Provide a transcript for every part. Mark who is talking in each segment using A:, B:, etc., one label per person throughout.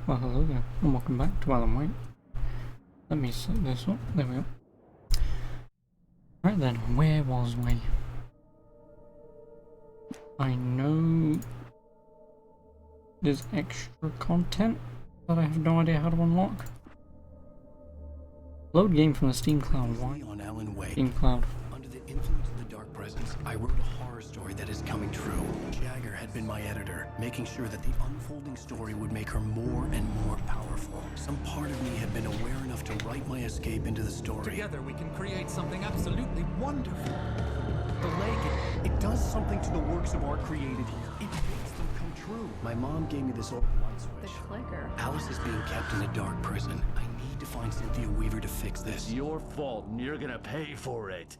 A: Well, hello there, and welcome back to Alan Wake. Let me set this up. There we go. Right then, where was we? I know there's extra content that I have no idea how to unlock. Load game from the Steam Cloud. Why?
B: On Alan Wake.
A: Steam Cloud.
B: Under the influence of the Dark Presence, I wrote a horror story that is coming true. Jagger had been my editor, making sure that the unfolding story would make her more and more powerful. Some part of me had been aware enough to write my escape into the story.
C: Together we can create something absolutely wonderful. The lake,
B: It does something to the works of art created here. It makes them come true. My mom gave me this old light
D: The
B: switch.
D: clicker.
B: Alice is being kept in a dark prison. I need to find Cynthia Weaver to fix this.
E: It's your fault, and you're gonna pay for it.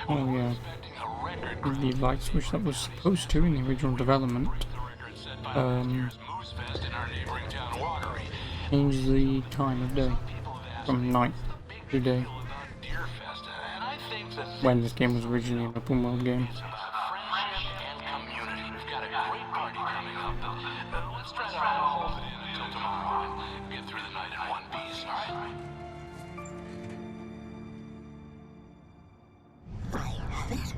A: Oh yeah. The light switch that was supposed to in the original development. Change the time of day from night to day. When this game was originally an open world game.
F: I have it.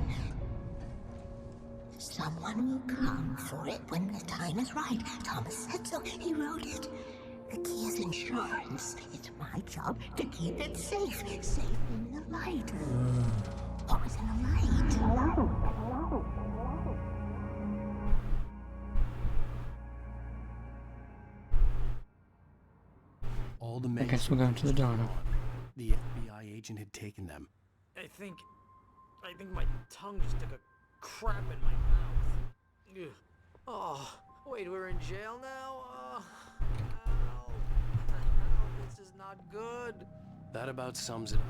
F: Someone will come for it when the time is right. Thomas said so. He wrote it. The key is insurance. It's my job to keep it safe. Safe in the light. What was in the light?
B: All the
A: I
B: men.
A: guess we're going to the diner.
B: The FBI agent had taken them.
C: I think my tongue just took a crap in my mouth. Ugh. Oh, wait, we're in jail now? Ow. Ow, this is not good.
B: That about sums it up.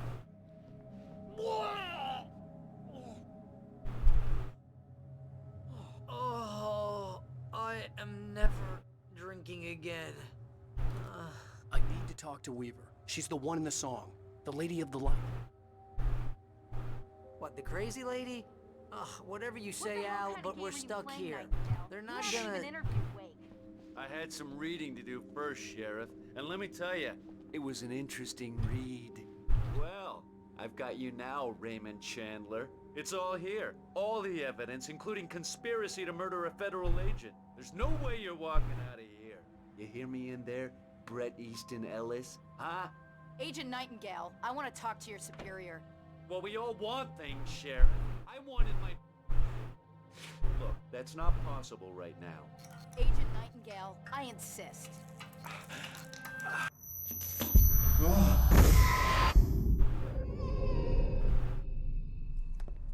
C: Oh, I am never drinking again.
B: I need to talk to Weaver. She's the one in the song. The lady of the light.
C: What, the crazy lady? Ugh, whatever you say, Al, but we're stuck here. They're not gonna...
E: I had some reading to do first, Sheriff, and let me tell you, it was an interesting read. Well, I've got you now, Raymond Chandler. It's all here. All the evidence, including conspiracy to murder a federal agent. There's no way you're walking out of here. You hear me in there, Bret Easton Ellis? Huh?
D: Agent Nightingale, I want to talk to your superior.
E: Well, we all want things, Sheriff. I wanted my... Look, that's not possible right now.
D: Agent Nightingale, I insist.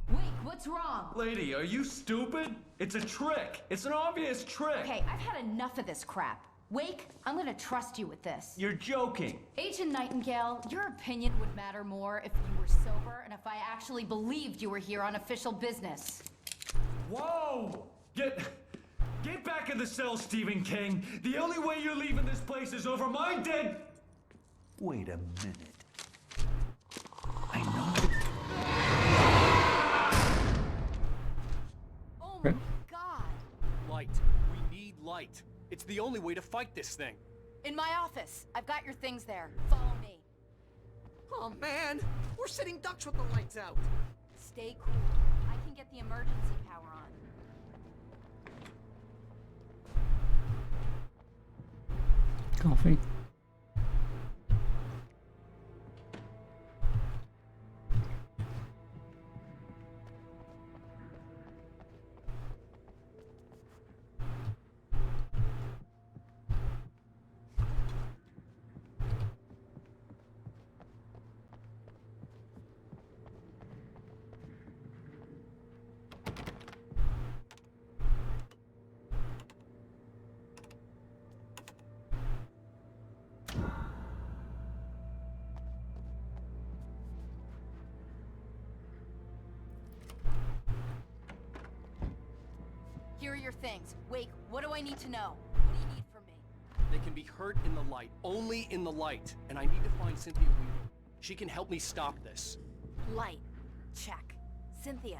D: Wait, what's wrong?
E: Lady, are you stupid? It's a trick. It's an obvious trick.
D: Okay, I've had enough of this crap. Wake, I'm gonna trust you with this.
E: You're joking.
D: Agent Nightingale, your opinion would matter more if you were sober and if I actually believed you were here on official business.
E: Whoa! Get back in the cell, Stephen King. The only way you're leaving this place is over my dead... Wait a minute. I know...
D: Oh my god!
C: Light. We need light. It's the only way to fight this thing.
D: In my office. I've got your things there. Follow me.
C: Oh man, we're sitting ducks with the lights out.
D: Stay cool. I can get the emergency power on.
A: Coffee.
D: Here are your things. Wake, what do I need to know? What do you need from me?
C: They can be hurt in the light, only in the light. And I need to find Cynthia Weaver. She can help me stop this.
D: Light. Check. Cynthia.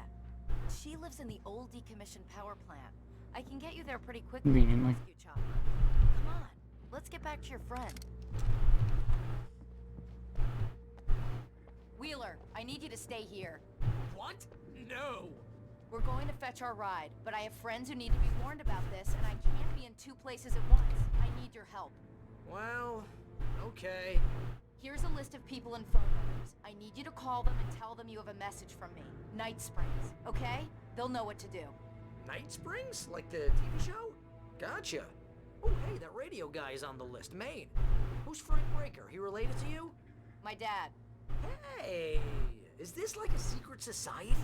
D: She lives in the old decommissioned power plant. I can get you there pretty quickly.
A: Conveniently.
D: Rescue chopper. Come on, let's get back to your friend. Wheeler, I need you to stay here.
C: What? No.
D: We're going to fetch our ride, but I have friends who need to be warned about this, and I can't be in 2 places at once. I need your help.
C: Well, okay.
D: Here's a list of people and phone numbers. I need you to call them and tell them you have a message from me. Night Springs, okay? They'll know what to do.
C: Night Springs? Like the TV show? Gotcha. Oh, hey, that radio guy is on the list. Maine. Who's Frank Breaker? He related to you?
D: My dad.
C: Hey, is this like a secret society?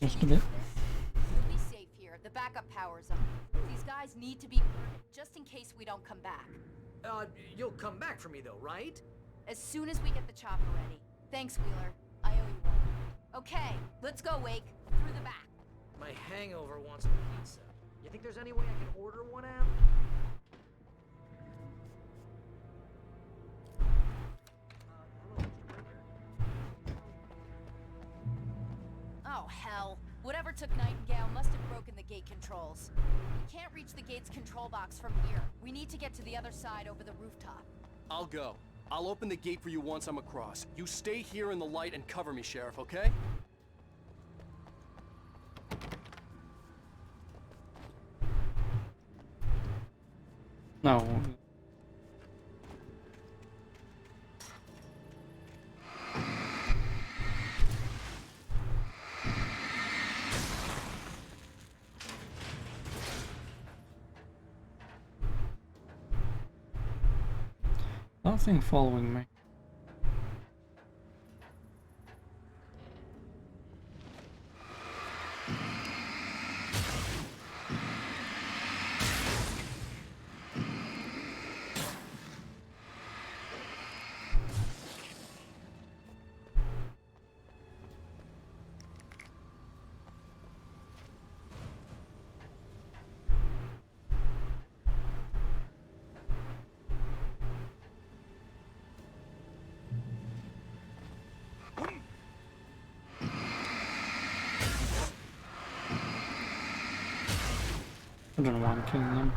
A: Just a bit.
D: You'll be safe here. The backup power's on. These guys need to be alerted, just in case we don't come back.
C: You'll come back for me though, right?
D: As soon as we get the chopper ready. Thanks, Wheeler. I owe you one. Okay, let's go, Wake. Through the back.
C: My hangover wants a pizza. You think there's any way I can order one out? Hello, Mr. Breaker.
D: Oh, hell. Whatever took Nightingale must have broken the gate controls. We can't reach the gate's control box from here. We need to get to the other side over the rooftop.
G: I'll go. I'll open the gate for you once I'm across. You stay here in the light and cover me, Sheriff, okay?
A: No. Nothing following me. I don't know why I'm killing them.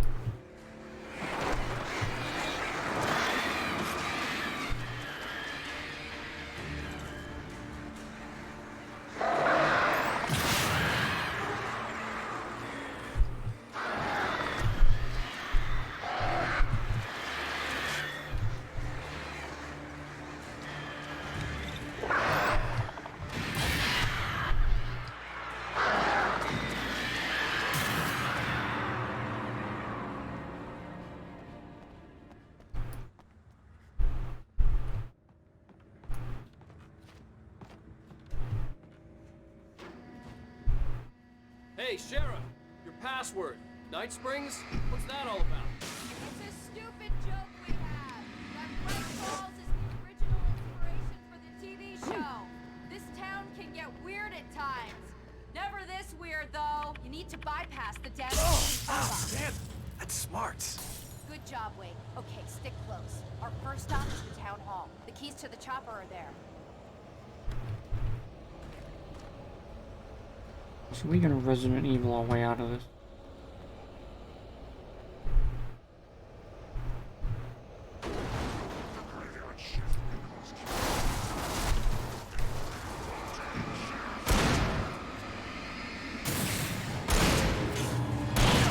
G: Hey, Sheriff! Your password. Night Springs? What's that all about?
D: It's a stupid joke we have. That Bright Falls is the original inspiration for the TV show. This town can get weird at times. Never this weird, though. You need to bypass the damage.
B: Man, that's smart.
D: Good job, Wade. Okay, stick close. Our first stop is the town hall. The keys to the chopper are there.
A: So we're gonna Resident Evil our way out of this.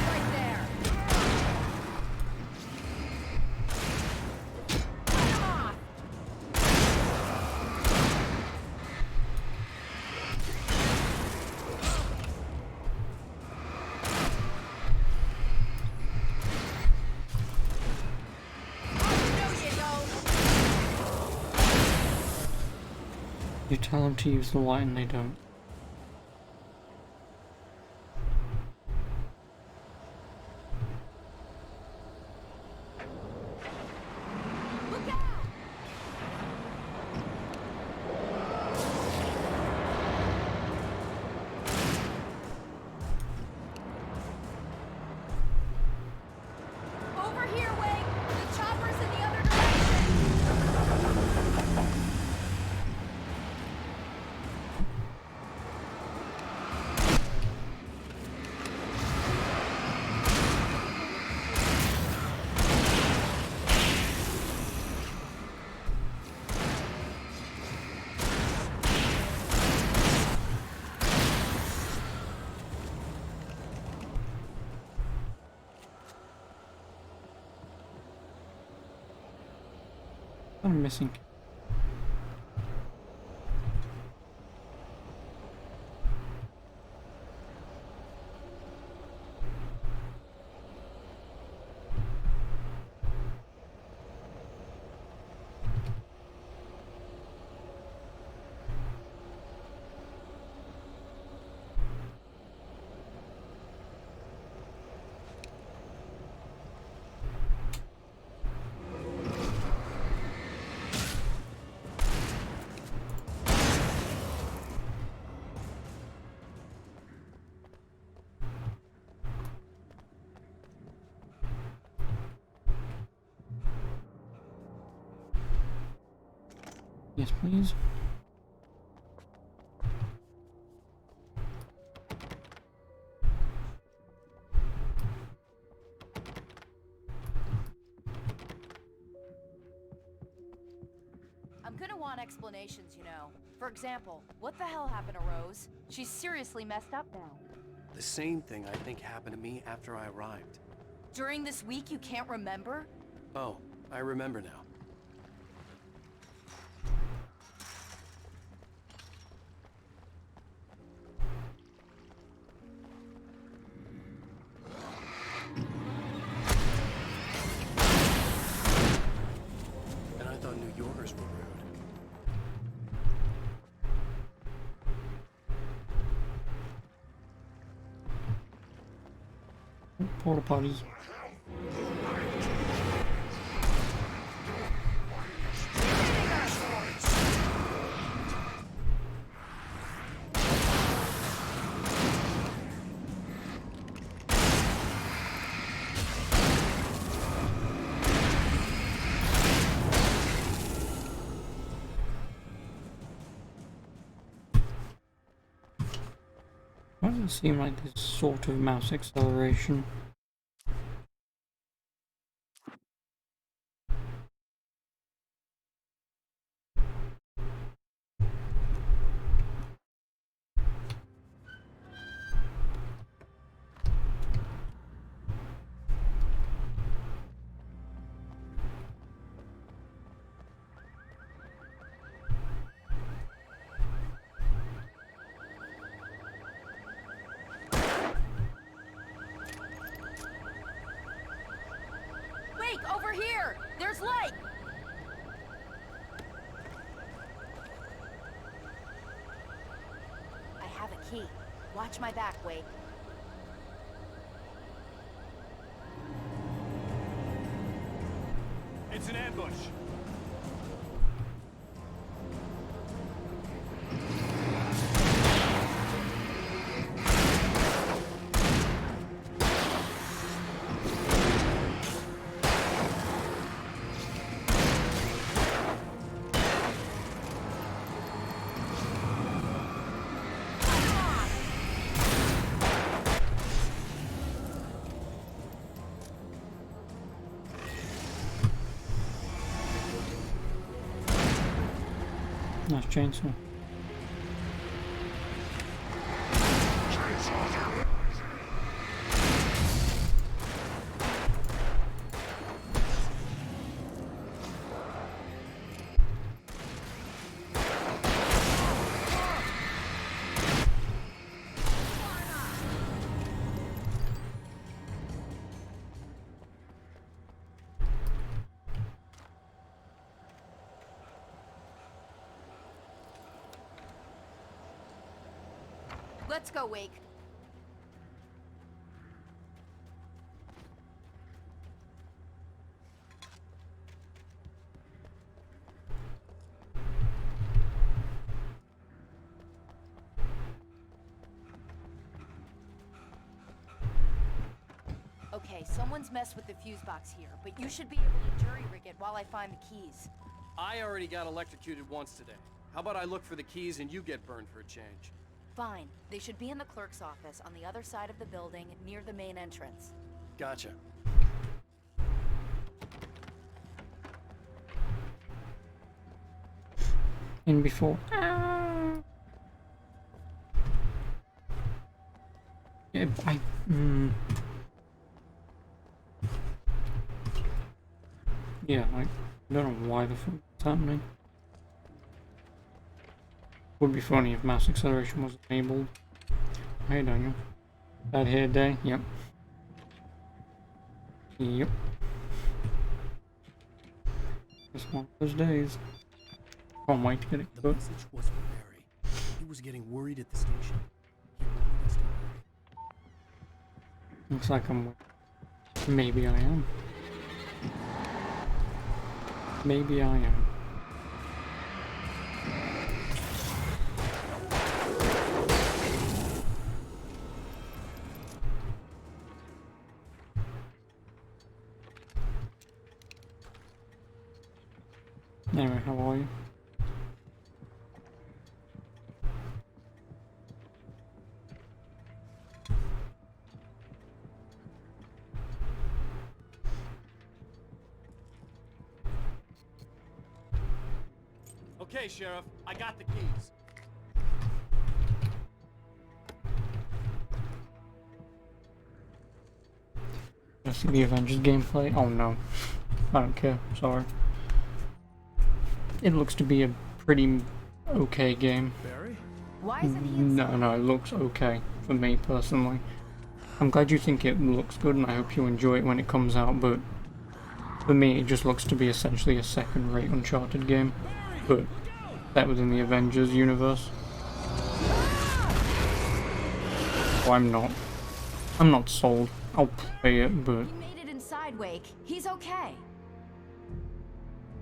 D: Right there.
A: You tell them to use the light and they don't.
D: Look out! Over here, Wade! The chopper's in the other direction!
A: I'm missing. Yes, please.
D: I'm gonna want explanations, you know. For example, what the hell happened to Rose? She's seriously messed up now.
B: The same thing I think happened to me after I arrived.
D: During this week, you can't remember?
B: Oh, I remember now. And I thought New Yorkers were rude.
A: Porta potties. Why does it seem like this sort of mouse acceleration?
D: Wake, over here! There's light! I have a key. Watch my back, Wake.
G: It's an ambush.
A: Nice chainsaw.
D: Let's go, Wake. Okay, someone's messed with the fuse box here, but you should be able to jury rig it while I find the keys.
G: I already got electrocuted once today. How about I look for the keys and you get burned for a change?
D: Fine. They should be in the clerk's office on the other side of the building, near the main entrance.
B: Gotcha.
A: In before. Yeah, I don't know why the fuck happening. Would be funny if mass acceleration was enabled. Hey Daniel. Bad hair day? Yep. Yep. It's one of those days. Can't wait to get it
B: The
A: cooked.
B: message was for Barry. He was getting worried at the station. He wanted us to worry.
A: Looks like I'm... Maybe I am. Maybe I am. Anyway, how are you?
G: Okay, Sheriff, I got the keys.
A: Wanna see the Avengers gameplay? Oh no. I don't care, sorry. It looks to be a pretty okay game.
B: Barry?
D: Why isn't he inside?
A: No, it looks okay for me personally. I'm glad you think it looks good and I hope you enjoy it when it comes out, but for me it just looks to be essentially a second-rate Uncharted game, but set within the Avengers universe. Oh, I'm not sold. I'll play it, but
D: He made it inside, Wake. He's okay.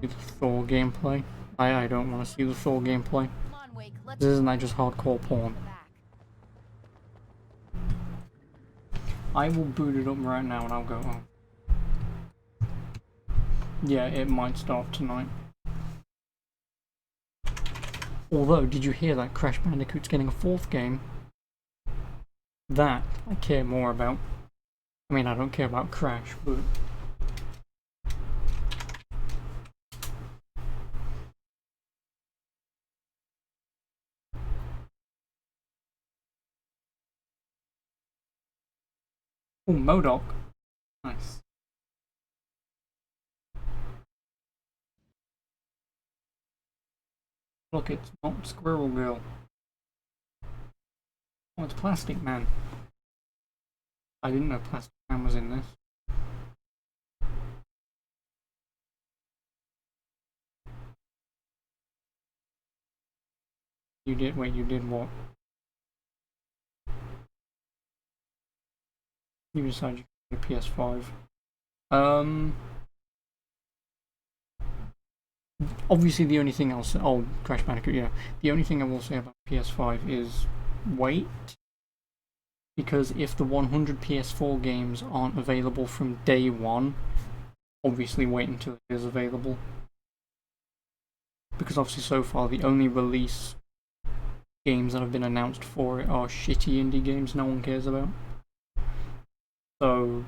A: the Thor gameplay. I don't want to see the Thor gameplay.
D: Come on, Wake. Let's
A: This isn't that just hardcore porn.
D: back.
A: I will boot it up right now and I'll go home. Yeah, it might start tonight. Although, did you hear that Crash Bandicoot's getting a 4th game? That I care more about. I mean, I don't care about Crash, but... Oh, MODOK. Nice. Look, it's not Squirrel Girl. Oh, it's Plastic Man. I didn't know Plastic Man was in this. You did? Wait, you did what? You decided you could get a PS5. Obviously the only thing else... Oh, Crash Bandicoot, yeah. The only thing I will say about PS5 is wait. Because if the 100 PS4 games aren't available from day one, obviously wait until it is available. Because obviously so far the only release games that have been announced for it are shitty indie games no one cares about. So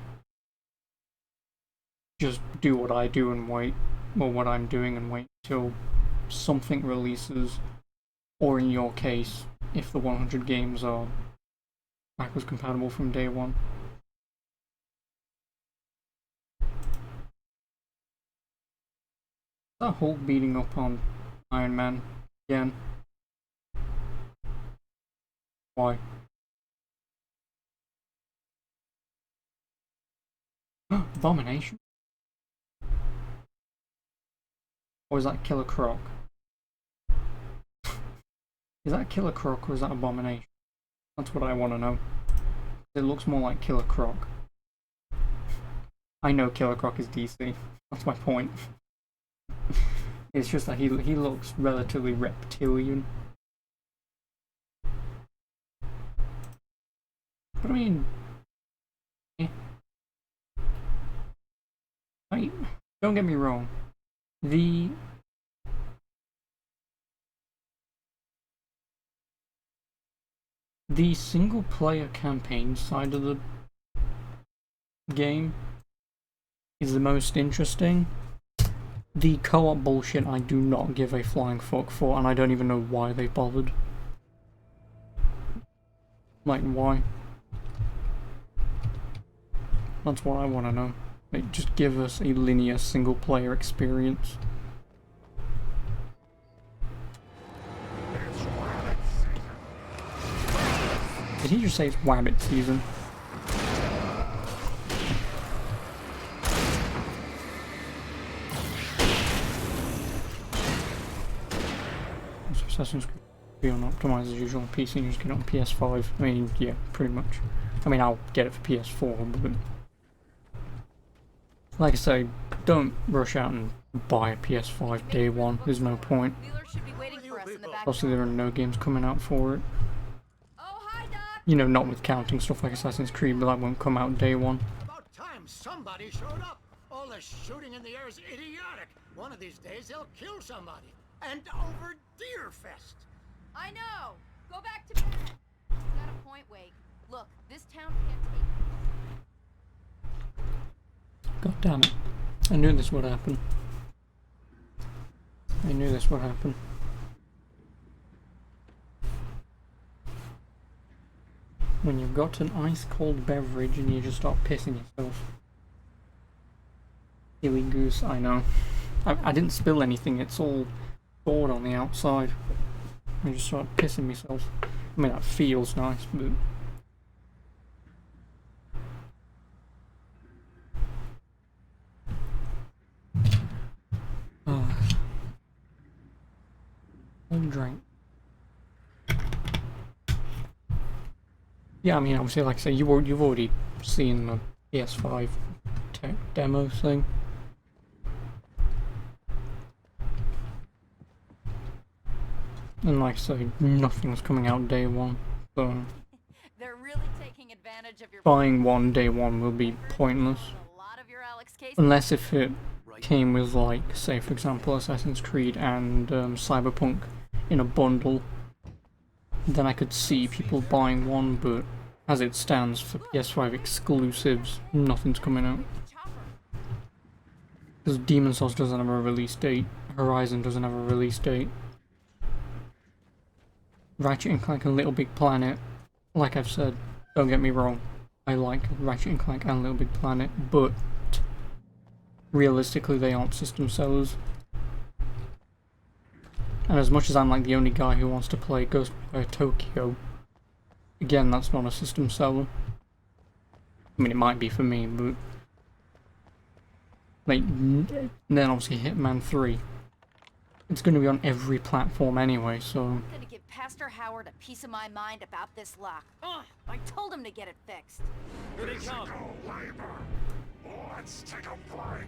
A: just do what I do and wait, or what I'm doing and wait till something releases, or in your case, if the 100 games are backwards compatible from day one. That Hulk beating up on Iron Man again. Why? Abomination? Or is that Killer Croc? Is that Killer Croc or is that Abomination? That's what I want to know. It looks more like Killer Croc. I know Killer Croc is DC. That's my point. It's just that he looks relatively reptilian. But I mean... don't get me wrong. The single player campaign side of the game is the most interesting. The co-op bullshit I do not give a flying fuck for, and I don't even know why they bothered. Like, why? That's what I want to know. Like, just give us a linear single player experience. Did he just say it's Wabbit season? Assassin's Creed be on optimized as usual on PC and just get it on PS5. I mean, yeah, pretty much. I mean, I'll get it for PS4, but like I say, don't rush out and buy a PS5 day one. There's no point.
D: Wheeler should be waiting for us in the back.
A: Also, there are no games coming out for it.
D: Oh, hi, Doc.
A: You know, not with counting stuff like Assassin's Creed, but that won't come out day one.
H: About time somebody showed up. All the shooting in the air is idiotic. One of these days they'll kill somebody. And over Deerfest.
D: I know. Go back to bed. You got a point, Wake. Look, this town can't take.
A: God damn it. I knew this would happen. I knew this would happen. When you've got an ice-cold beverage and you just start pissing yourself. Silly goose, I know. I didn't spill anything, it's all stored on the outside. I just start pissing myself. I mean, that feels nice, but... drink. Yeah, I mean, obviously, like I say, you've already seen the PS5 tech demo thing. And like I say, nothing's coming out day one, so
D: They're really taking advantage of your
A: buying one day one will be pointless.
D: a lot of your Alex case.
A: Unless if it came with, like, say for example, Assassin's Creed and Cyberpunk in a bundle, then I could see people buying one, but as it stands for PS5 exclusives, nothing's coming out. Because Demon's Souls doesn't have a release date, Horizon doesn't have a release date. Ratchet and Clank and Little Big Planet, like I've said, don't get me wrong, I like Ratchet and Clank and Little Big Planet, but realistically they aren't system sellers. And as much as I'm like the only guy who wants to play Ghostwire Tokyo, again, that's not a system seller. I mean, it might be for me, but like, and then obviously Hitman 3. It's going to be on every platform anyway, so...
D: I'm gonna give Pastor Howard a piece of my mind about this lock. I told him to get it fixed.
G: Here they come.
I: Let's take a break.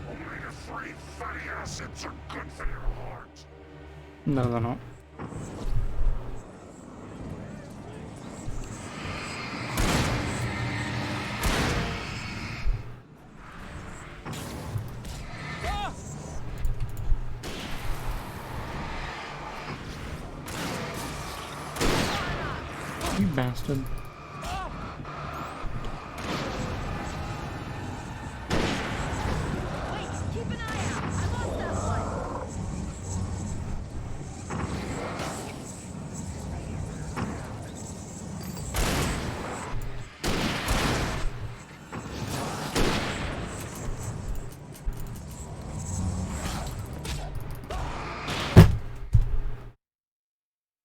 I: Omega-3 fatty acids are good for your heart.
A: No, they're not. You bastard.
D: Wait, keep an eye out. I lost that one.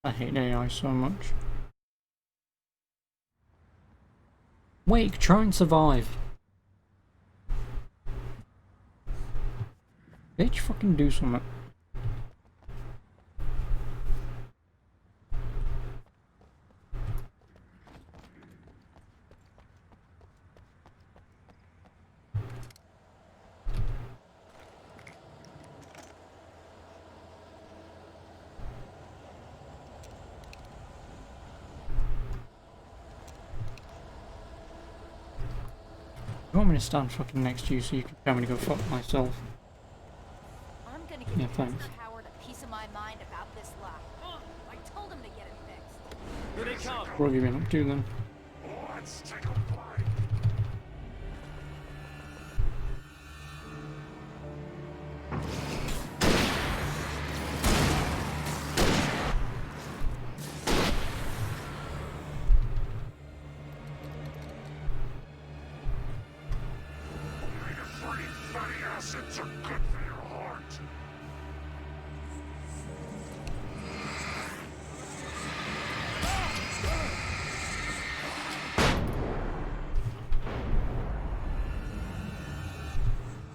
A: I hate AI so much. Wake, try and survive. Bitch, fucking do something. You want me to stand fucking next to you so you can tell me to go fuck myself?
D: I'm gonna give
A: Yeah,
D: Pastor
A: thanks.
D: Howard a piece of my mind about this lock. I told him to get it fixed.
G: Here they come.
A: What have you been up to then?
I: Let's take a break. acids are good for your heart.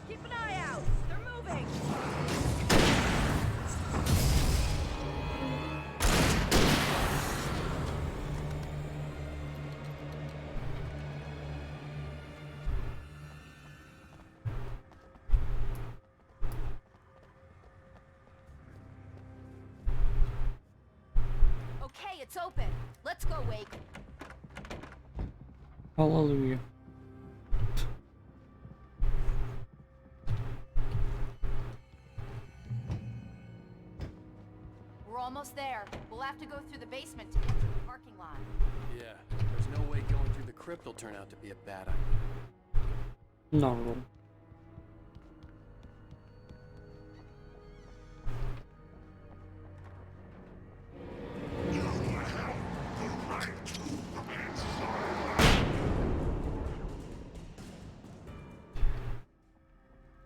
D: Keep an eye out. They're moving. Okay, it's open. Let's go, Wake.
A: Hallelujah.
D: We're almost there. We'll have to go through the basement to get to the parking lot.
G: Yeah, there's no way going through the crypt will turn out to be a bad idea.
A: Not at all.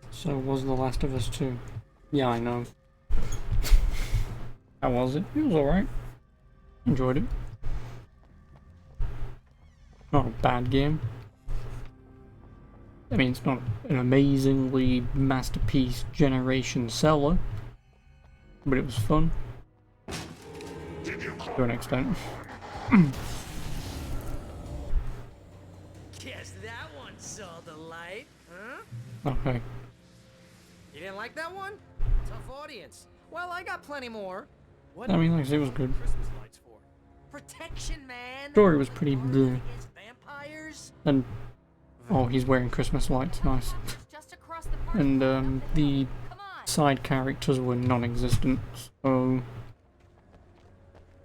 A: So was The Last of Us 2? Yeah, I know. How was it? It was alright. Enjoyed it. Not a bad game. I mean, it's not an amazingly masterpiece generation seller, but it was fun. To an extent.
C: Guess that one saw the light, huh?
A: Okay.
C: You didn't like that one? Tough audience. Well, I got plenty more. What
A: I mean, like I said, it was good.
G: Christmas lights for?
C: protection, man?
A: Story was pretty bleh.
C: Against vampires?
A: And oh, he's wearing Christmas lights, nice.
D: Just across the park.
A: And the
D: Come on.
A: side characters were non-existent, so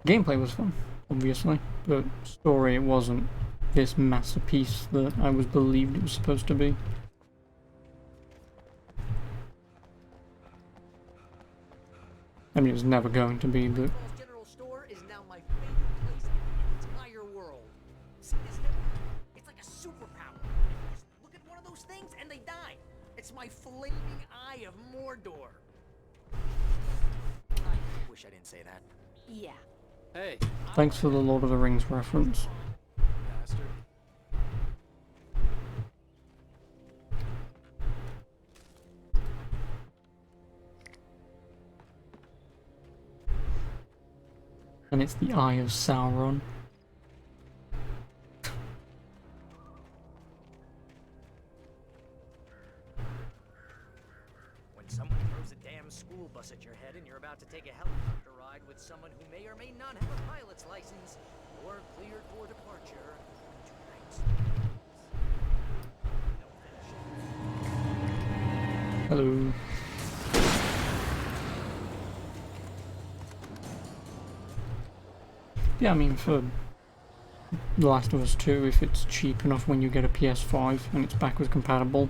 A: gameplay was fun, obviously, but story it wasn't this masterpiece that I was believed it was supposed to be. I mean, it was never going to be, but
C: Paul's General Store is now my favorite place in the entire world. See this thing? It's like a superpower. Just look at one of those things and they die. It's my flaming eye of Mordor. I wish I didn't say that.
D: Yeah.
G: Hey,
A: thanks for the Lord of the Rings reference.
G: bastard.
A: And it's the Eye of Sauron.
C: When someone throws a damn school bus at your head and you're about to take a helicopter ride with someone who may or may not have a pilot's license or cleared for departure tonight. No finish.
A: Hello. Yeah, I mean, for The Last of Us 2, if it's cheap enough when you get a PS5 and it's backwards compatible,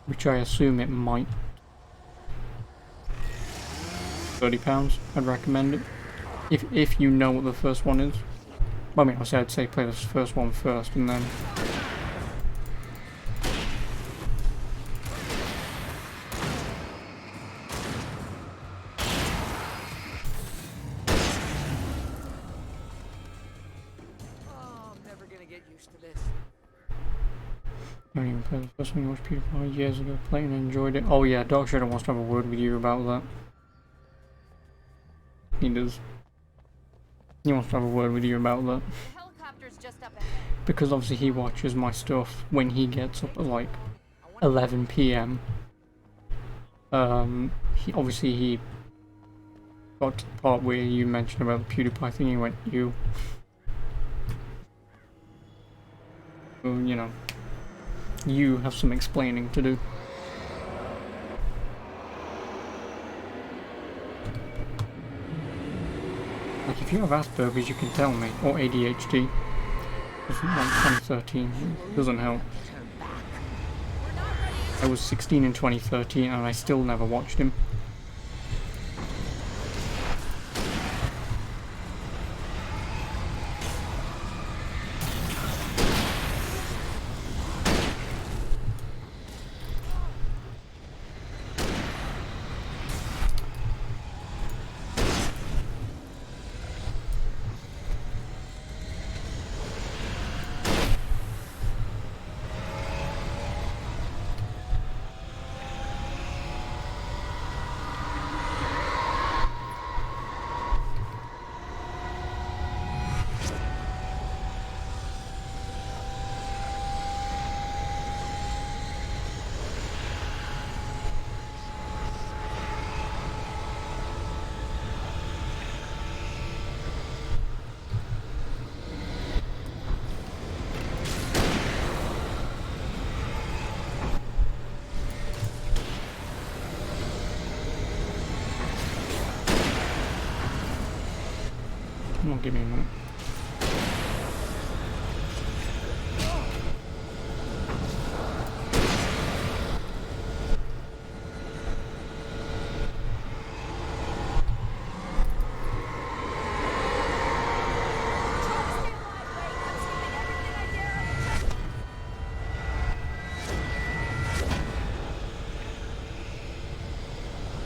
A: which I assume it might, £30, I'd recommend it. If you know what the first one is. Well, I mean, I'd say play the first one first and then...
C: Oh, I'm never gonna get used to this.
A: I don't even play the first one. You watched PewDiePie years ago, played and enjoyed it. Oh yeah, Dark Shadow wants to have a word with you about that. He does. He wants to have a word with you about that.
D: The helicopter's just up ahead.
A: Because obviously he watches my stuff when he gets up at like 11 PM. He got to the part where you mentioned about the PewDiePie thing, he went, you. So, you know, you have some explaining to do. Like, if you have Asperger's, you can tell me, or ADHD. It's like 2013, it doesn't help. I was 16 in 2013 and I still never watched him. give me a minute.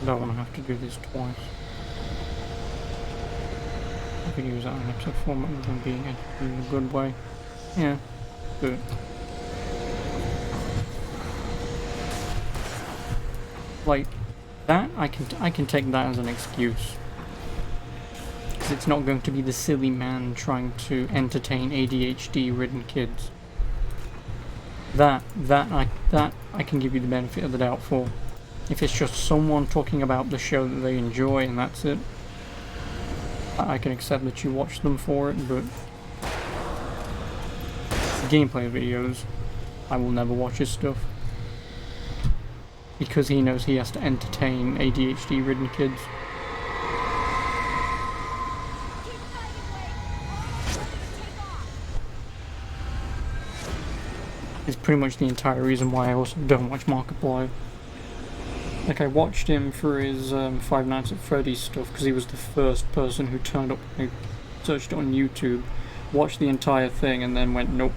A: I don't want to have to do this twice. I could use that in episode format with them being edited in a good way. Yeah, do it. Like that, I can take that as an excuse, because it's not going to be the silly man trying to entertain ADHD-ridden kids. That I can give you the benefit of the doubt for. If it's just someone talking about the show that they enjoy and that's it, I can accept that you watch them for it, but gameplay videos, I will never watch his stuff. Because he knows he has to entertain ADHD-ridden kids. It's pretty much the entire reason why I also don't watch Markiplier. Like, I watched him for his Five Nights at Freddy's stuff because he was the first person who turned up when I searched it on YouTube, watched the entire thing, and then went, nope.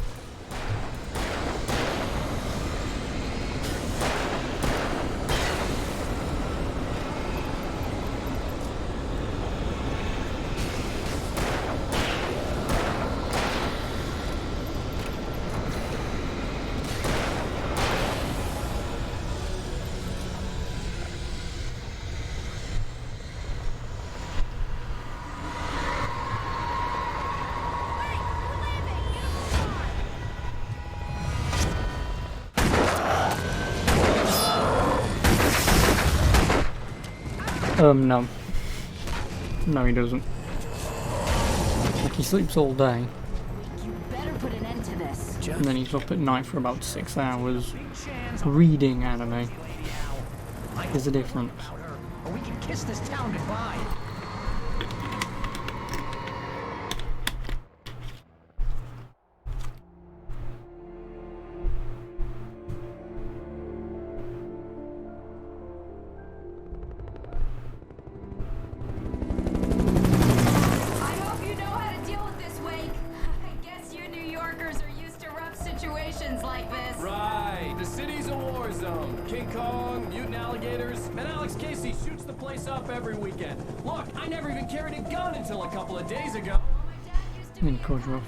A: No. No, he doesn't. Like, he sleeps all day.
D: You better put an end to this.
A: And then he's up at night for about 6 hours reading anime. There's a difference.
H: Or we can kiss this town goodbye.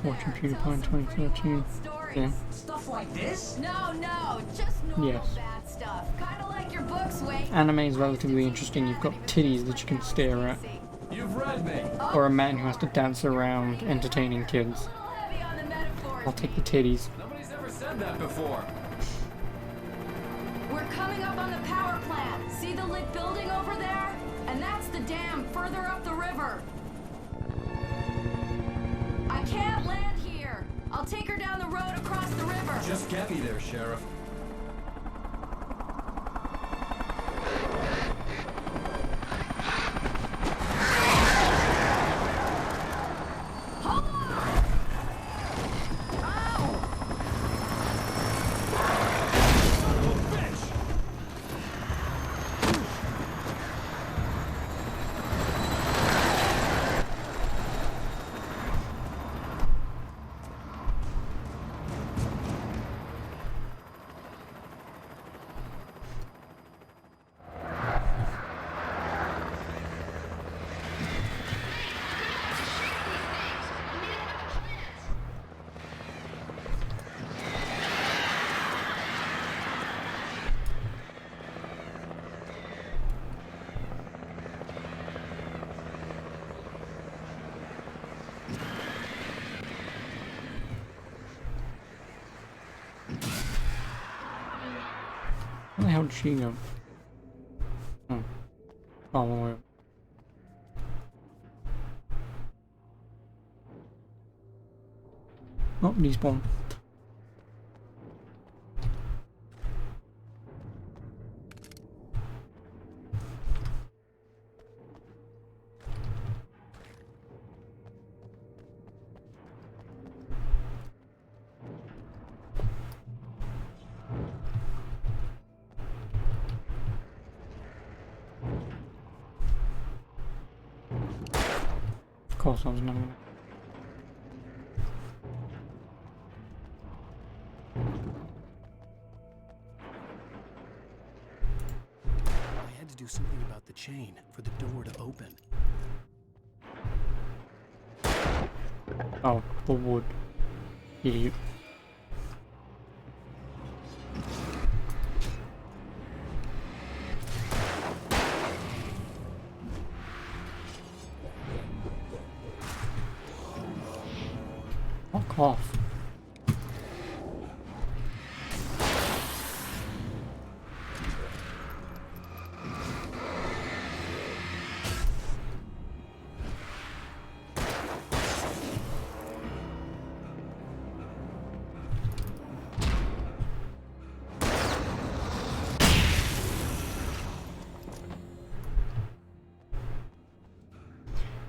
A: Watching PewDiePie in 2013. Yeah.
H: Stuff like this?
D: No, just normal
A: Yes.
D: bad stuff. Kinda like your books, Wade.
A: Anime is relatively interesting. You've got titties that you can stare at.
G: You've read me.
A: Or a man who has to dance around entertaining kids.
D: Heavy on the metaphors.
A: I'll take the titties.
G: Nobody's ever said that before.
D: We're coming up on the power plant. See the lit building over there? And that's the dam further up the river. I can't land here. I'll take her down the road across the river.
G: Just get me there, Sheriff.
D: Hold on! Ow!
A: Where the hell did she go? Oh. Oh, wait. Oh, despawn. course I was never gonna.
B: I had to do something about the chain for the door to open.
A: Oh, the wood. Idiot. Fuck off.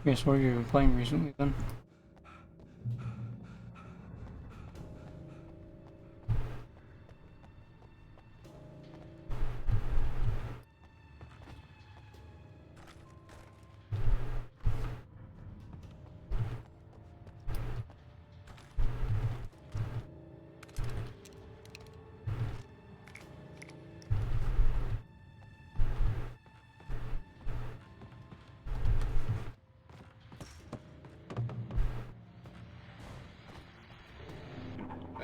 A: Guess what have you been playing recently then?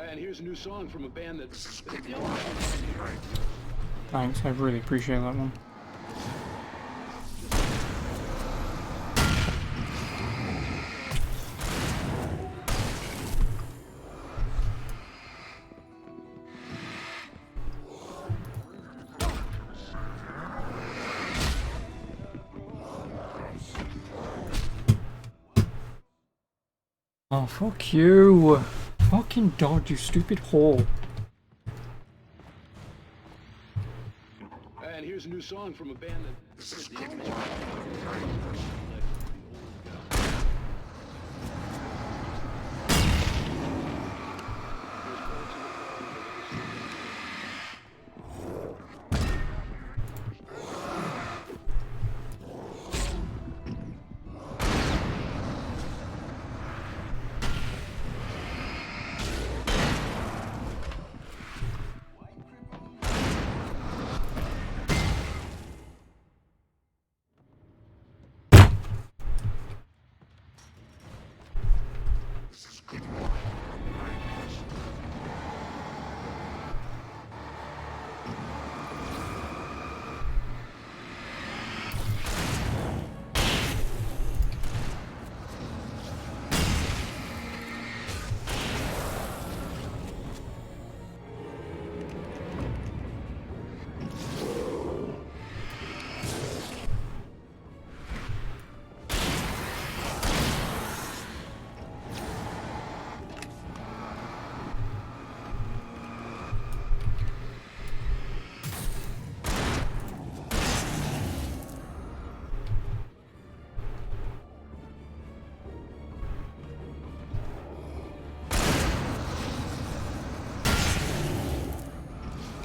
J: And here's a new song from a band that's...
A: Thanks, I really appreciate that one. Oh, fuck you! Fucking dodge, you stupid whore.
J: And here's a new song from a band that...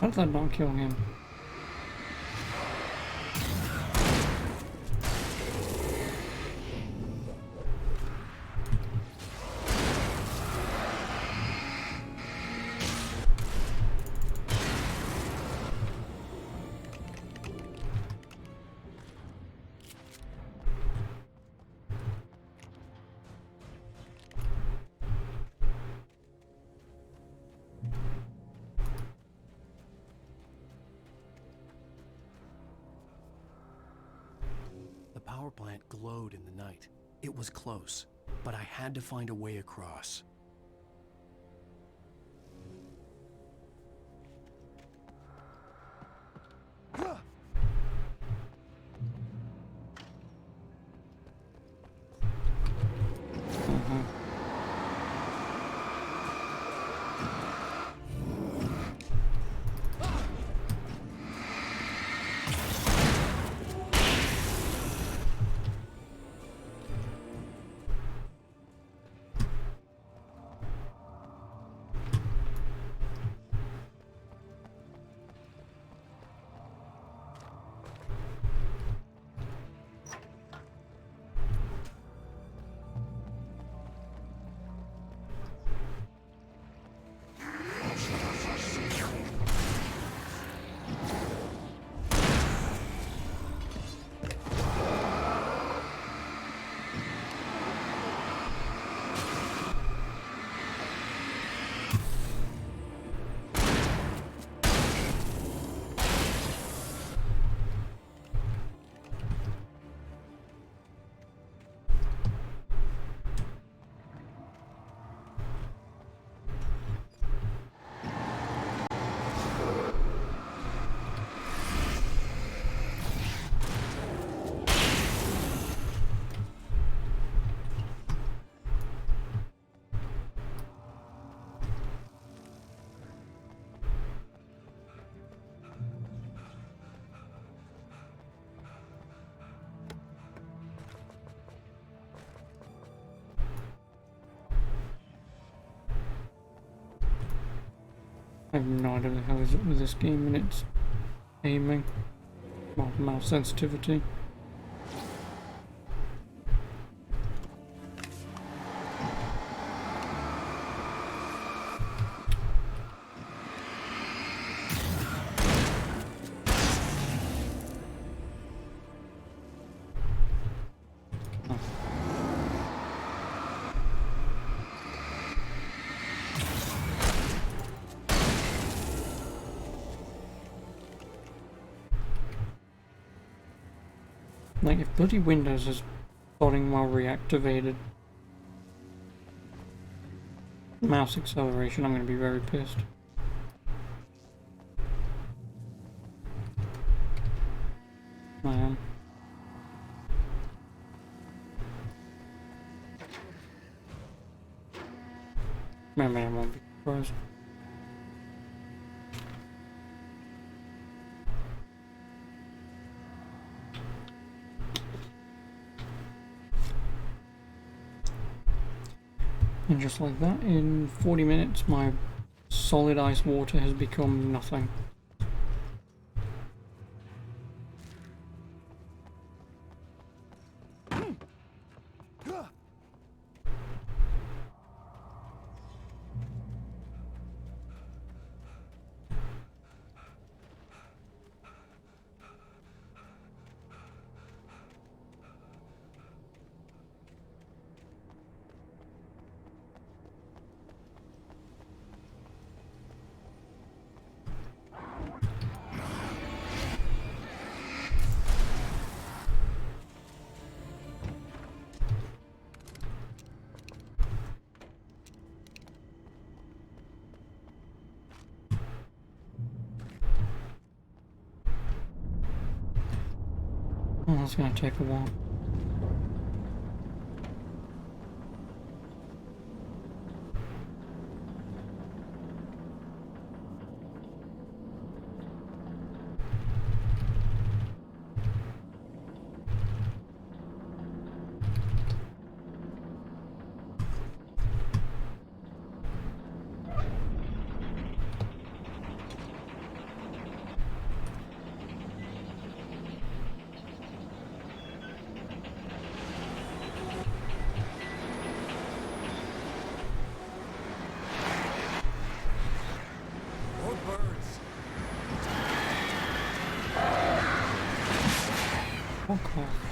A: How did that not kill him?
B: The power plant glowed in the night. It was close, but I had to find a way across.
A: I have no idea what the hell is up with this game and its aiming. Well, mouse sensitivity. Like, if bloody Windows is spotting while reactivated mouse acceleration, I'm going to be very pissed. I am. Maybe I won't be surprised. And just like that, in 40 minutes, my solid ice water has become nothing. Oh, that's gonna take a while. Fuck off.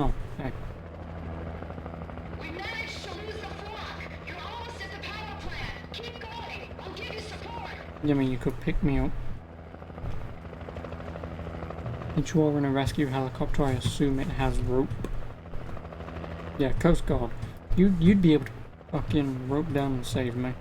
A: Oh, heck.
K: We managed to lose the flock. You're almost at the power plant. Keep going. I'll give you support.
A: I mean, you could pick me up. Since you are in a rescue helicopter, I assume it has rope. Yeah, Coast Guard. You'd be able to fucking rope down and save me.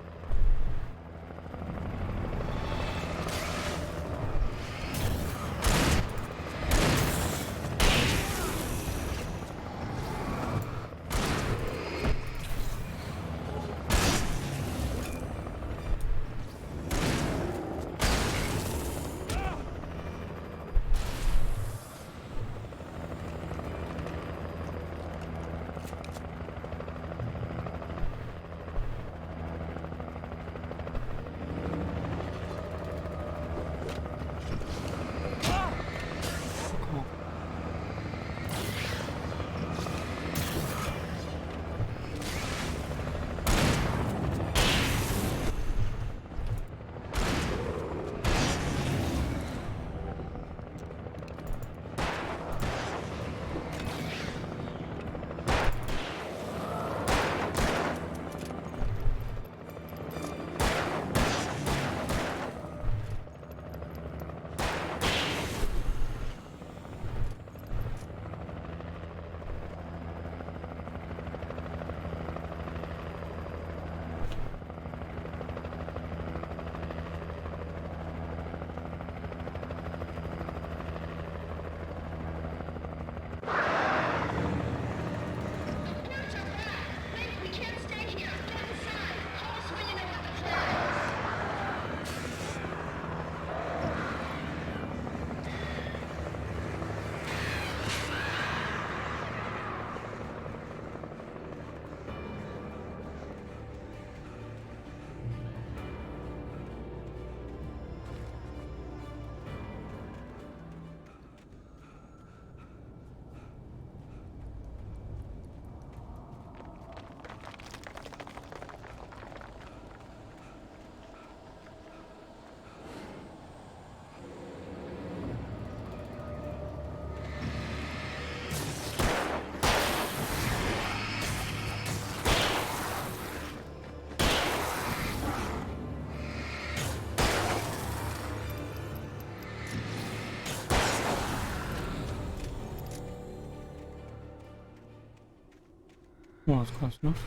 A: Well, that's close enough.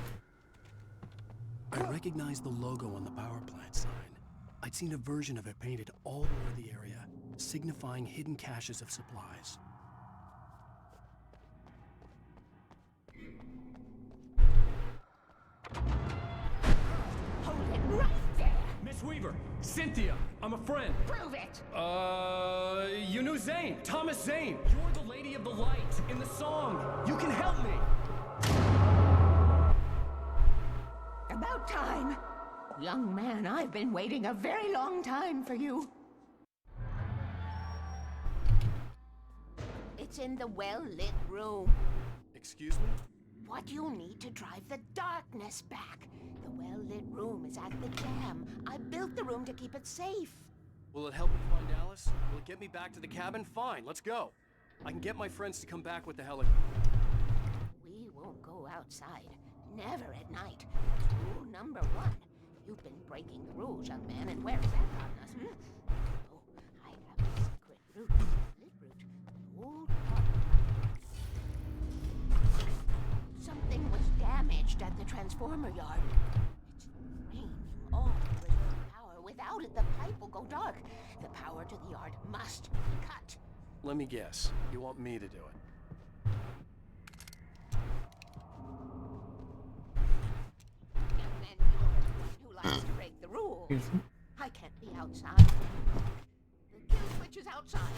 B: I recognized the logo on the power plant sign. I'd seen a version of it painted all over the area, signifying hidden caches of supplies.
F: Hold it right there.
G: Miss Weaver, Cynthia, I'm a friend.
F: Prove it.
G: You knew Zane, Thomas Zane. You're the Lady of the Light in the song. You can help me.
F: About time. Young man, I've been waiting a very long time for you. It's in the well-lit room.
G: Excuse me?
F: What you need to drive the darkness back. The well-lit room is at the dam. I built the room to keep it safe.
G: Will it help me find Alice? Will it get me back to the cabin? Fine, let's go. I can get my friends to come back with the helicopter.
F: We won't go outside. Never at night. Rule number 1. You've been breaking the rules, young man, and where is that gotten us, Oh, I have a secret route. Lit route. An old park. Something was damaged at the transformer yard. It's draining all the reserve power. Without it, the pipe will go dark. The power to the yard must be cut.
G: Let me guess. You want me to do it?
F: Young man, you're the one who likes to break the rules. I can't be outside. The kill switch is outside.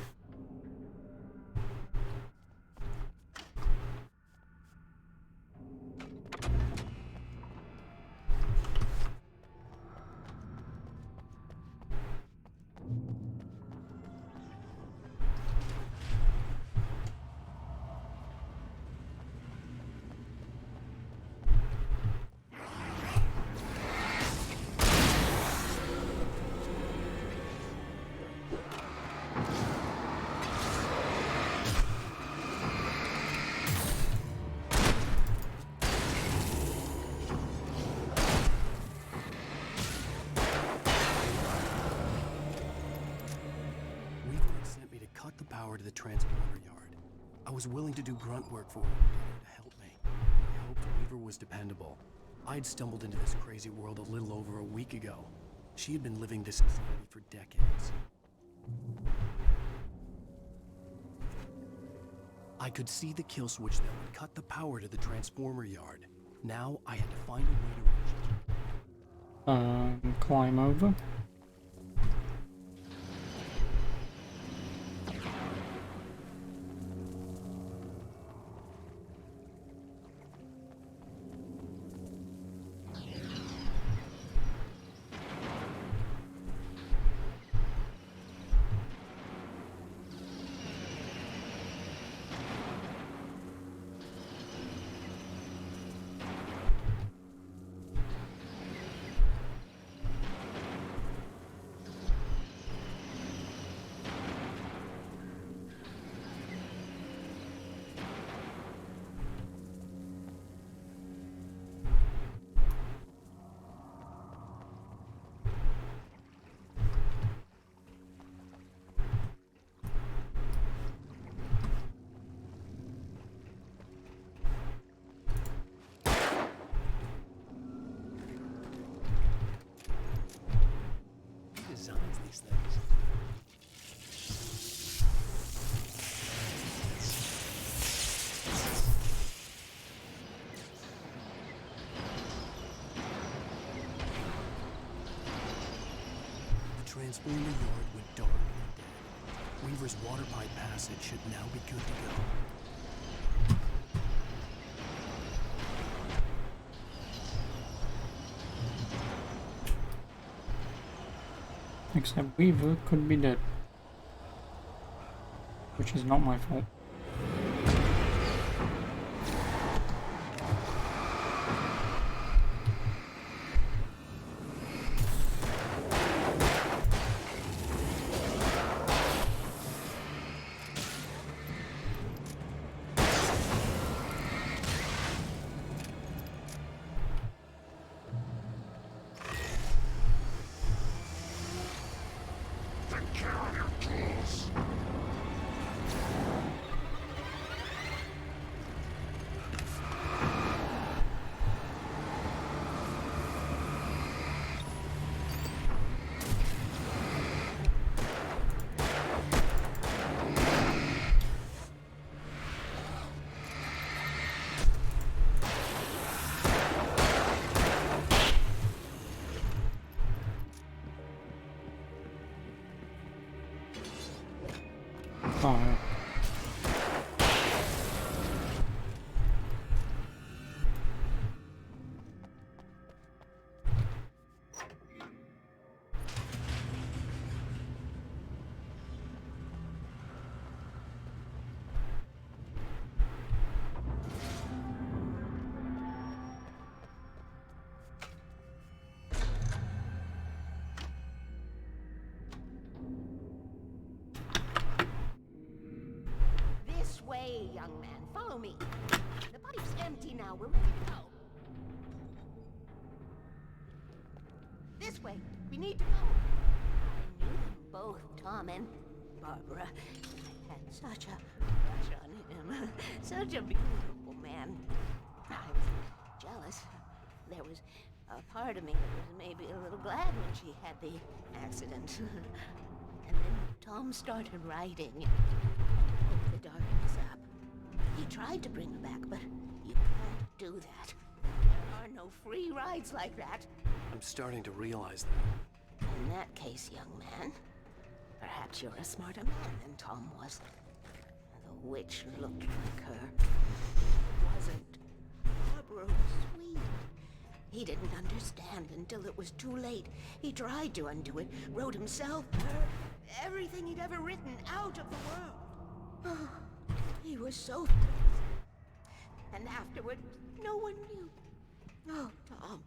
B: To the transporter yard. I was willing to do grunt work for her to help me. I hoped Weaver was dependable. I'd stumbled into this crazy world a little over a week ago. She had been living this insanity for decades. I could see the kill switch that would cut the power to the transformer yard. Now I had to find a way to reach it.
A: Climb over.
B: These things. The transformer yard went dark and dead. Weaver's water pipe passage should now be good to go.
A: Except Weaver could be dead. Which is not my fault.
F: way, young man. Follow me. The pipe's empty now. We're ready to go. This way. We need to go. I knew them both, Tom and Barbara. I had such a crush on him. Such a beautiful man. I was jealous. There was a part of me that was maybe a little glad when she had the accident. And then Tom started writing. Woke the darkness up. He tried to bring her back, but you can't do that. There are no free rides like that.
G: I'm starting to realize that.
F: In that case, young man, perhaps you're a smarter man than Tom was. The witch looked like her. It wasn't. Barbara was sweet. He didn't understand until it was too late. He tried to undo it, wrote himself, her, everything he'd ever written out of the world. Oh, he was so and afterward, no one knew. Oh, Tom.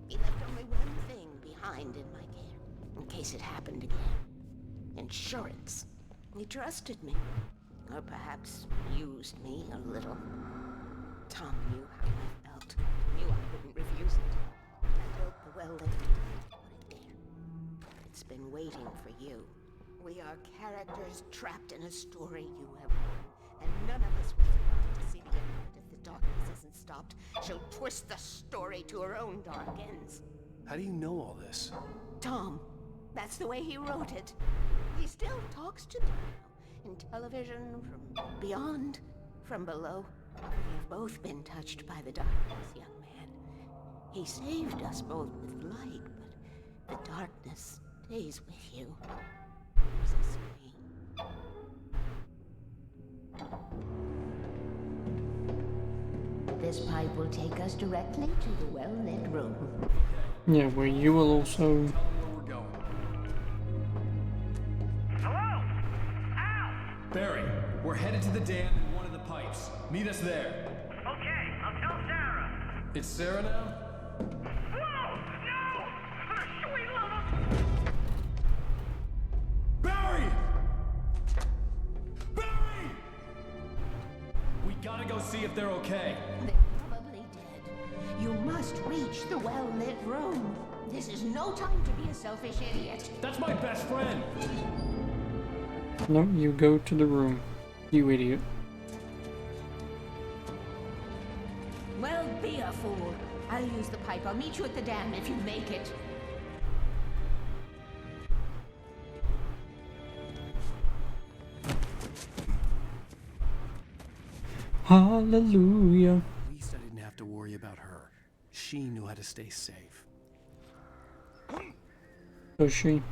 F: He left only one thing behind in my care, in case it happened again. Insurance. He trusted me. Or perhaps used me a little. Tom knew how I felt. Knew I wouldn't refuse it. I built the well that put it there. It's been waiting for you. We are characters trapped in a story you have written, and none of us will survive to see the end of it if the darkness isn't stopped. She'll twist the story to her own dark ends.
G: How do you know all this?
F: Tom. That's the way he wrote it. He still talks to me now. In television, from beyond, from below. We've both been touched by the darkness, young man. He saved us both with light, but the darkness stays with you. There's a screen. This pipe will take us directly to the well-lit room.
A: Yeah, where you will also...
L: Barry, we're headed to the dam in one of the pipes. Meet us there.
M: Okay, I'll tell Sarah.
L: It's Sarah now?
M: Whoa! No! For the sweet love of...
L: Barry! Barry! We gotta go see if they're okay.
F: They're probably dead. You must reach the well-lit room. This is no time to be a selfish idiot.
L: That's my best friend!
A: No, you go to the room, you idiot.
F: Well, be a fool. I'll use the pipe. I'll meet you at the dam if you make it.
A: Hallelujah.
G: At least I didn't have to worry about her. She knew how to stay safe.
A: Does she?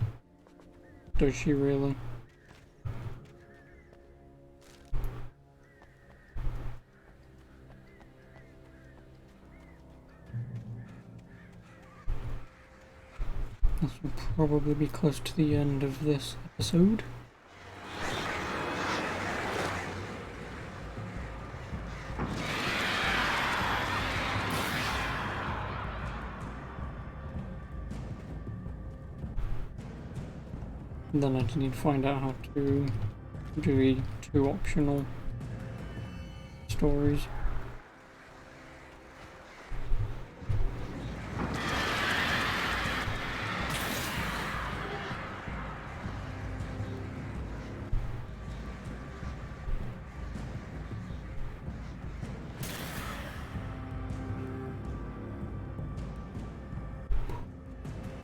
A: Does she really? This will probably be close to the end of this episode. And then I just need to find out how to do the 2 optional stories.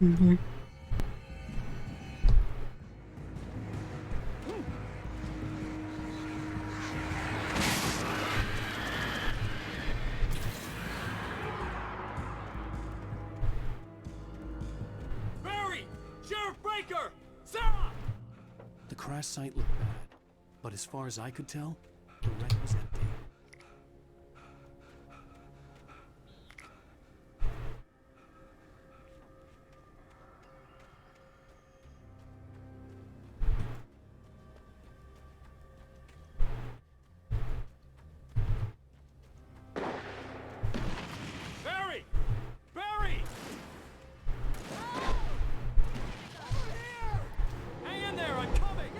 A: Mm-hmm.
L: Barry! Sheriff Breaker! Sarah!
G: The crash site looked bad, but as far as I could tell, the wreck was empty.
L: Barry! Barry! Hang in there, I'm coming!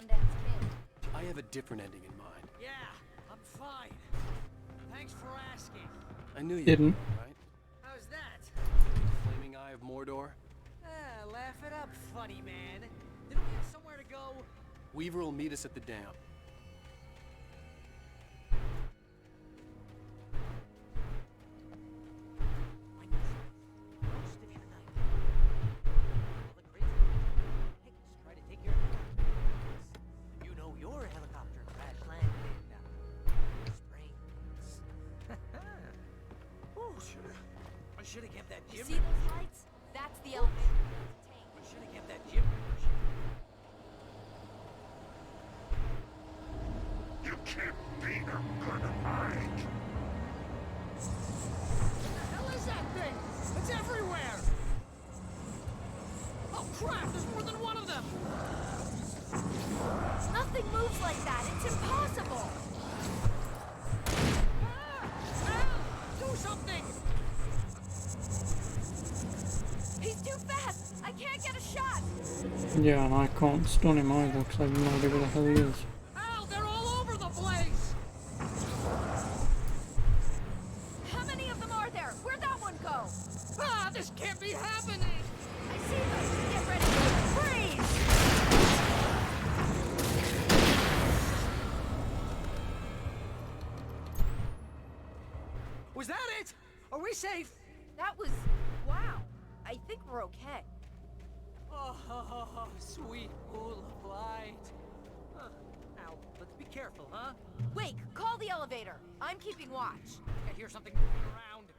D: Sundance Kid.
G: I have a different ending in mind.
C: Yeah, I'm fine. Thanks for asking.
G: I knew you
A: Didn't.
G: were, right?
C: How's that?
G: Flaming Eye of Mordor?
C: Laugh it up, funny man. Did we have somewhere to go?
G: Weaver will meet us at the dam.
C: You know your helicopter crash landed in Springs. Oh, I should have kept that
D: You
C: gym.
D: see those lights? That's the elevator.
C: I should have kept that gym membership.
I: You can't beat a good mind.
C: What the hell is that thing? It's everywhere! Oh crap, there's more than one of them!
D: Nothing moves like that. It's impossible.
C: Do something!
D: He's too fast. I can't get a shot.
A: Yeah, and I can't stun him either because I have no idea where the hell he is.
C: Ow, they're all over the place!
D: How many of them are there? Where'd that one go?
C: Ah, this can't be happening!
D: I see them. Get ready. Freeze!
C: Was that it? Are we safe?
D: That was... wow. I think we're okay.
C: Oh, sweet pool of light. Now, let's be careful, huh?
D: Wake, call the elevator. I'm keeping watch.
C: I hear something moving around.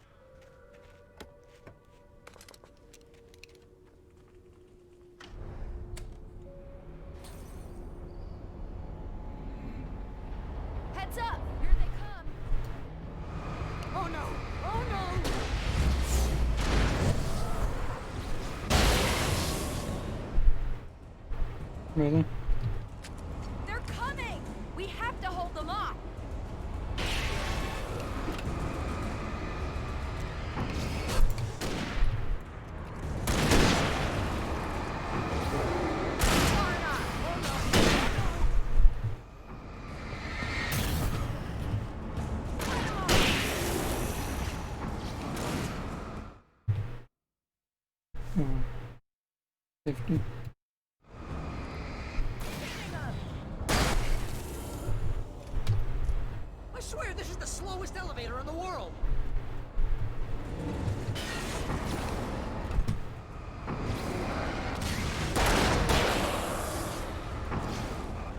D: Heads up! Here they come.
C: Oh no! Oh no!
A: Really?
D: They're coming! We have to hold them off.
A: Safety.
C: I swear this is the slowest elevator in the world!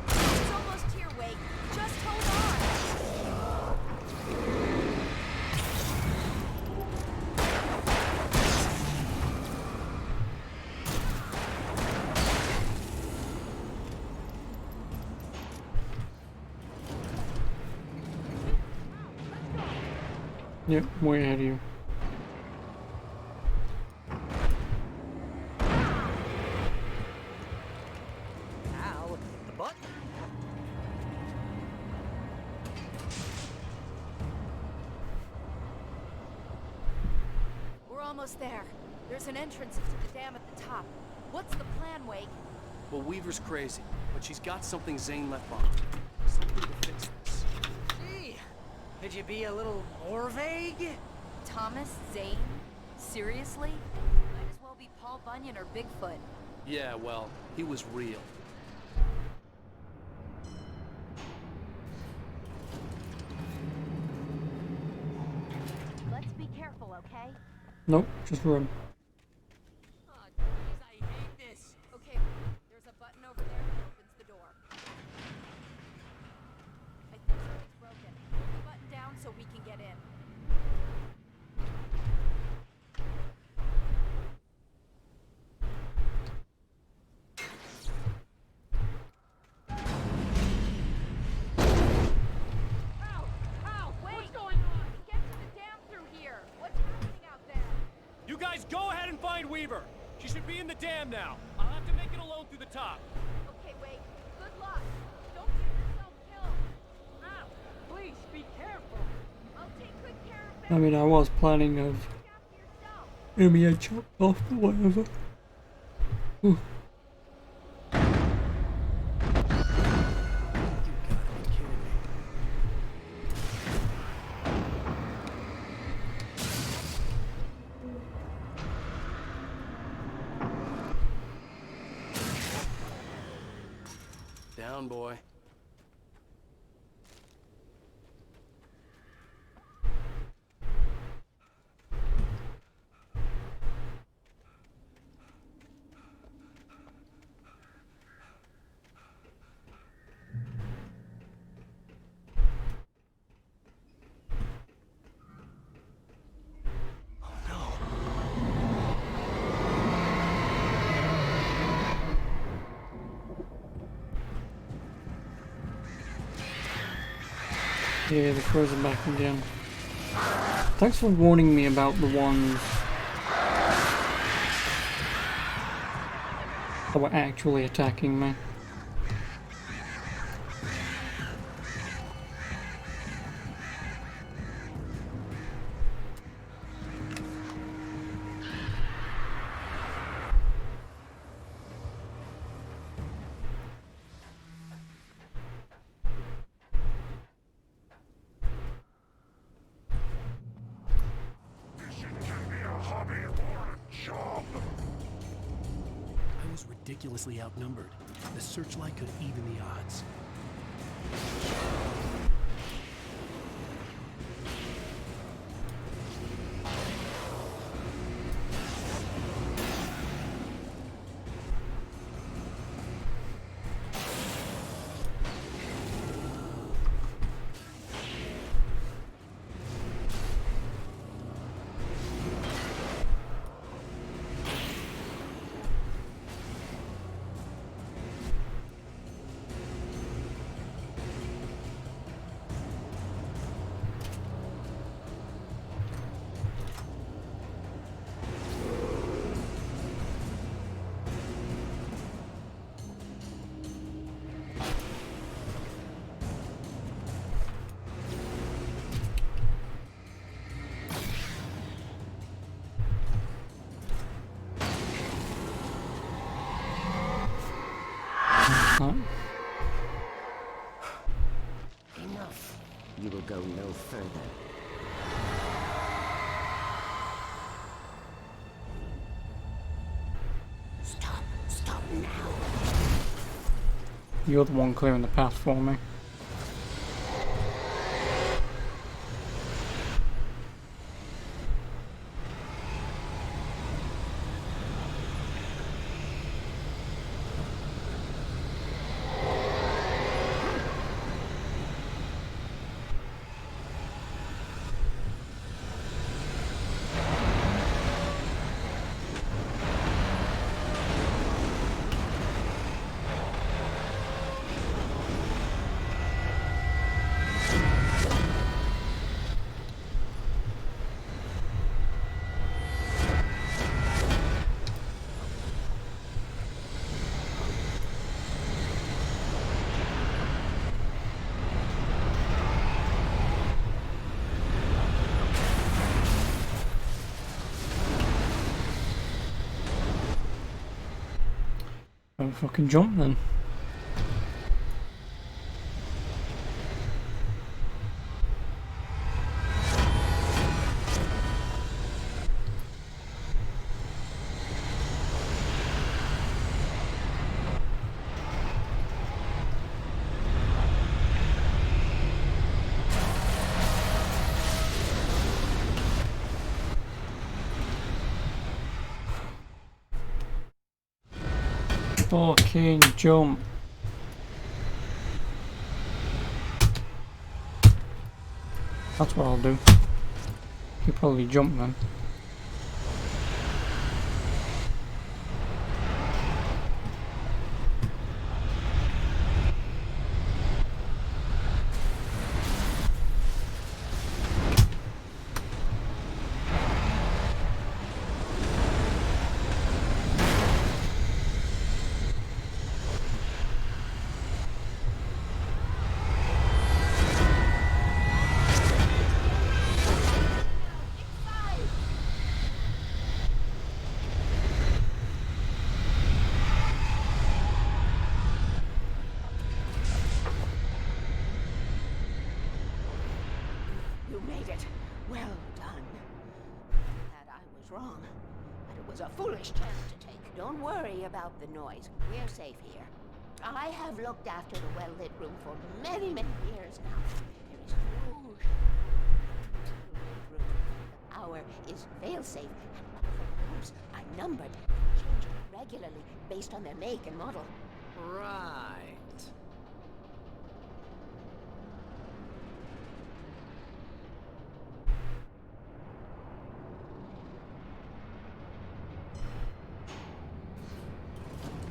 D: It's almost here, Wake. Just hold on.
A: Yep, way ahead of you.
C: Ow, the button.
D: We're almost there. There's an entrance into the dam at the top. What's the plan, Wake?
G: Well, Weaver's crazy, but she's got something Zane left behind. Something to fix this.
C: Gee, could you be a little more vague?
D: Thomas Zane? Seriously? Might as well be Paul Bunyan or Bigfoot.
G: Yeah, well, he was real.
D: Let's be careful, okay?
A: Nope, just run.
C: Oh, jeez, I hate this.
D: Okay, there's a button over there that opens the door. I think something's broken. Hold the button down so we can get in.
C: Ow! Ow!
D: Wait!
C: What's going on?
D: Get to the dam through here! What's happening out there?
G: You guys go ahead and find Weaver. She should be in the dam now. I'll have to make it alone through the top.
D: Okay, wait. Good luck. Don't get yourself killed.
C: Ow! Please, be careful.
D: I'll take good care of
A: I mean, I was planning of having a chopped off or whatever. Ooh.
G: Down, boy.
A: Yeah, the crows are back again. Thanks for warning me about the ones that were actually attacking me.
B: I was ridiculously outnumbered. The searchlight could even the odds.
F: Enough. You will go no further. Stop now.
A: You're the one clearing the path for me. I'll fucking jump then. Fucking jump. That's what I'll do. You probably jump then.
F: You made it. Well done. That I was wrong. But it was a foolish chance to take. Don't worry about the noise. We're safe here. I have looked after the well-lit room for many, many years now. There is no room. The hour is fail-safe, and all the rooms are numbered, changed regularly based on their make and model.
C: Right.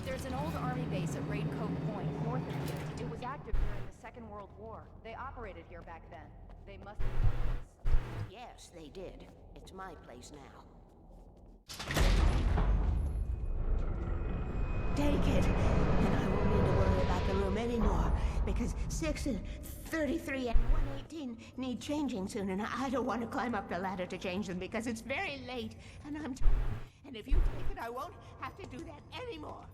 D: There's an old army base at Raincoat Point, north of here. It was active during the Second World War. They operated here back then. They must have...
F: Yes, they did. It's my place now. Take it, and I won't need to worry about the room anymore, because 6 and 33 and 118 need changing soon, and I don't want to climb up the ladder to change them because it's very late, and I'm tired. And if you take it, I won't have to do that anymore.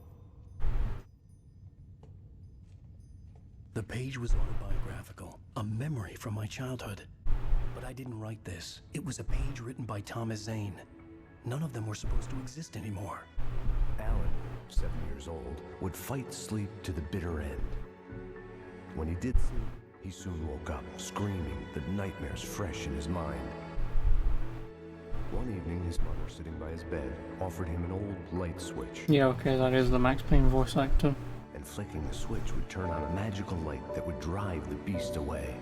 B: The page was autobiographical, a memory from my childhood. But I didn't write this. It was a page written by Thomas Zane. None of them were supposed to exist anymore.
N: Alan, 7 years old, would fight sleep to the bitter end. When he did sleep, he soon woke up, screaming, the nightmares fresh in his mind. One evening, his mother, sitting by his bed, offered him an old light switch.
A: Yeah, okay, that is the Max Payne voice actor.
N: And flicking the switch would turn on a magical light that would drive the beast away.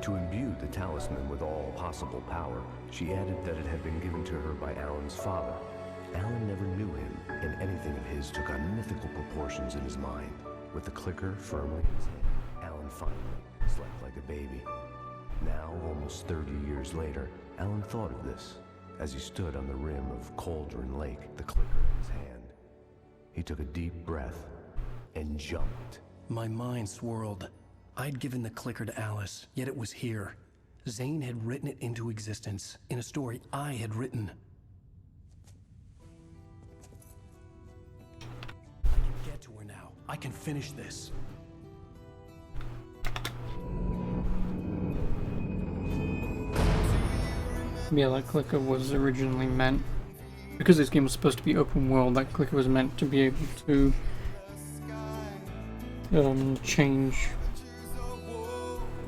N: To imbue the talisman with all possible power, she added that it had been given to her by Alan's father. Alan never knew him, and anything of his took on mythical proportions in his mind. With the clicker firmly in his hand, Alan finally slept like a baby. Now, almost 30 years later, Alan thought of this as he stood on the rim of Cauldron Lake, the clicker in his hand. He took a deep breath and jumped.
B: My mind swirled. I'd given the clicker to Alice, yet it was here. Zane had written it into existence, in a story I had written. I can get to her now. I can finish this.
A: Yeah, that clicker was originally meant, because this game was supposed to be open world, that clicker was meant to be able to change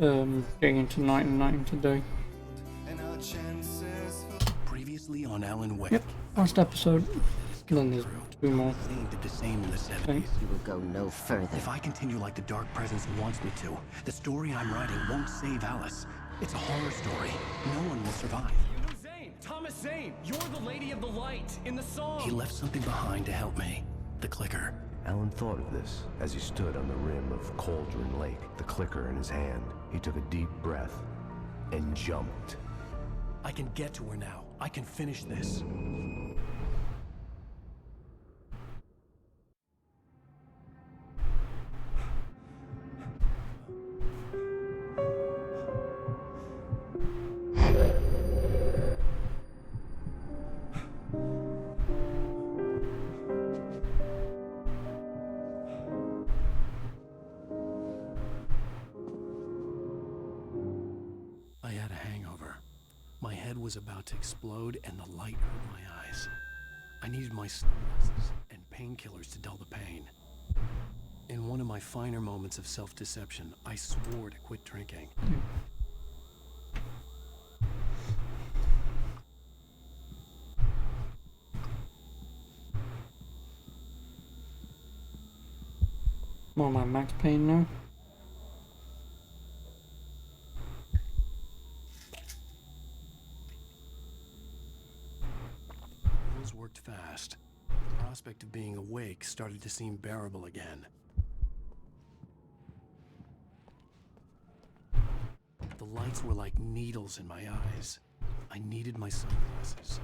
A: day into night and night into day.
B: Previously on Alan Wake.
A: Yep, last episode. Then there's 2 more.
B: Zane did the same in the 70s.
F: You will go no further.
B: If I continue like the Dark Presence wants me to, the story I'm writing won't save Alice. It's a horror story. No one will survive.
G: You know Zane! Thomas Zane! You're the Lady of the Light in the song!
B: He left something behind to help me. The clicker.
N: Alan thought of this as he stood on the rim of Cauldron Lake, the clicker in his hand. He took a deep breath and jumped.
B: I can get to her now. I can finish this. I had a hangover. My head was about to explode and the light hurt my eyes. I needed my sunglasses and painkillers to dull the pain. In one of my finer moments of self-deception, I swore to quit drinking.
A: More my Max Payne now.
B: Those worked fast. The prospect of being awake started to seem bearable again. The lights were like needles in my eyes. I needed my sunglasses.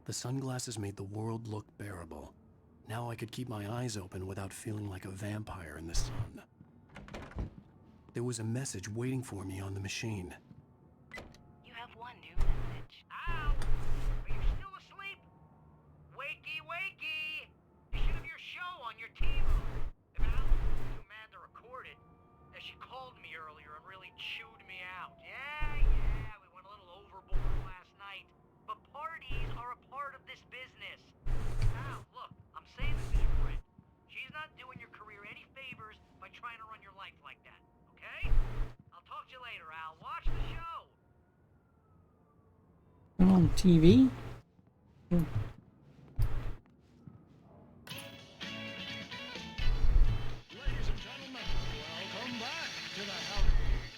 B: The sunglasses made the world look bearable. Now I could keep my eyes open without feeling like a vampire in the sun. There was a message waiting for me on the machine.
K: You have one new message.
M: Ow! Are you still asleep? Wakey, wakey! You should have your show on your TV. If Alice was too mad to record it, as she called me earlier and really chewed me out. Yeah, we went a little overboard trying to run your life like that, okay? I'll talk to you later, Al. Watch the show!
A: On TV?
H: Ladies and gentlemen, welcome back to the Harry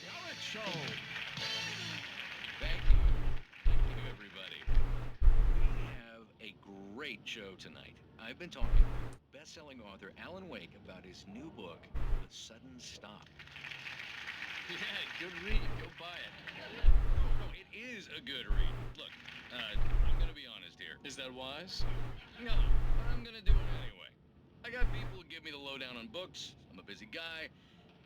H: Garrett Show.
O: Thank you. Thank you, everybody. We have a great show tonight. I've been talking with best-selling author Alan Wake about his new book, The Sudden Stop.
G: Yeah, good read. Go buy it.
O: No, it is a good read. Look, I'm gonna be honest here.
G: Is that wise?
O: No, but I'm gonna do it anyway. I got people who give me the lowdown on books. I'm a busy guy.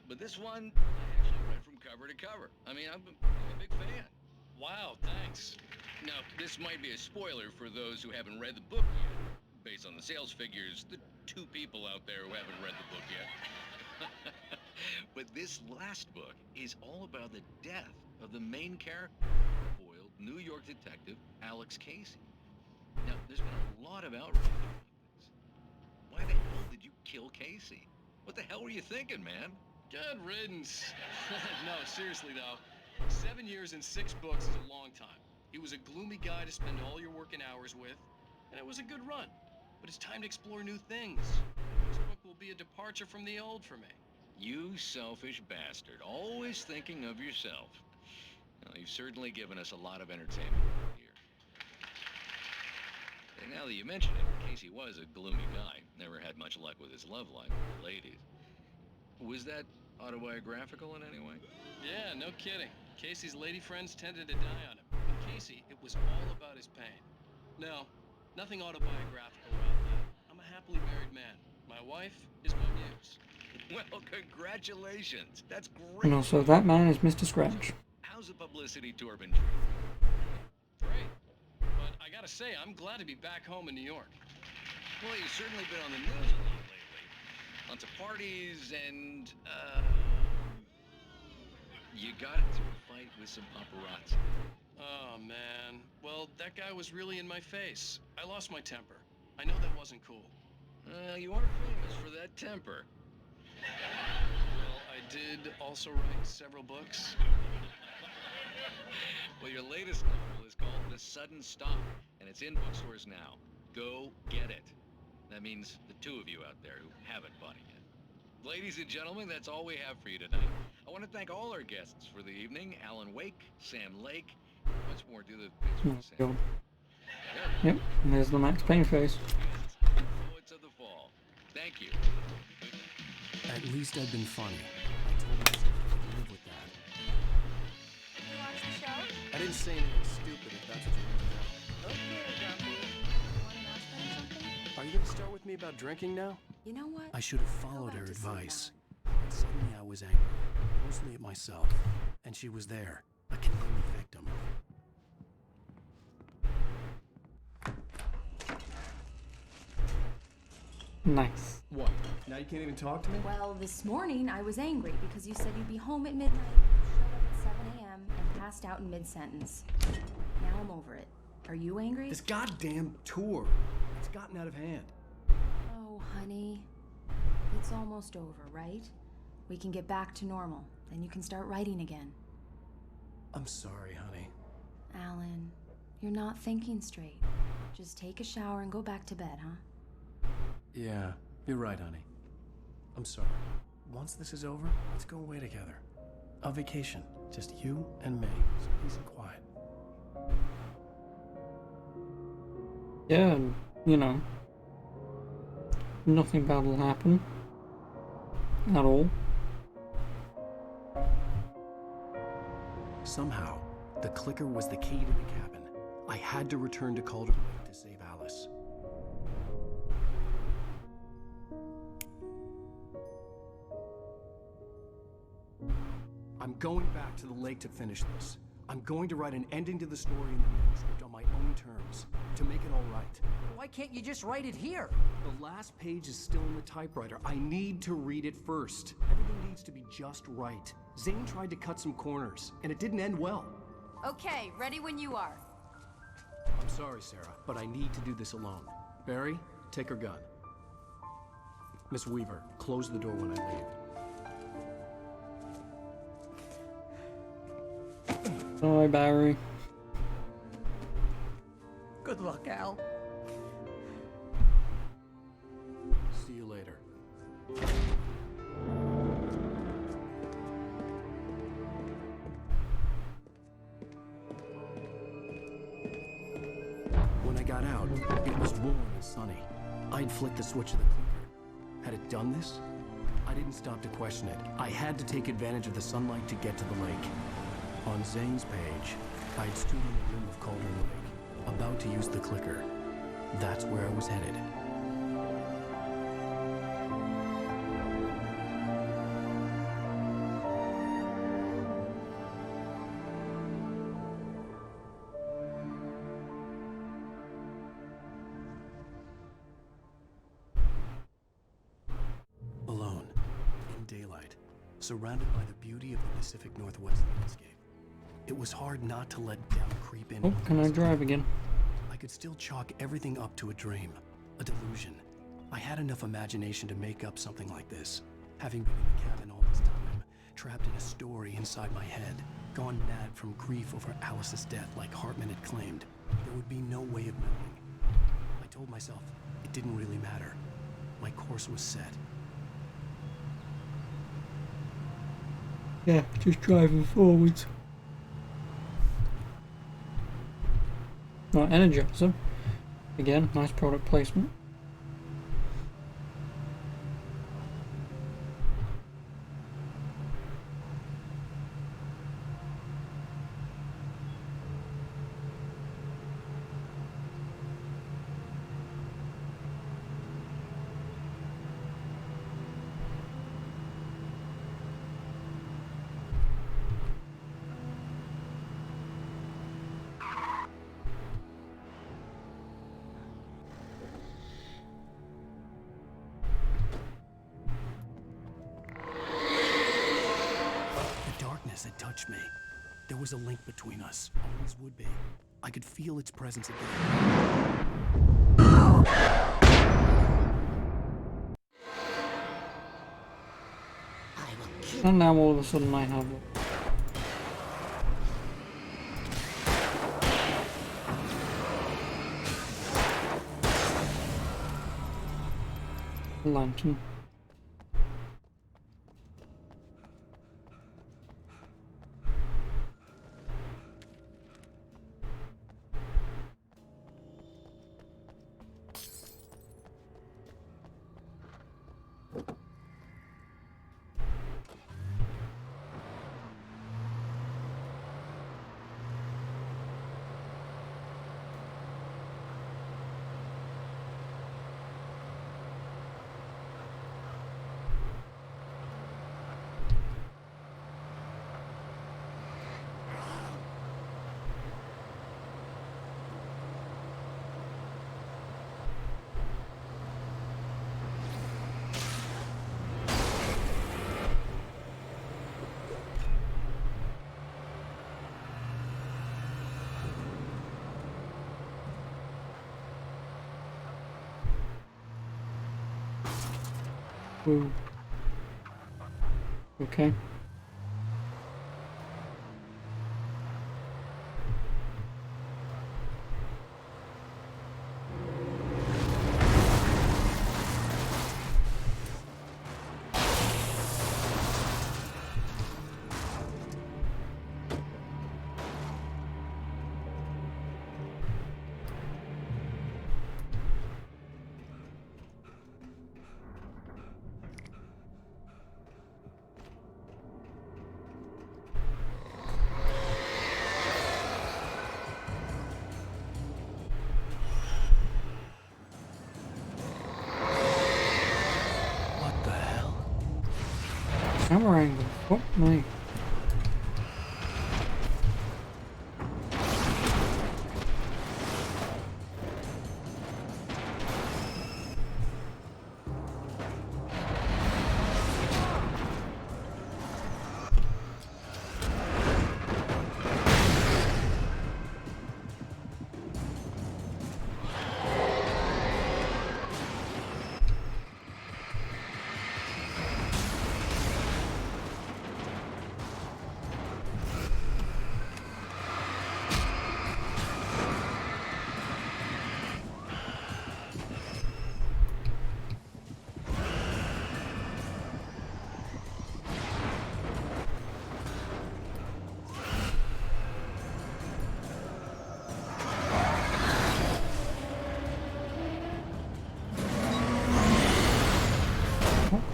O: But this one, I actually read from cover to cover. I mean, I'm a big fan.
G: Wow, thanks.
O: Now, this might be a spoiler for those who haven't read the book yet. Based on the sales figures, the 2 people out there who haven't read the book yet. But this last book is all about the death of the main character, foiled New York detective Alex Casey. Now, there's been a lot of outrage about this. Why the hell did you kill Casey? What the hell were you thinking, man?
G: Good riddance. No, seriously though, 7 years and 6 books is a long time. He was a gloomy guy to spend all your working hours with, and it was a good run. But it's time to explore new things. This book will be a departure from the old for me.
O: You selfish bastard, always thinking of yourself. Well, you've certainly given us a lot of entertainment here. And now that you mention it, Casey was a gloomy guy. Never had much luck with his love life with the ladies. Was that autobiographical in any way?
G: Yeah, no kidding. Casey's lady friends tended to die on him. And Casey, it was all about his pain. No, nothing autobiographical about that. I'm a happily married man. My wife is my muse.
O: Well, congratulations. That's great.
A: And also, that man is Mr. Scratch.
O: How's the publicity tour been?
G: Great. But I gotta say, I'm glad to be back home in New York.
O: Well, you've certainly been on the news a lot lately. Lots of parties and, you got into a fight with some paparazzi.
G: Oh, man. Well, that guy was really in my face. I lost my temper. I know that wasn't cool.
O: You are famous for that temper.
G: Well, I did also write several books.
O: Well, your latest novel is called The Sudden Stop, and it's in bookstores now. Go get it. That means the 2 of you out there who haven't bought it yet. Ladies and gentlemen, that's all we have for you tonight. I want to thank all our guests for the evening. Alan Wake, Sam Lake. Much more do the picture, Sam.
A: Yep, and there's the Max Payne face.
O: Poets of the Fall. Thank you.
B: At least I'd been funny. I told myself I could live with that.
D: You watch the show?
G: I didn't say anything stupid if that's what you want to know.
D: Okay, Grumpy. You want to ask them something?
G: Are you gonna start with me about drinking now?
D: You know what?
B: I should have followed
D: Go
B: her
D: back to sleep,
B: advice. But suddenly I was angry, mostly at myself. And she was there, a condemned victim.
A: Nice.
L: What? Now you can't even talk to me?
D: Well, this morning I was angry because you said you'd be home at midnight, showed up at 7 a.m., and passed out in mid-sentence. Now I'm over it. Are you angry?
J: This goddamn tour. It's gotten out of hand.
D: Oh, honey. It's almost over, right? We can get back to normal. Then you can start writing again.
B: I'm sorry, honey.
D: Alan, you're not thinking straight. Just take a shower and go back to bed, huh?
B: Yeah, you're right, honey. I'm sorry. Once this is over, let's go away together. A vacation. Just you and me. Some peace and quiet.
A: Yeah, and, you know, nothing bad will happen. At all.
B: Somehow, the clicker was the key to the cabin. I had to return to Calder Lake to save Alice.
J: I'm going back to the lake to finish this. I'm going to write an ending to the story in the manuscript on my own terms, to make it all right.
C: Why can't you just write it here?
J: The last page is still in the typewriter. I need to read it first. Everything needs to be just right. Zane tried to cut some corners, and it didn't end well.
D: Okay, ready when you are.
B: I'm sorry, Sarah, but I need to do this alone. Barry, take her gun. Miss Weaver, close the door when I leave.
A: Sorry, Barry.
H: Good luck, Al.
B: See you later. When I got out, it was warm and sunny. I'd flicked the switch of the clicker. Had it done this? I didn't stop to question it. I had to take advantage of the sunlight to get to the lake. On Zane's page, I'd stood on the rim of Cauldron Lake, about to use the clicker. That's where I was headed. Alone, in daylight, surrounded by the beauty of the Pacific Northwest landscape. It was hard not to let doubt creep in.
A: Oh, can I drive again?
B: I could still chalk everything up to a dream, a delusion. I had enough imagination to make up something like this. Having been in the cabin all this time, trapped in a story inside my head, gone mad from grief over Alice's death like Hartman had claimed, there would be no way of knowing. I told myself it didn't really matter. My course was set.
A: Yeah, just driving forwards. Right, Energizer. Again, nice product placement.
B: Had touched me. There was a link between us. Always would be. I could feel its presence again.
A: And now all of a sudden I have a lantern. Whoa. Okay. Camera angle. Fuck me.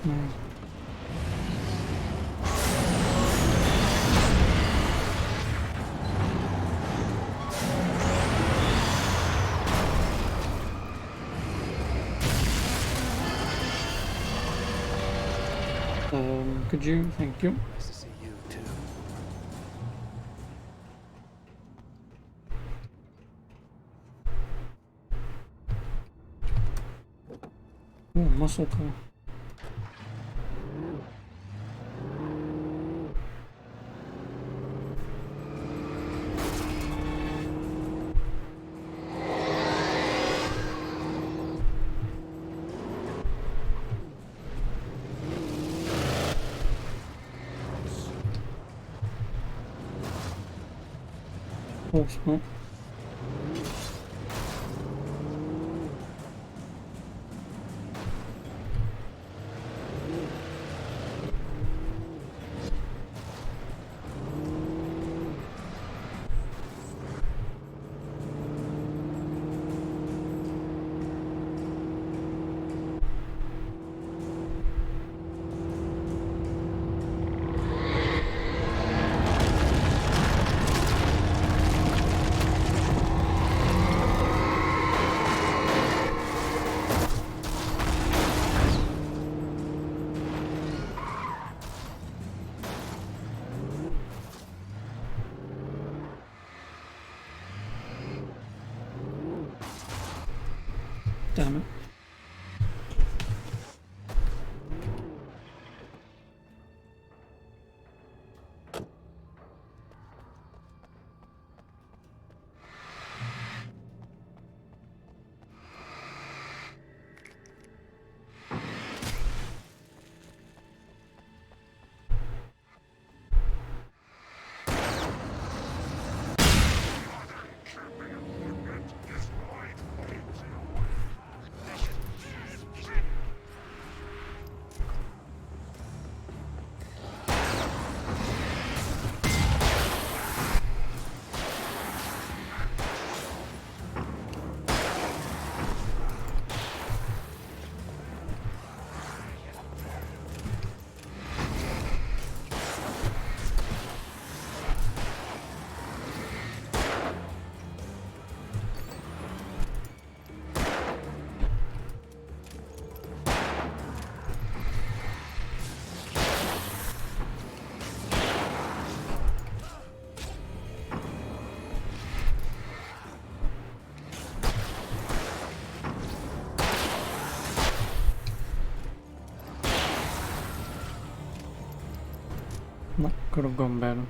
A: No. Could you? Thank you.
B: Nice to see you too.
A: Oh, muscle car. Horse, huh? Damn it. That could have gone better.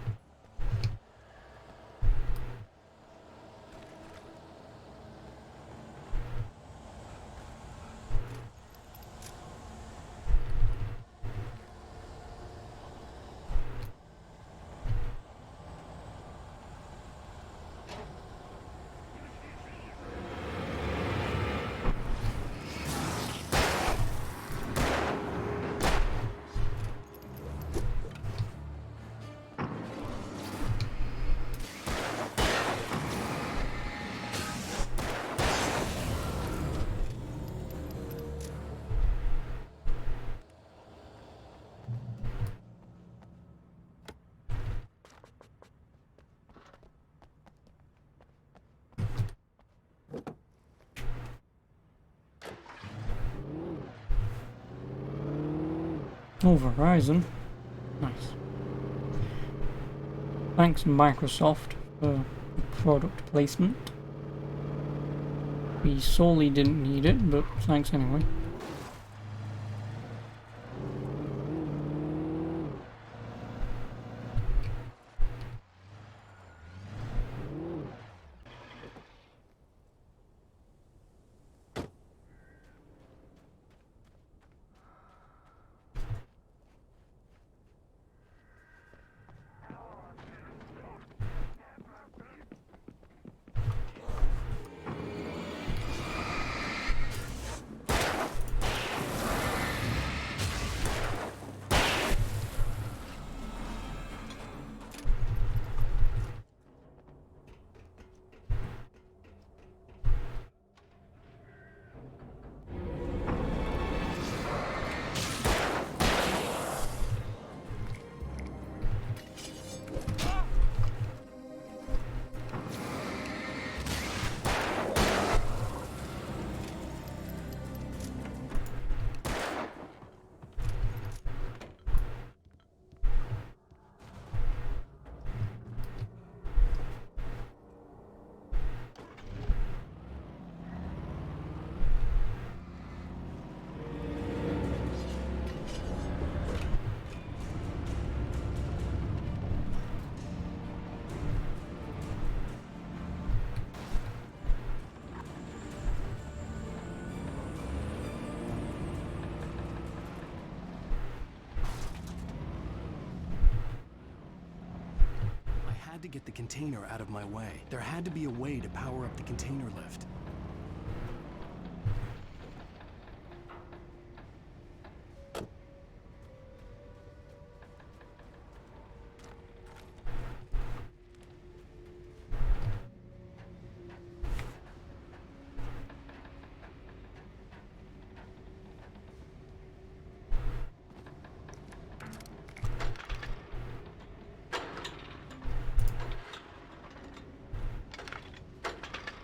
A: Oh, Verizon. Nice. Thanks Microsoft for product placement. We sorely didn't need it, but thanks anyway.
B: to get the container out of my way. There had to be a way to power up the container lift.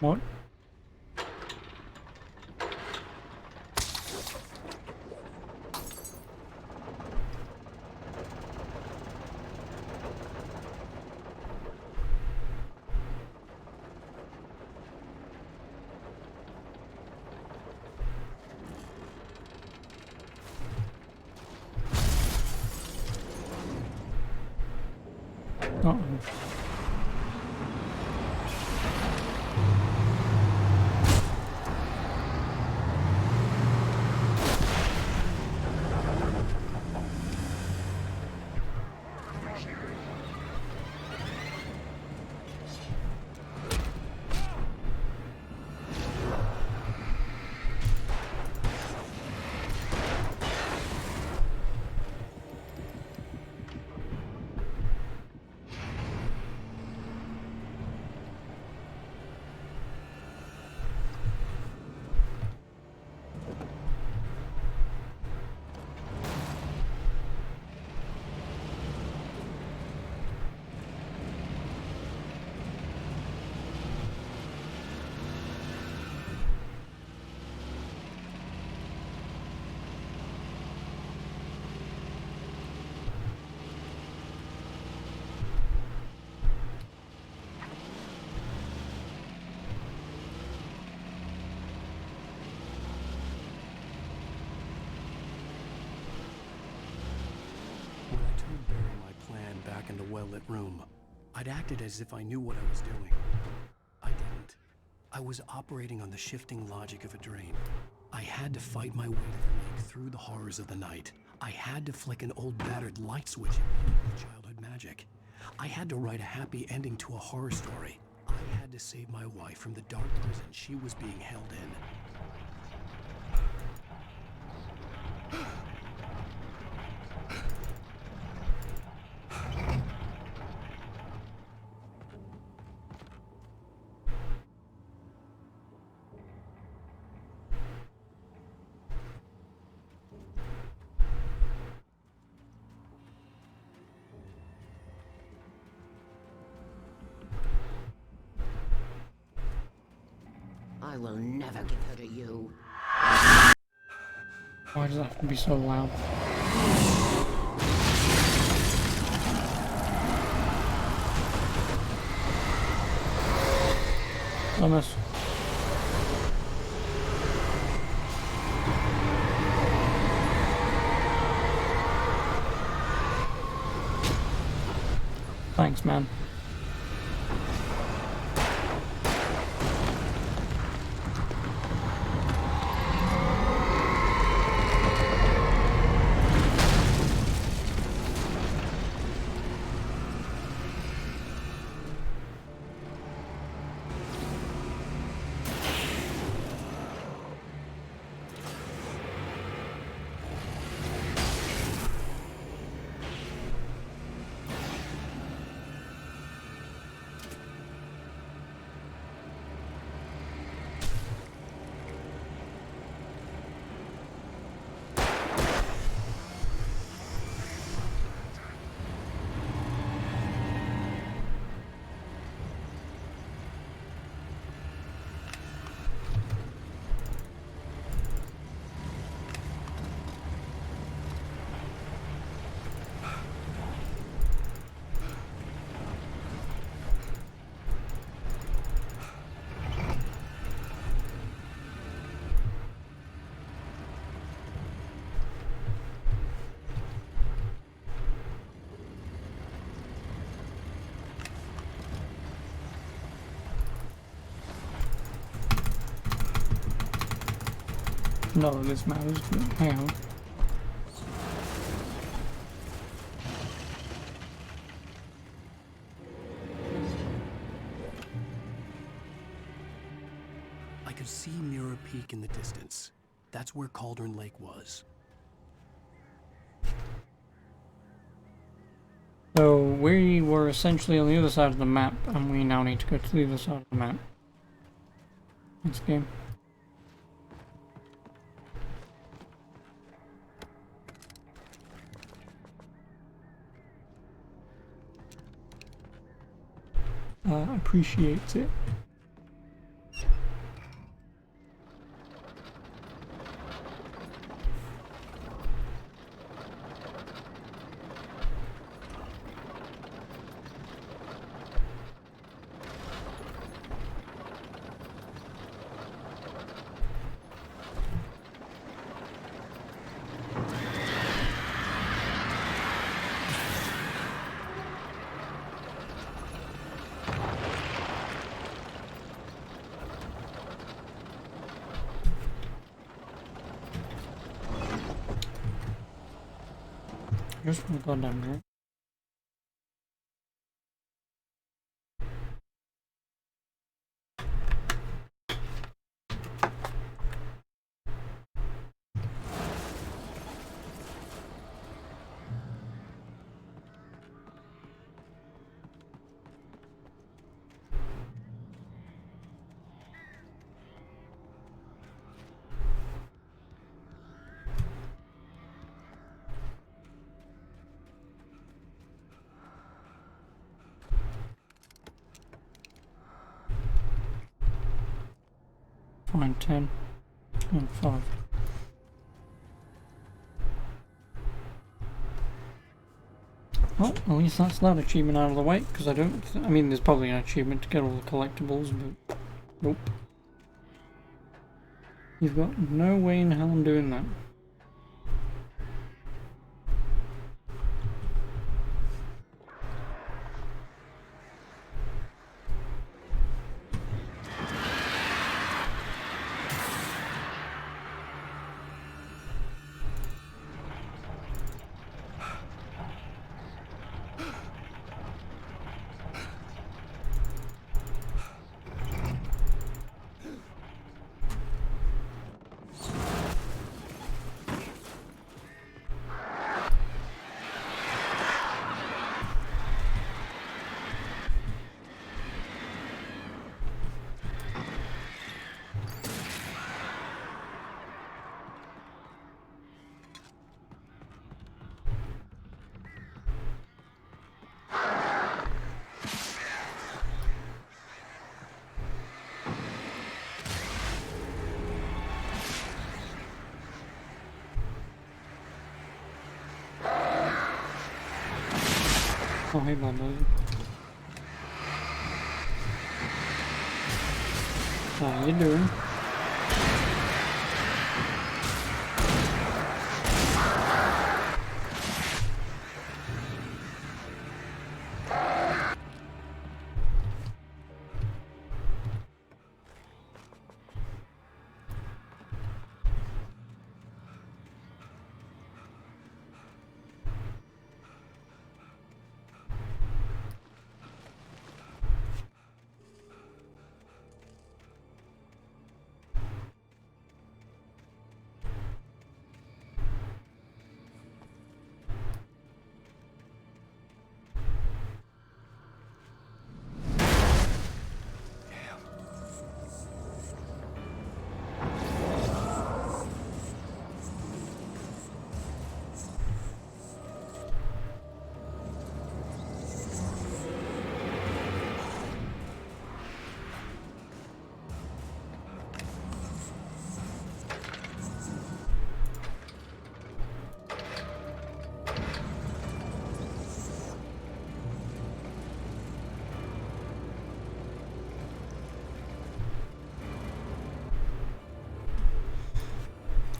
A: What? Uh-oh.
B: Back in the well-lit room, I'd acted as if I knew what I was doing. I didn't. I was operating on the shifting logic of a dream. I had to fight my way to the lake through the horrors of the night. I had to flick an old battered light switch with childhood magic. I had to write a happy ending to a horror story. I had to save my wife from the dark prison she was being held in.
F: I will never give her to you.
A: Why does that have to be so loud? Thomas. Thanks, man. None of this matters, but hang on.
B: I could see Mirror Peak in the distance. That's where Cauldron Lake was.
A: So we were essentially on the other side of the map, and we now need to go to the other side of the map. Next game. Appreciates it. Just want to go down there. Fine, 10 and 5. Well, at least that's that achievement out of the way, because I mean, there's probably an achievement to get all the collectibles, but nope. You've got no way in hell I'm doing that. Oh, hey, my buddy. How you doing?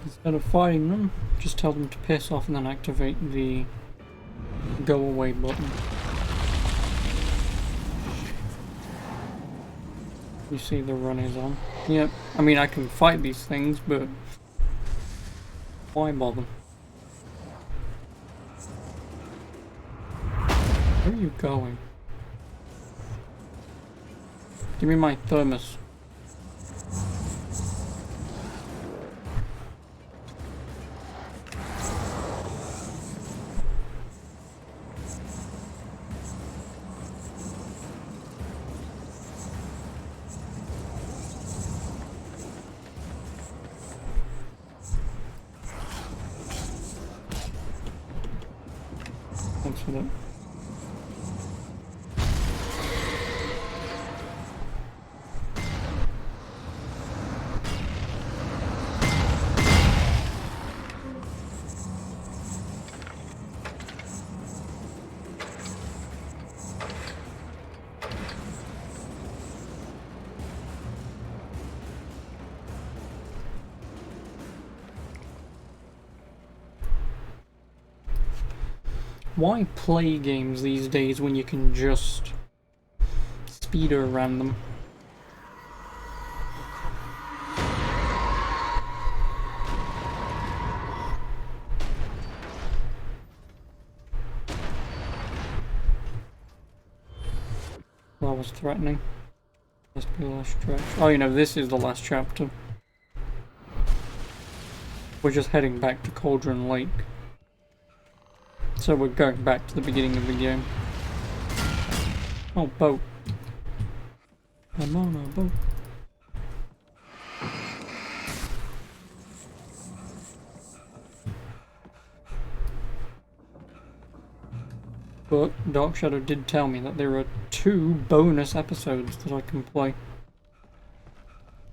A: Instead of fighting them, just tell them to piss off and then activate the go away button. You see the run is on. Yep, I mean I can fight these things, but why bother? Where are you going? Give me my thermos. with it. Why play games these days when you can just speeder around them? That was threatening. Must be the last chapter. Oh, you know, this is the last chapter. We're just heading back to Cauldron Lake. So we're going back to the beginning of the game. Oh, boat. I'm on a boat. But Dark Shadow did tell me that there are 2 bonus episodes that I can play.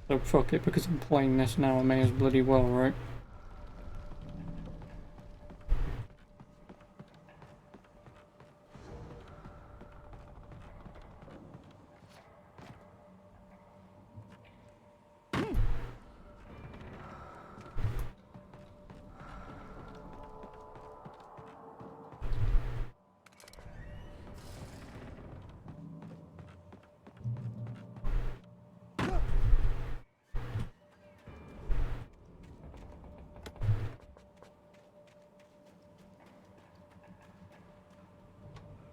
A: So fuck it, because I'm playing this now, I may as bloody well, right?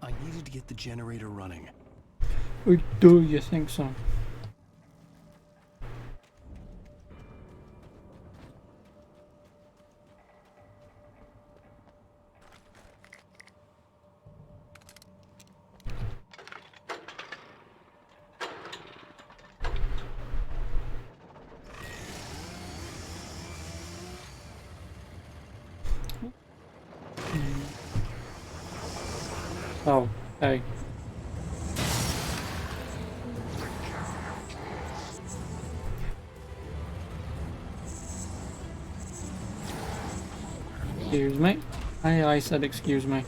B: I needed to get the generator running.
A: Do you think so? Oh, hey. Excuse me. I said excuse me.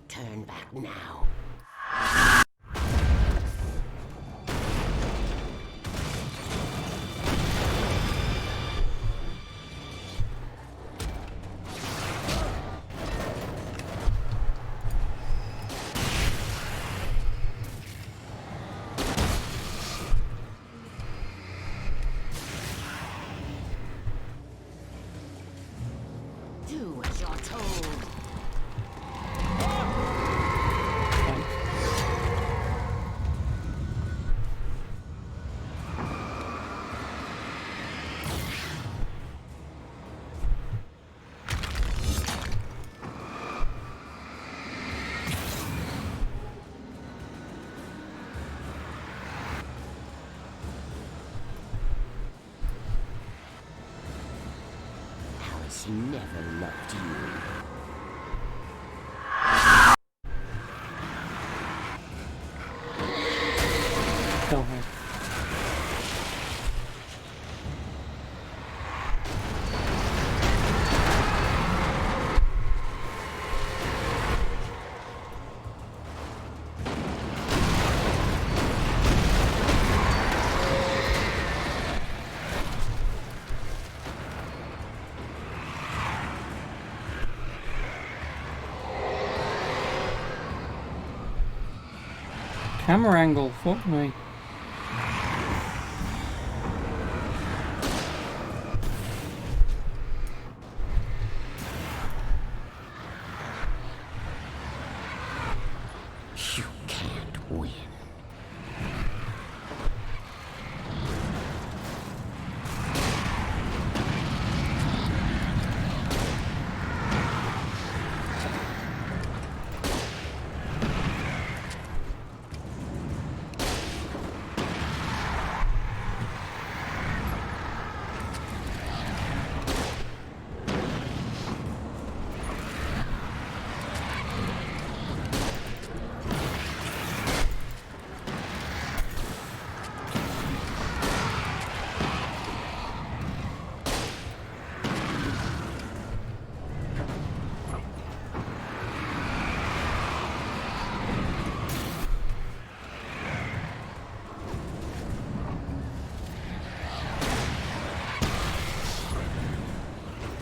F: Turn back now. Do as you're told. Alice never loved you.
A: Tell her. camera angle, fuck me.
F: You can't win.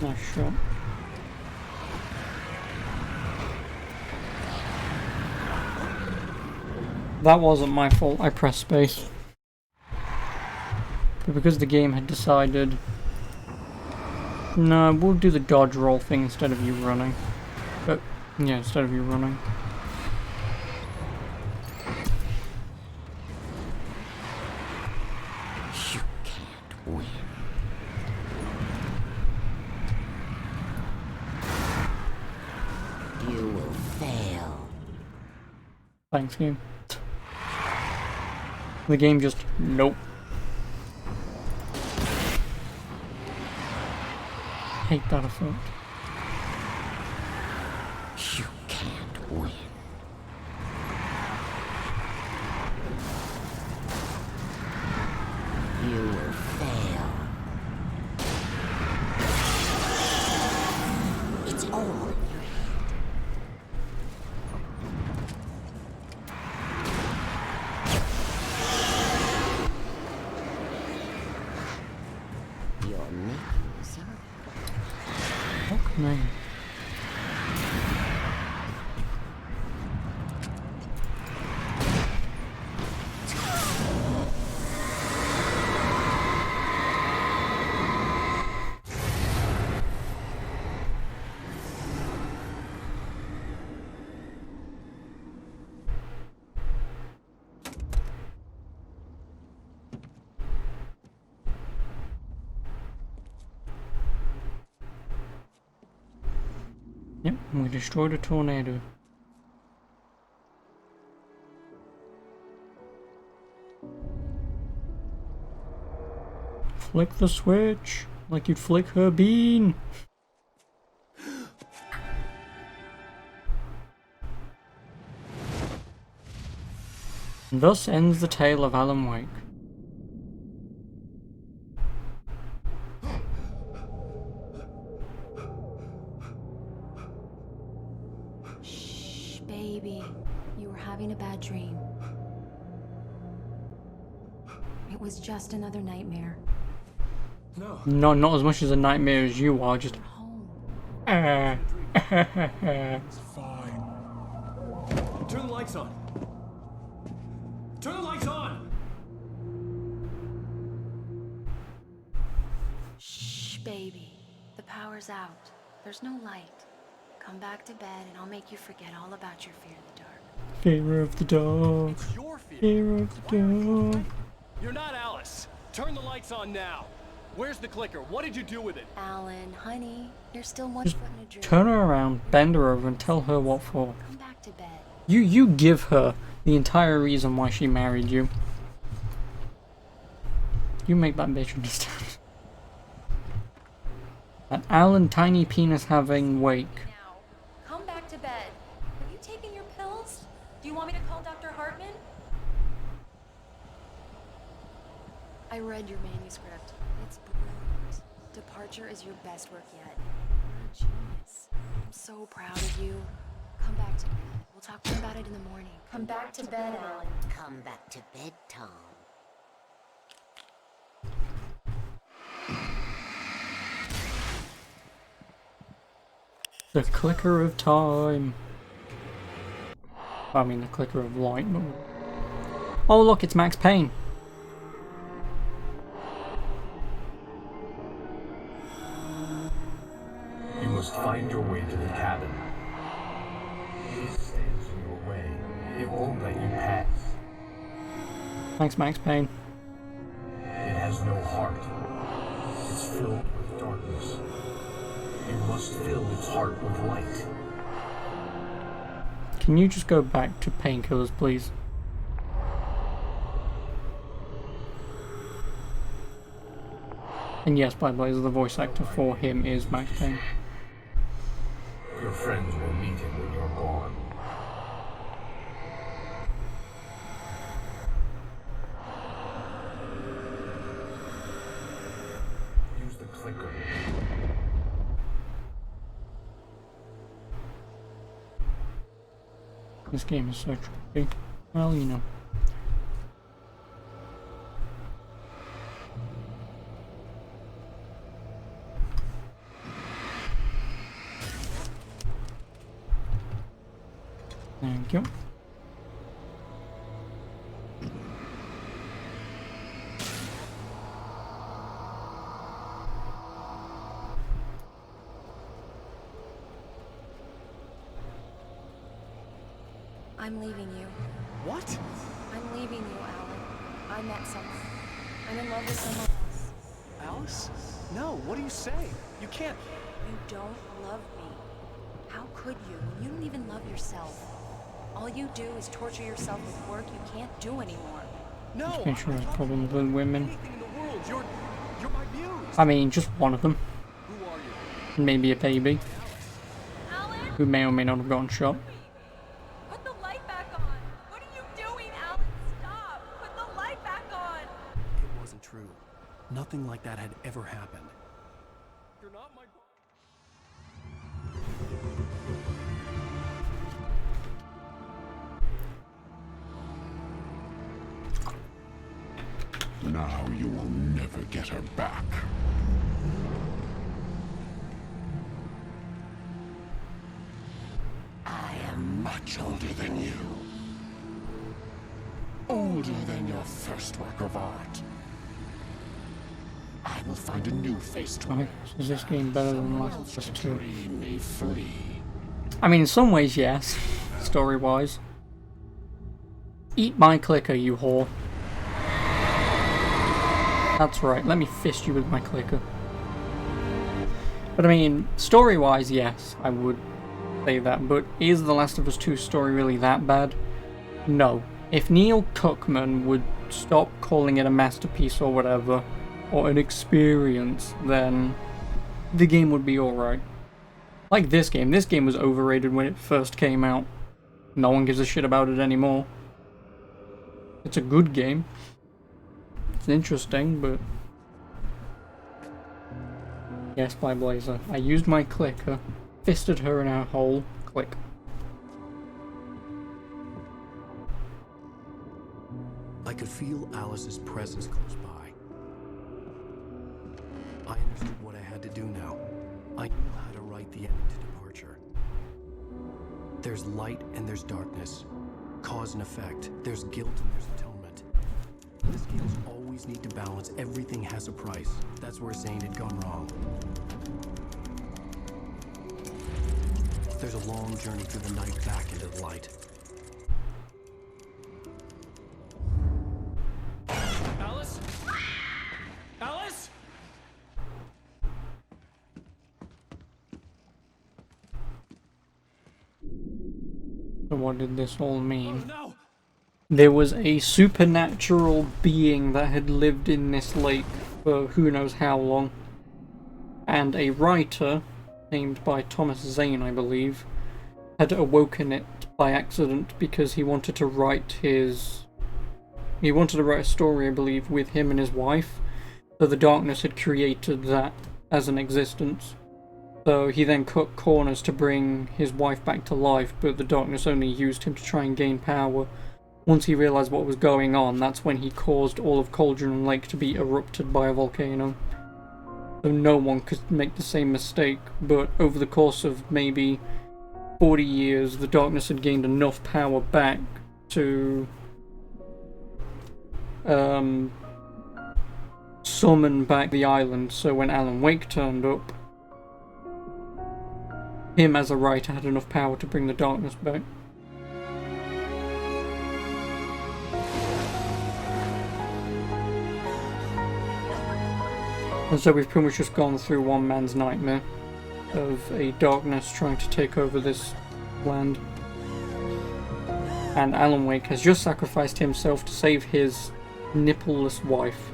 A: Nice shot. That wasn't my fault, I pressed space. But because the game had decided... No, we'll do the dodge roll thing instead of you running. But, yeah, instead of you running.
F: You can't win. You will fail.
A: Thanks, game. The game just... Nope. Hate that effect.
F: You can't win. You will fail. It's all in your head. You're making this up.
A: Fuck me. Yep, we destroyed a tornado. Flick the switch, like you'd flick her bean. And thus ends the tale of Alan Wake.
P: Baby, you were having a bad dream. It was just another nightmare.
L: No.
A: No, not as much as a nightmare as you are, just...
L: It's fine. Turn the lights on. Turn the lights on!
P: Shh, baby. The power's out. There's no light. Come back to bed and I'll make you forget all about your fear of the dark.
A: Fear of the dog.
L: It's your fear.
A: Fear of the dog.
L: You're not Alice. Turn the lights on now. Where's the clicker? What did you do with it?
P: Alan, honey, you're still one
A: Just
P: foot in a dream.
A: turn her around, bend her over, and tell her what for.
P: Come back to bed.
A: You give her the entire reason why she married you. You make that bitch understand. An Alan tiny penis having wake.
P: Now, come back to bed. Have you taken your pills? Do you want me to call Dr. Hartman? I read your manuscript. It's brilliant. Departure is your best work yet. You're a genius. I'm so proud of you. Come back to bed. We'll talk more about it in the morning. Come back to bed, Alan.
F: Come back to bed, Tom.
A: The clicker of time. I mean the clicker of light, but Oh look, it's Max Payne.
N: You must find your way to the cabin. It stands in your way. It won't let you pass.
A: Thanks, Max Payne.
N: It has no heart. It's filled with darkness. You must fill its heart with light.
A: Can you just go back to Painkillers, please? And yes, by the way, the voice actor for him is Max Payne.
N: Your friends will meet him when you're gone. Use the clicker.
A: This game is so tricky. Well, you know. Thank you.
P: I'm leaving you.
J: What?
P: I'm leaving you, Alan. I met someone. I'm in love with someone else.
J: Alice? No, what are you saying? You can't.
P: You don't love me. How could you when you don't even love yourself? All you do is torture yourself with work you can't do anymore.
J: No.
A: I'm sure there's problems with women.
J: Anything in the world. You're my muse.
A: I mean, just one of them.
J: Who are you?
A: And maybe a baby.
D: Alan?
A: Who may or may not have gotten shot.
D: Put the light back on! What are you doing, Alan? Stop! Put the light back on!
B: It wasn't true. Nothing like that had ever happened.
J: You're not my.
I: Now you will never get her back. I am much older than you. Older than your first work of art. I will find a new face to
A: Okay, so is this game better than the last
I: to
A: two?
I: me free.
A: I mean, in some ways, yes. Story-wise. Eat my clicker, you whore. That's right, let me fist you with my clicker. But I mean, story-wise, yes, I would say that. But is The Last of Us 2 story really that bad? No. If Neil Druckmann would stop calling it a masterpiece or whatever, or an experience, then the game would be alright. Like this game was overrated when it first came out. No one gives a shit about it anymore. It's a good game. It's interesting, but... Yes, by Blazer. I used my clicker, fisted her in her hole, click.
B: I could feel Alice's presence close by. I understood what I had to do now. I knew how to write the ending to Departure. There's light and there's darkness. Cause and effect. There's guilt and there's atonement. The scales always need to balance. Everything has a price. That's where Zane had gone wrong. There's a long journey through the night back into the light.
J: Alice? Alice?
A: So what did this all mean?
J: Oh, no.
A: There was a supernatural being that had lived in this lake for who knows how long. And a writer, named by Thomas Zane, I believe, had awoken it by accident because he wanted to write his... He wanted to write a story, I believe, with him and his wife. So the darkness had created that as an existence. So he then cut corners to bring his wife back to life, but the darkness only used him to try and gain power. Once he realized what was going on, that's when he caused all of Cauldron Lake to be erupted by a volcano. So no one could make the same mistake, but over the course of maybe 40 years, the darkness had gained enough power back to summon back the island, so when Alan Wake turned up, him as a writer had enough power to bring the darkness back. And so we've pretty much just gone through one man's nightmare of a darkness trying to take over this land. And Alan Wake has just sacrificed himself to save his nippleless wife.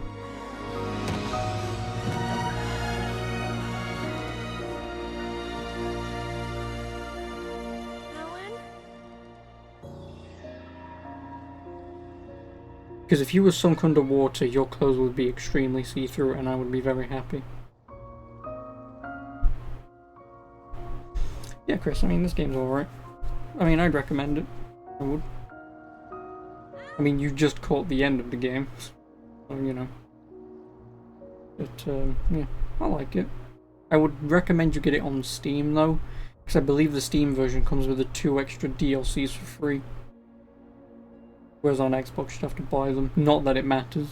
A: Because if you were sunk underwater, your clothes would be extremely see-through and I would be very happy. Yeah, Chris, I mean, this game's alright. I mean, I'd recommend it. I would. I mean, you just caught the end of the game. So, you know. But, yeah, I like it. I would recommend you get it on Steam, though. Because I believe the Steam version comes with the 2 extra DLCs for free. Whereas on Xbox you'd have to buy them. Not that it matters.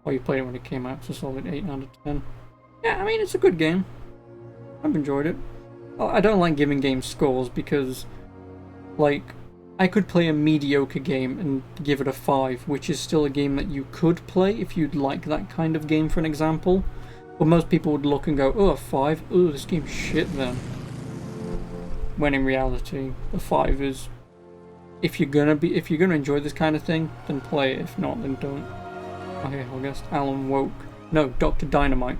A: Or you played it when it came out, it's a solid 8 out of 10. Yeah, I mean, it's a good game. I've enjoyed it. I don't like giving games scores because, like, I could play a mediocre game and give it a 5, which is still a game that you could play if you'd like that kind of game, for an example. But most people would look and go, oh, a 5? Oh, this game's shit then. When in reality, a 5 is... If you're gonna enjoy this kind of thing, then play it. If not, then don't. Okay, I guess Alan Woke. No, Dr. Dynamite.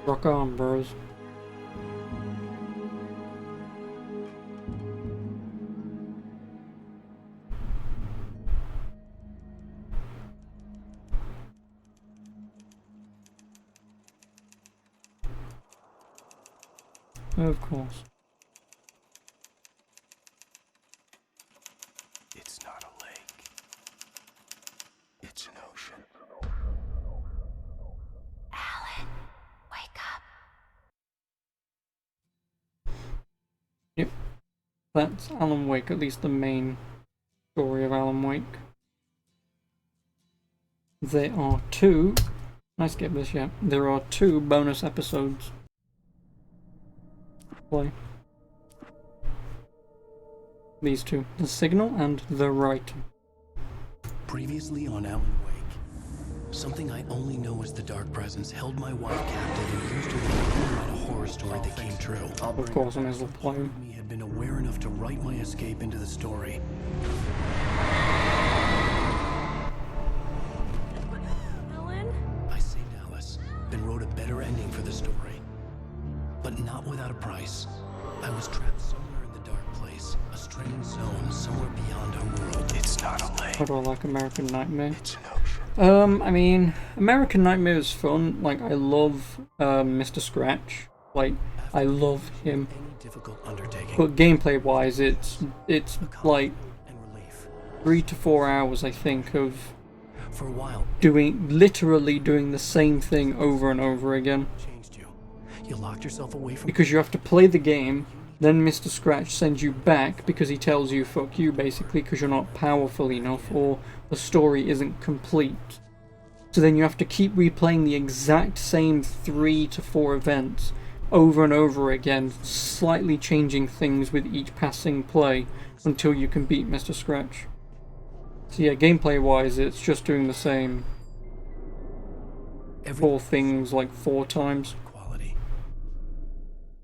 A: Rock on, bros. Of course.
B: It's not a lake. It's an ocean.
F: Alan, wake up.
A: Yep. That's Alan Wake, at least the main story of Alan Wake. There are 2... I skip this, yeah. There are 2 bonus episodes. Play. These 2. The Signal and The Writer.
B: Previously on Alan Wake, something I only know as the Dark Presence held my wife captive and used her to write a horror story that came true.
A: Of course, I may as well play him.
B: Me had been aware enough to write my escape into the story.
P: Alan?
B: I saved Alice, then wrote a better ending for the story. But not without a price. I was trapped somewhere in the dark place, a strange zone somewhere beyond our world. It's not a lake.
A: How do I like American Nightmare?
B: It's an ocean.
A: I mean, American Nightmare is fun. Like, I love Mr. Scratch. Like, I love him. But gameplay-wise, it's like 3 to 4 hours, I think, of
B: for a while
A: literally doing the same thing over and over again.
B: You locked yourself away from
A: because you have to play the game, then Mr. Scratch sends you back because he tells you fuck you, basically, because you're not powerful enough or the story isn't complete. So then you have to keep replaying the exact same 3 to 4 events over and over again, slightly changing things with each passing play until you can beat Mr. Scratch. So yeah, gameplay wise it's just doing the same 4 things like 4 times.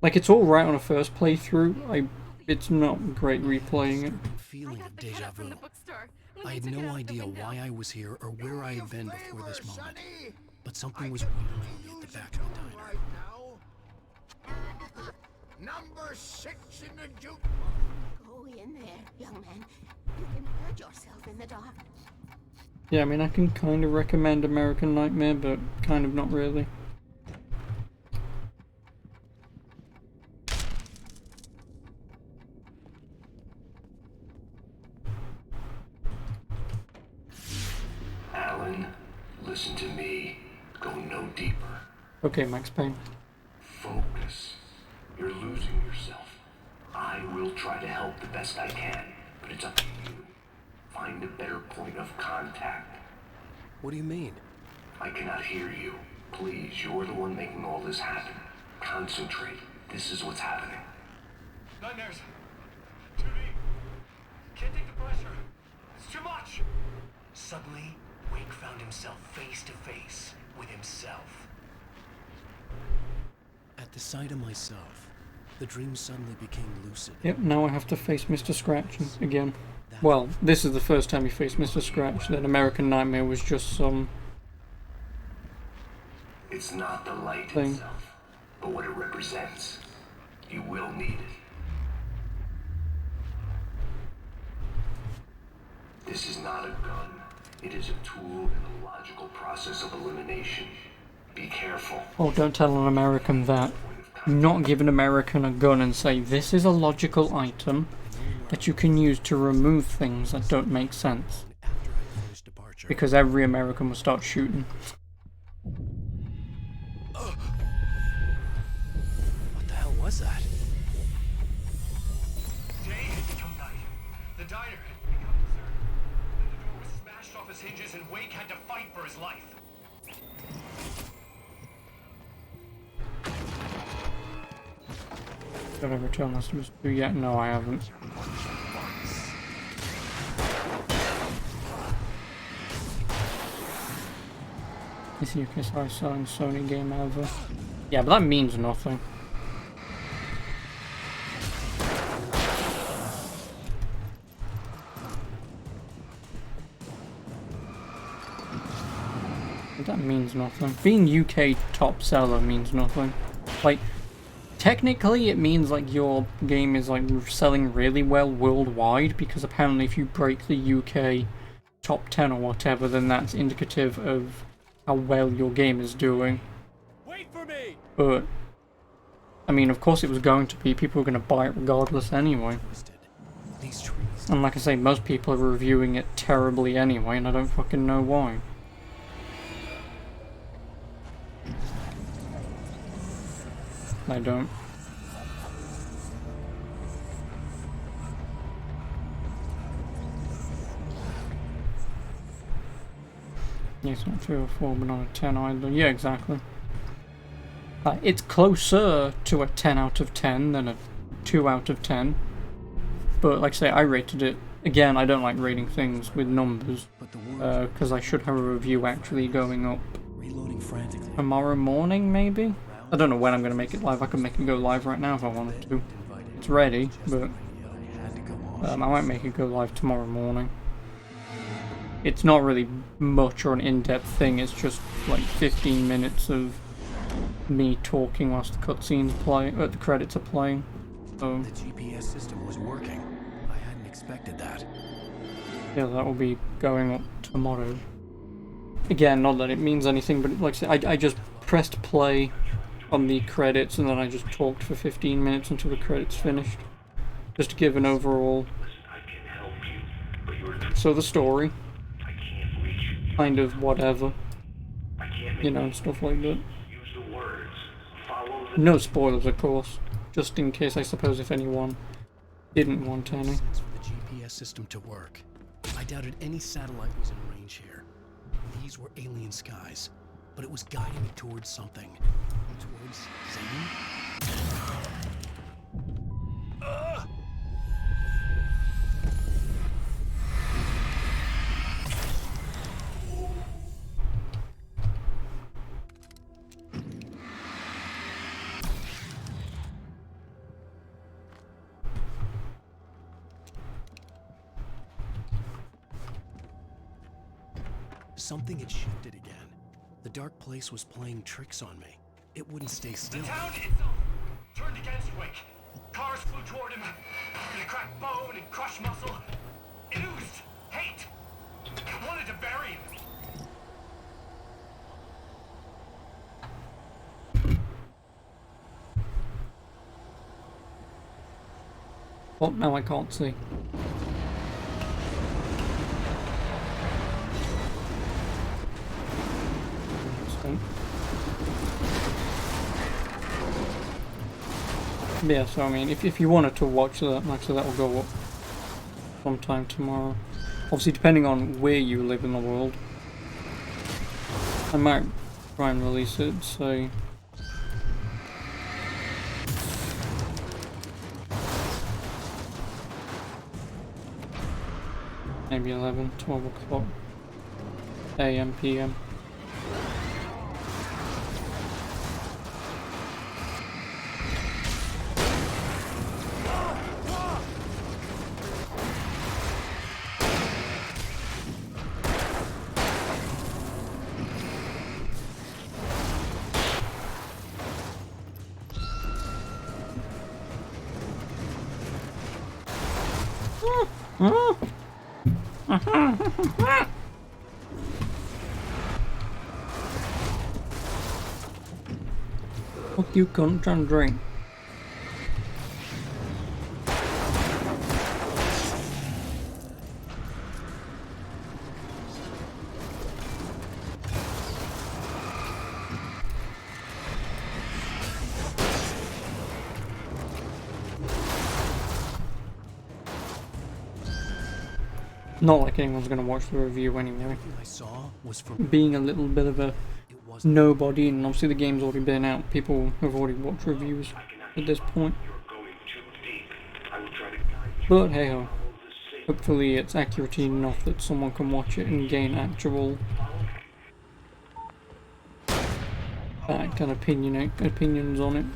A: Like, it's alright on a first playthrough, it's not great replaying it.
B: Feeling of deja vu. I had no idea why I was here or where I had been before this moment. But something was waiting at the back of the diner.
H: Number 6 in the juke.
F: Go in there, young man. You can hurt yourself in the dark.
A: Yeah, I mean, I can kind of recommend American Nightmare, but kind of not really.
N: Alan, listen to me. Go no deeper.
A: Okay, Max Payne.
N: Focus. You're losing yourself. I will try to help the best I can, but it's up to you. Find a better point of contact.
B: What do you mean?
N: I cannot hear you. Please, you're the one making all this happen. Concentrate. This is what's happening.
L: Nightmares. Too deep. Can't take the pressure. It's too much.
J: Suddenly, Wake found himself face to face with himself.
B: At the sight of myself, the dream suddenly became lucid.
A: Yep, now I have to face Mr. Scratch again. Well, this is the first time you face Mr. Scratch. Then American Nightmare was just some...
N: It's not the light
A: thing.
N: itself, but what it represents. You will need it. This is not a gun. It is a tool in the logical process of elimination. Be careful.
A: Oh, don't tell an American that. Not give an American a gun and say, this is a logical item that you can use to remove things that don't make sense. Because every American will start shooting.
B: What the hell was that?
L: Day had become night. The diner had become deserted. Then the door was smashed off its hinges and Wake had to fight for his life.
A: Did I return last to do yet? No, I haven't. This is UK highest selling Sony game ever. Yeah, but that means nothing. That means nothing. Being UK top seller means nothing. Like, technically it means like your game is like selling really well worldwide, because apparently if you break the UK top 10 or whatever, then that's indicative of how well your game is doing.
L: Wait for me.
A: But I mean, of course it was going to be. People were going to buy it regardless anyway. And like I say, most people are reviewing it terribly anyway, and I don't fucking know why. I don't. Yeah, it's not 3 or 4, but not a 10 either. Yeah, exactly. It's closer to a 10 out of 10 than a 2 out of 10. But like I say, I rated it. Again, I don't like rating things with numbers, because I should have a review actually going up tomorrow morning, maybe? I don't know when I'm going to make it live. I could make it go live right now if I wanted to. It's ready, but I might make it go live tomorrow morning. It's not really much or an in-depth thing, it's just like 15 minutes of me talking whilst the cutscenes play, the credits are playing. So
B: The GPS system was working. I hadn't expected that.
A: yeah, that will be going up tomorrow. Again, not that it means anything, but like I said, I just pressed play on the credits and then I just talked for 15 minutes until the credits finished. Just to give an overall... So the story, kind of whatever, you know, stuff like that. No spoilers, of course, just in case, I suppose, if anyone didn't want any.
B: For the GPS system to work, I doubted any satellite was in range here. These were alien skies, but it was guiding me towards something. Towards Zane? Something had shifted again. The dark place was playing tricks on me. It wouldn't stay still.
L: The town itself turned against Wake. Cars flew toward him. They cracked bone and crushed muscle. It oozed hate. I wanted to bury him.
A: Oh, now I can't see. Yeah, so I mean, if you wanted to watch that, actually that will go up sometime tomorrow. Obviously, depending on where you live in the world. I might try and release it, so... maybe 11, 12 o'clock AM, PM. Fuck you, cunt, trying to drink. Not like anyone's gonna watch the review anyway.
B: I saw was from
A: being a little bit of a nobody, and obviously the game's already been out. People have already watched reviews at this point. But hey ho, hopefully it's accurate enough that someone can watch it and gain actual fact and opinions on it.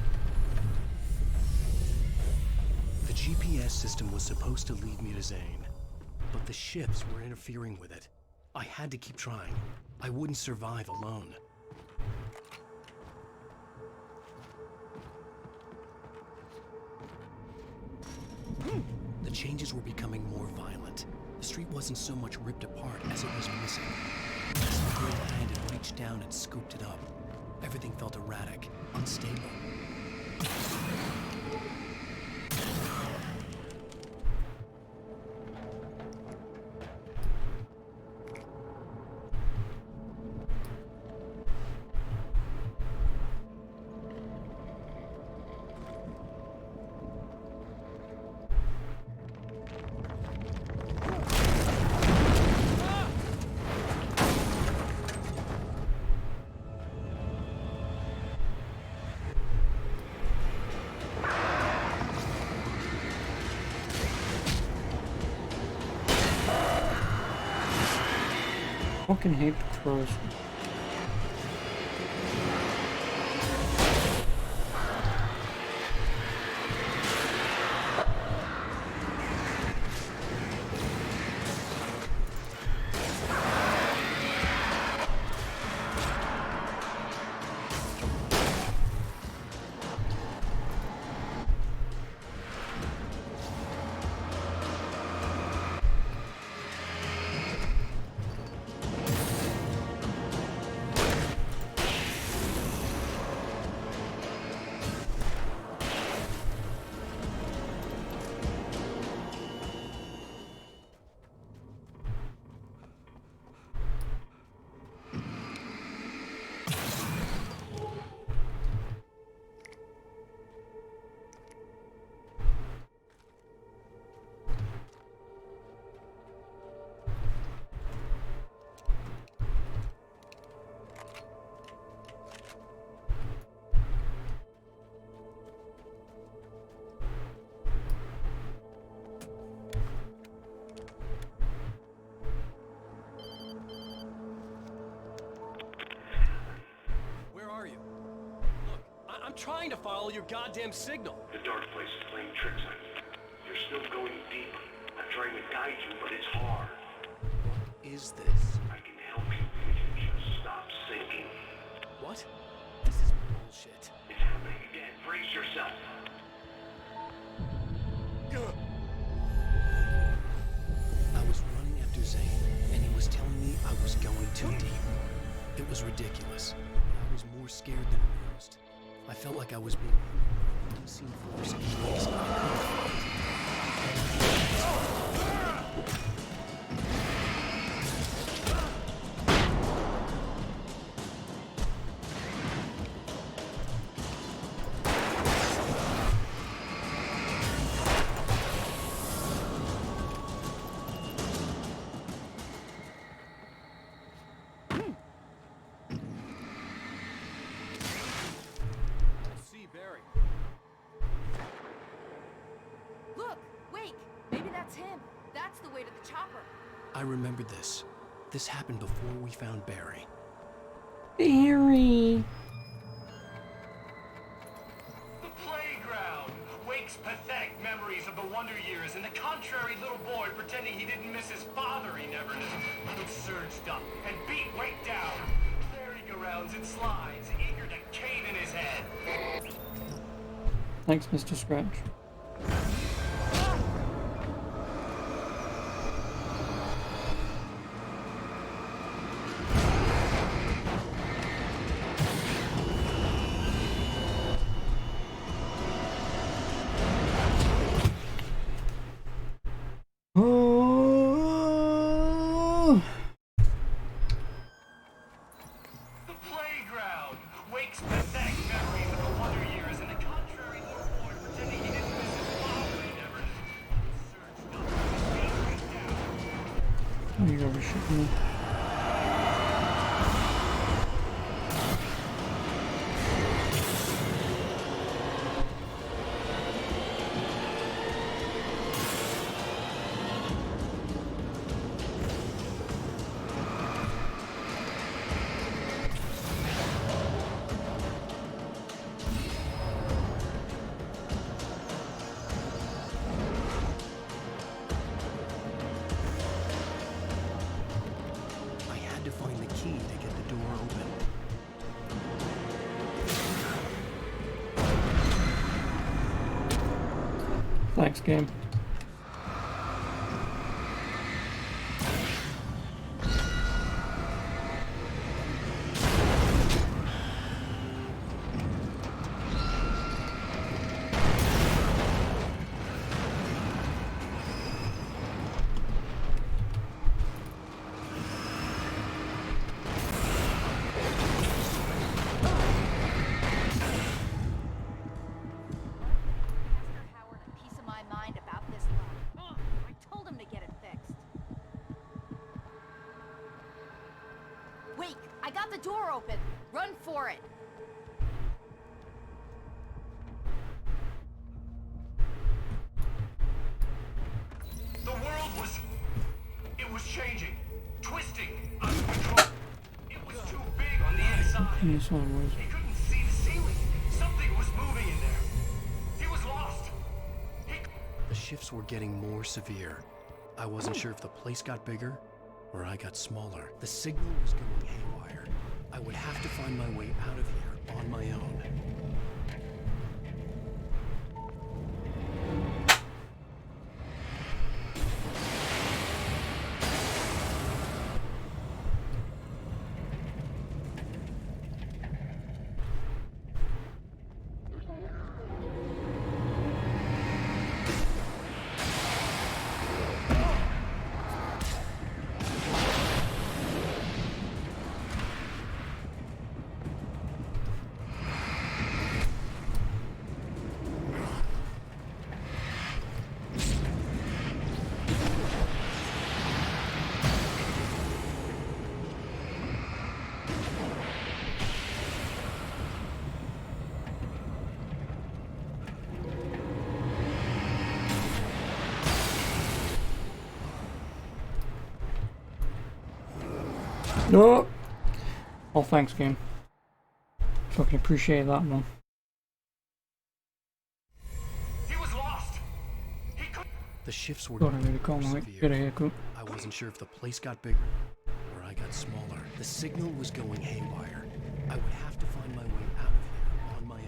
B: The GPS system was supposed to lead me to Zane, but the ships were interfering with it. I had to keep trying. I wouldn't survive alone. The changes were becoming more violent. The street wasn't so much ripped apart as it was missing. Some great hand had reached down and scooped it up. Everything felt erratic, unstable.
A: Fucking hate the crows.
J: I'm trying to follow your goddamn signal.
I: The dark place is playing tricks on you. You're still going deep. I'm trying to guide you, but it's hard.
B: What is this?
I: I can help you if you just stop sinking.
B: What? This is bullshit.
I: It's happening again. Brace yourself.
B: I was running after Zane, and he was telling me I was going too deep. It was ridiculous. I was more scared than amused. I felt like I was being unseen force in place I couldn't fight.
D: That's him. That's the way to the chopper.
B: I remember this. This happened before we found Barry.
A: Barry!
L: The playground! Wake's pathetic memories of the Wonder Years and the contrary little boy pretending he didn't miss his father he never knew. Luke surged up and beat Wake down. Merry-go-rounds and slides, eager to cave in his head.
A: Thanks, Mr. Scratch.
L: The playground! Wake's pathetic memories of the Wonder Years and the contrary little boy pretending he didn't miss his father he never knew. Surged up and beat Wake down.
A: Oh, you're overshooting me.
B: I had to find the key to get the door open.
A: Thanks, game.
D: Howard a piece of my mind about this lock. I told him to get it fixed. Wake! I got the door open. Run for it.
L: The world was... it was changing. Twisting. Out of control. It was too big on the inside.
A: Yes, I was.
L: He couldn't see the ceiling. Something was moving in there. He was lost.
B: The shifts were getting more severe. I wasn't sure if the place got bigger or I got smaller. The signal was going haywire. I would have to find my way out of here on my own.
A: No! Oh, thanks, game. Fucking appreciate that, man.
L: He was lost.
B: The shifts were
A: God, I
B: getting
A: really can't
B: more
A: wait.
B: severe.
A: Get a haircut.
B: I wasn't sure if the place got bigger or I got smaller. The signal was going haywire. I would have to find my way out of here on my own.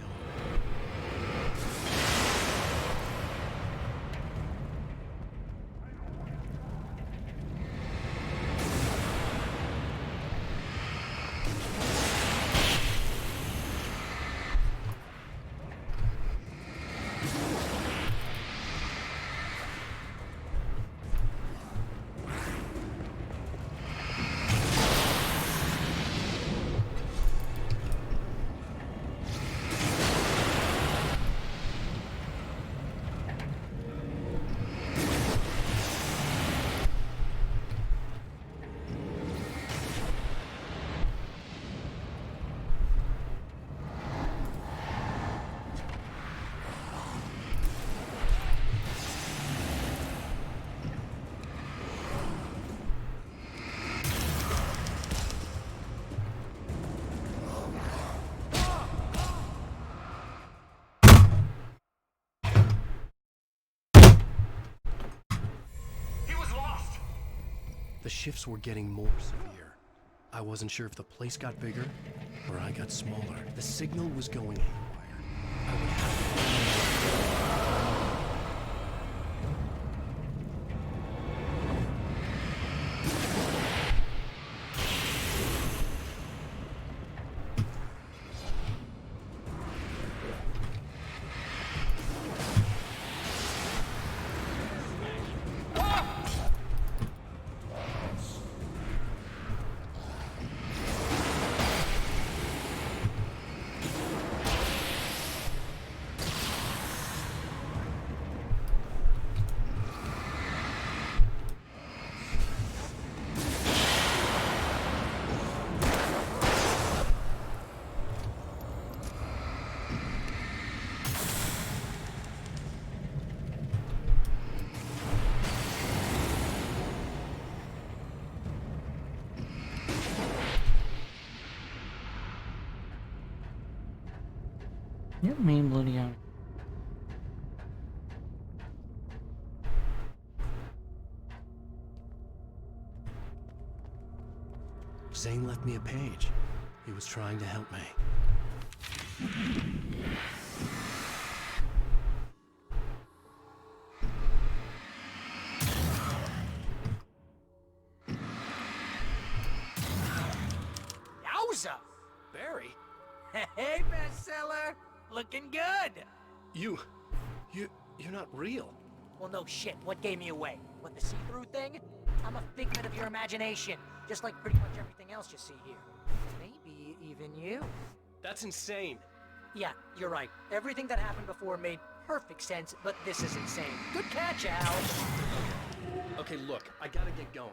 B: The shifts were getting more severe. I wasn't sure if the place got bigger or I got smaller. The signal was going haywire. I would have to...
A: Yep, main bloody out.
B: Zane left me a page. He was trying to help me.
C: Yowza!
B: Barry?
C: Hey, bestseller! Looking good!
B: You're not real.
C: Well, no shit. What gave me away? What, the see-through thing? I'm a figment of your imagination, just like pretty much everything else you see here. Maybe even you.
J: That's insane.
C: Yeah, you're right. Everything that happened before made perfect sense, but this is insane. Good catch, Al.
J: Okay, look, I gotta get going.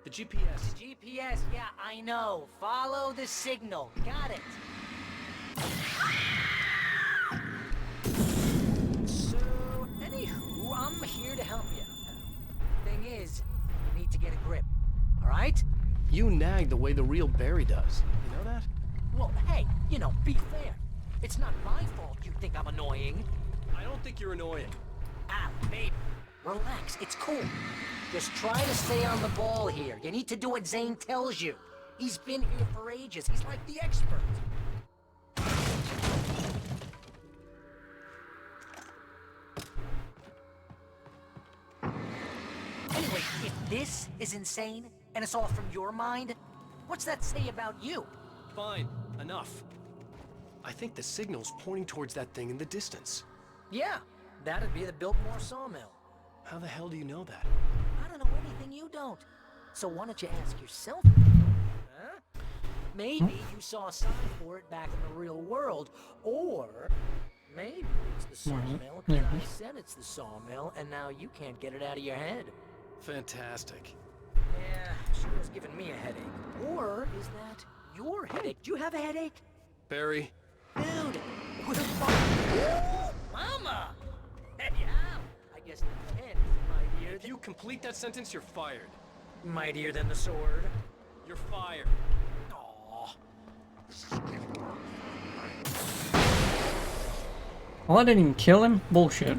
J: The GPS...
C: The GPS, yeah, I know. Follow the signal. Got it. So, anywho, I'm here to help you. Thing is, you need to get a grip, alright?
B: You nag the way the real Barry does. You know that?
C: Well, hey, you know, be fair. It's not my fault you think I'm annoying.
J: I don't think you're annoying.
C: Ah, babe. Relax, it's cool. Just try to stay on the ball here. You need to do what Zane tells you. He's been here for ages. He's like the expert. Anyway, if this is insane, and it's all from your mind, what's that say about you?
J: Fine, enough.
B: I think the signal's pointing towards that thing in the distance.
C: Yeah, that'd be the Biltmore sawmill.
B: How the hell do you know that?
C: I don't know anything you don't. So why don't you ask yourself? Huh? Maybe you saw a sign for it back in the real world, or maybe it's the sawmill because I said it's the sawmill, and now you can't get it out of your head.
B: Fantastic.
C: Yeah, sure is giving me a headache. Or is that your headache? Do you have a headache?
B: Barry?
C: Dude, we're fine. Mama! Hey, Al! I guess the pen is mightier
J: If you complete that sentence, you're fired.
C: Mightier than the sword.
J: You're fired.
C: Aww.
A: Well, I didn't even kill him. Bullshit.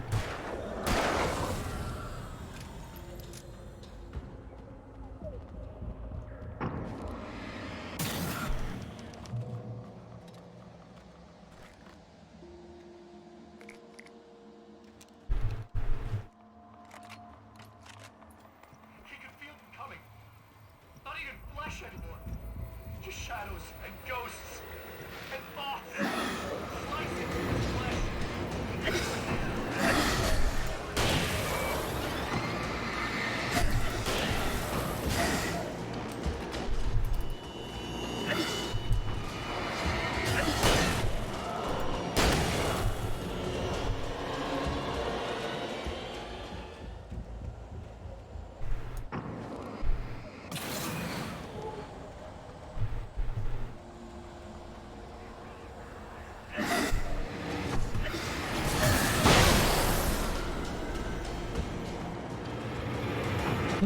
L: Anymore. Just shadows and ghosts and thoughts slicing through his flesh.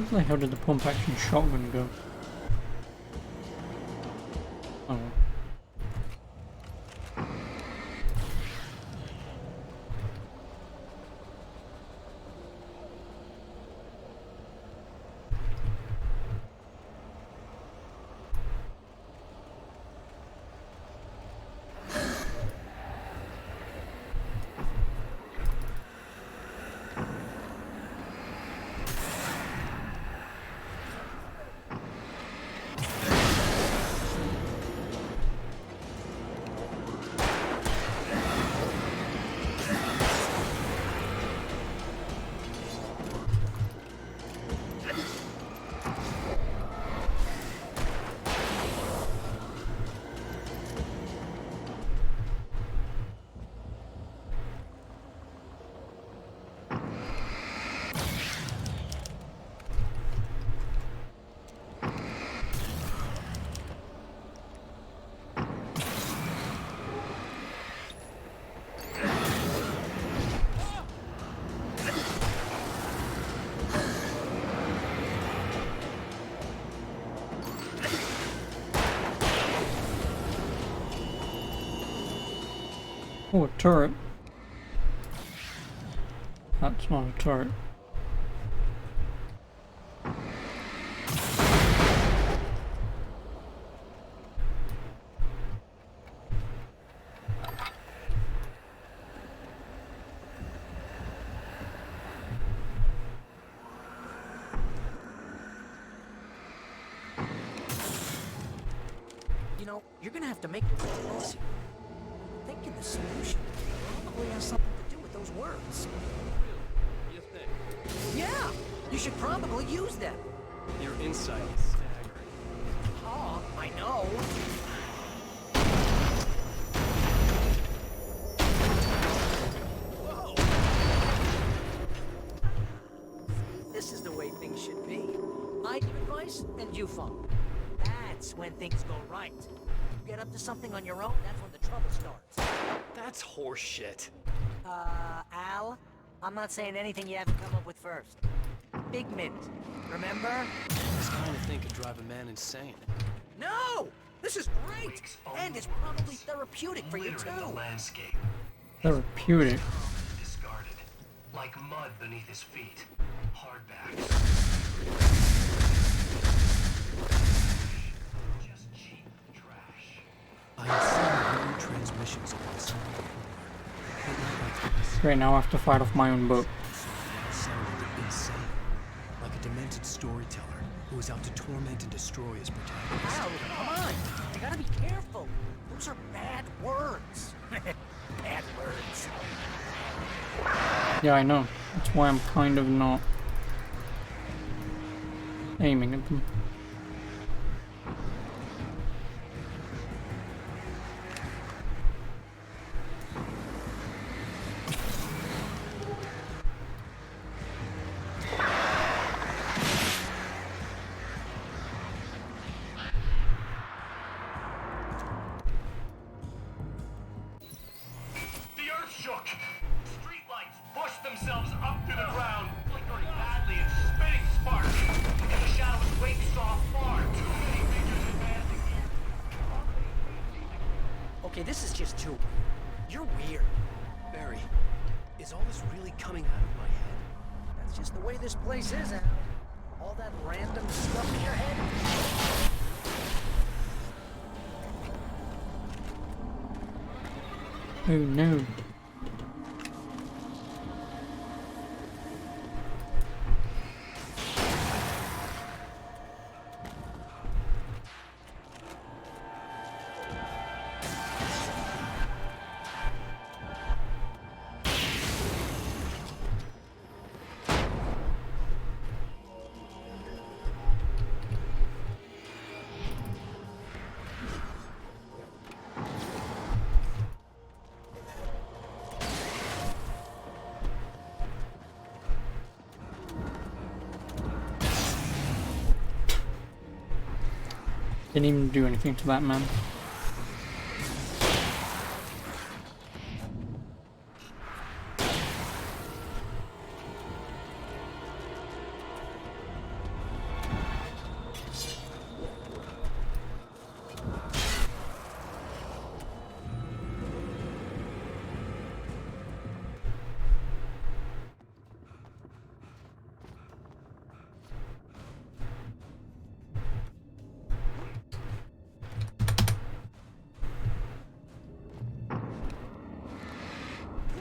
A: Where the hell did the pump action shotgun go? Oh. Oh, a turret. That's not a turret.
C: You know, you're gonna have to make your way closer. I'm thinking the solution probably has something to do with those words.
J: Really? You think?
C: Yeah! You should probably use them.
J: Your insight is staggering.
C: Oh, I know. Whoa! This is the way things should be. I give advice, and you follow. That's when things go right. You get up to something on your own, that's when the trouble starts.
J: That's horseshit.
C: Al, I'm not saying anything you haven't come up with first. Big Mint, remember?
J: This kind of thing could drive a man insane.
C: No! This is great! And it's probably therapeutic for you,
L: Litter in
C: too.
L: the landscape.
A: Therapeutic.
L: Discarded. Like mud beneath his feet. Hardbacks. Just cheap trash.
B: I had seen weird transmissions over the summer before, but not like this.
A: Great, now I have to fight off my own book.
B: It sounded insane, like a demented storyteller who was out to torment and destroy his protagonist.
C: Al, come on! You gotta be careful. Those are bad words. Bad words.
A: Yeah, I know. That's why I'm kind of not aiming at them.
L: The earth shook. Streetlights pushed themselves up to the ground, flickering badly and spitting sparks. In the shadows, Wake saw far too many figures advancing.
C: Okay, this is just too weird. You're weird.
J: Barry, is all this really coming out of my head?
C: That's just the way this place is, Al. All that random stuff in your head.
A: Oh no. Didn't even do anything to that man.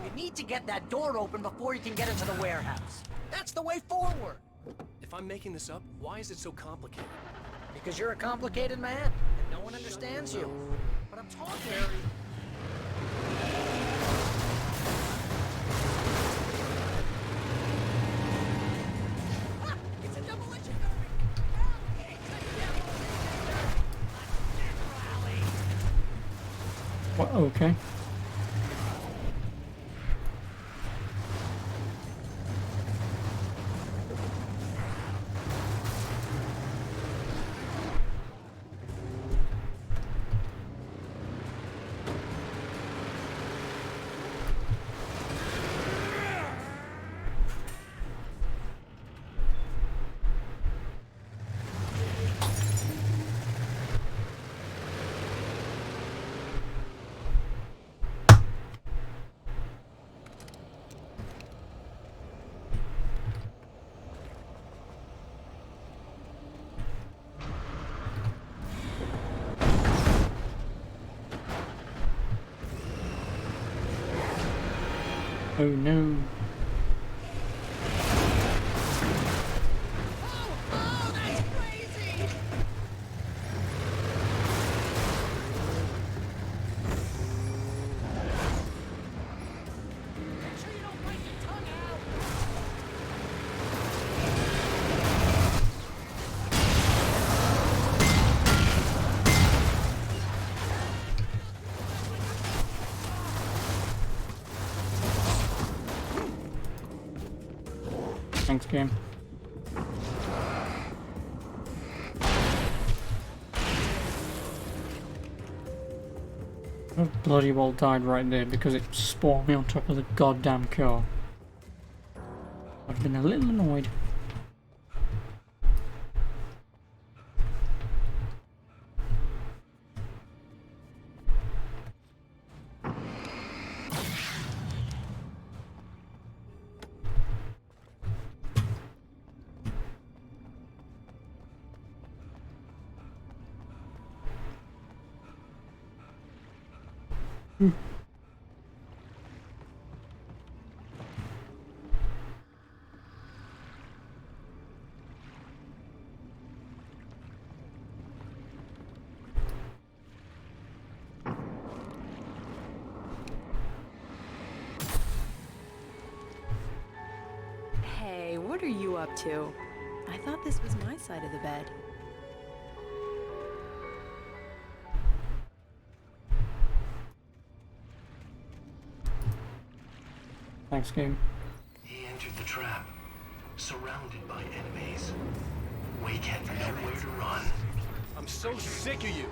C: You need to get that door open before you can get into the warehouse. That's the way forward.
J: If I'm making this up, why is it so complicated?
C: Because you're a complicated man, and no one understands you. But I'm talking. Ah, it's a demolition derby!
A: What? Okay. Oh no.
K: Oh, that's crazy!
C: Make sure you don't bite your tongue out.
A: Thanks, game. I bloody well died right there because it spawned me on top of the goddamn car. I've been a little annoyed.
P: Hey, what are you up to? I thought this was my side of the bed.
A: Thanks, game.
B: He entered the trap, surrounded by enemies. Wake had nowhere to run.
E: I'm so sick of you.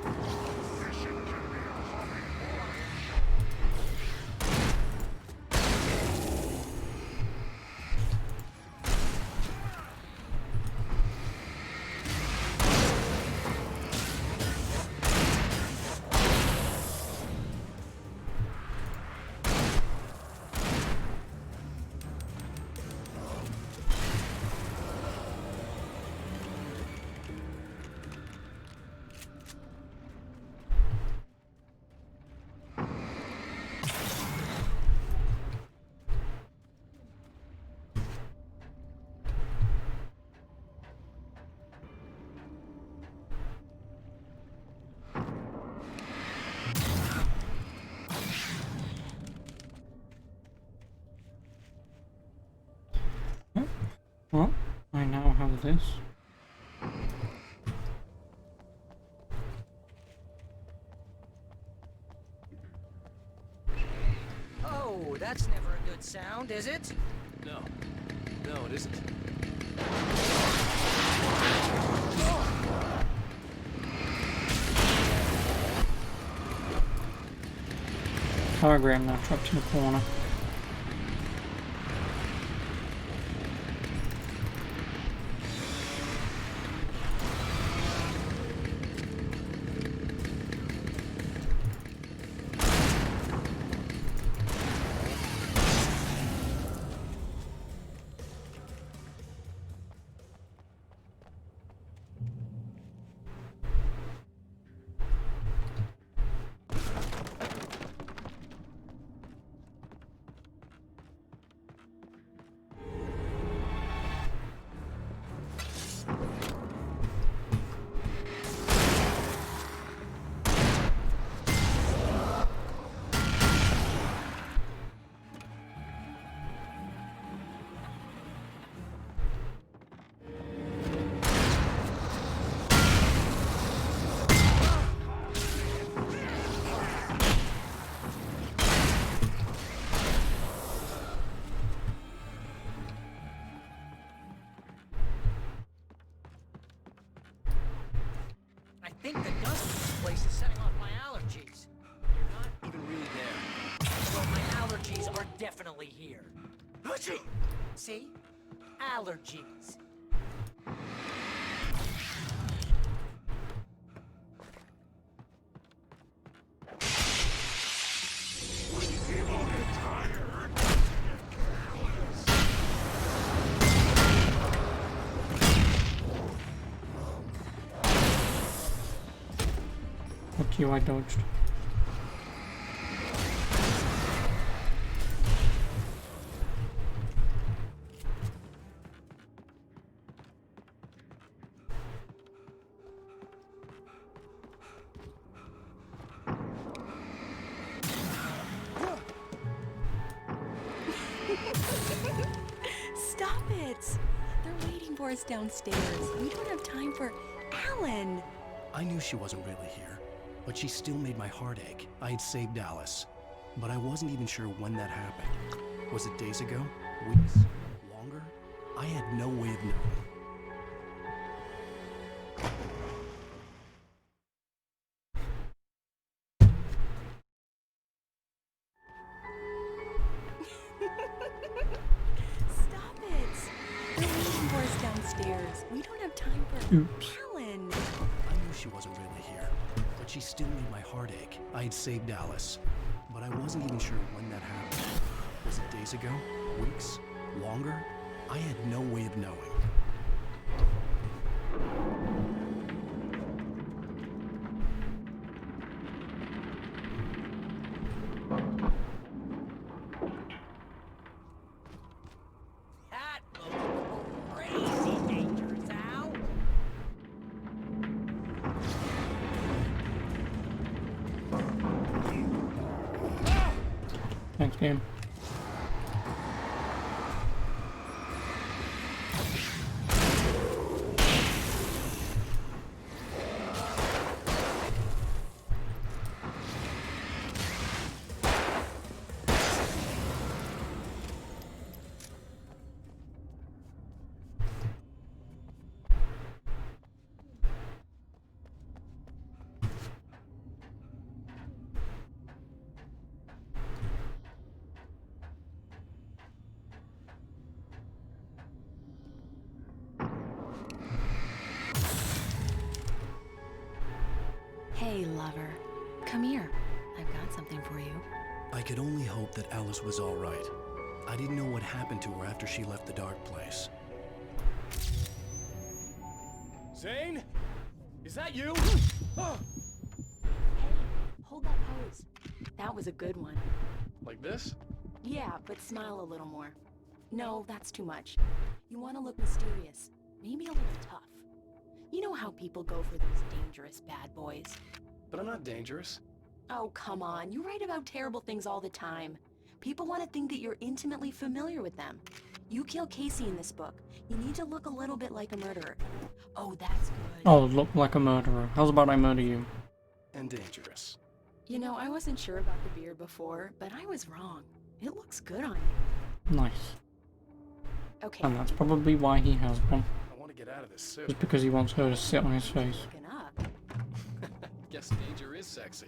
A: Well, I now have this.
C: Oh, that's never a good sound, is it?
E: No. No, it isn't.
A: Hologram now trapped in a corner.
C: I think the dust in this place is setting off my allergies.
E: You're not even really there.
C: So my allergies are definitely here. Achoo! See? Allergies.
A: Fuck you, I dodged.
P: it! They're waiting for us downstairs. We don't have time for Alan.
B: I knew she wasn't really here, but she still made my heart ache. I had saved Alice, but I wasn't even sure when that happened. Was it days ago? Weeks? Longer? I had no way of knowing.
P: Stop it! They're waiting for us downstairs. We don't have time for Alan.
B: I knew she wasn't really here, but she still made my heart ache. I had saved Alice, but I wasn't even sure when that happened. Was it days ago? Weeks? Longer? I had no way of knowing.
C: That looks crazy dangerous, Al.
A: Thanks, game.
P: Hey, lover. Come here. I've got something for you.
B: I could only hope that Alice was all right. I didn't know what happened to her after she left the dark place.
J: Zane? Is that you?
P: Hey, hold that pose. That was a good one.
J: Like this?
P: Yeah, but smile a little more. No, that's too much. You want to look mysterious. Maybe a little tough. You know how people go for those dangerous bad boys.
J: But I'm not dangerous.
P: Oh, come on. You write about terrible things all the time. People want to think that you're intimately familiar with them. You kill Casey in this book. You need to look a little bit like a murderer. Oh, that's good.
A: Oh, look like a murderer. How's about I murder you?
J: And dangerous.
P: You know, I wasn't sure about the beard before, but I was wrong. It looks good on you.
A: Nice.
P: Okay.
A: And that's probably why he has one.
J: I want to get out of this suit.
A: Just because he wants her to sit on his face.
P: Looking up.
J: Guess danger is sexy.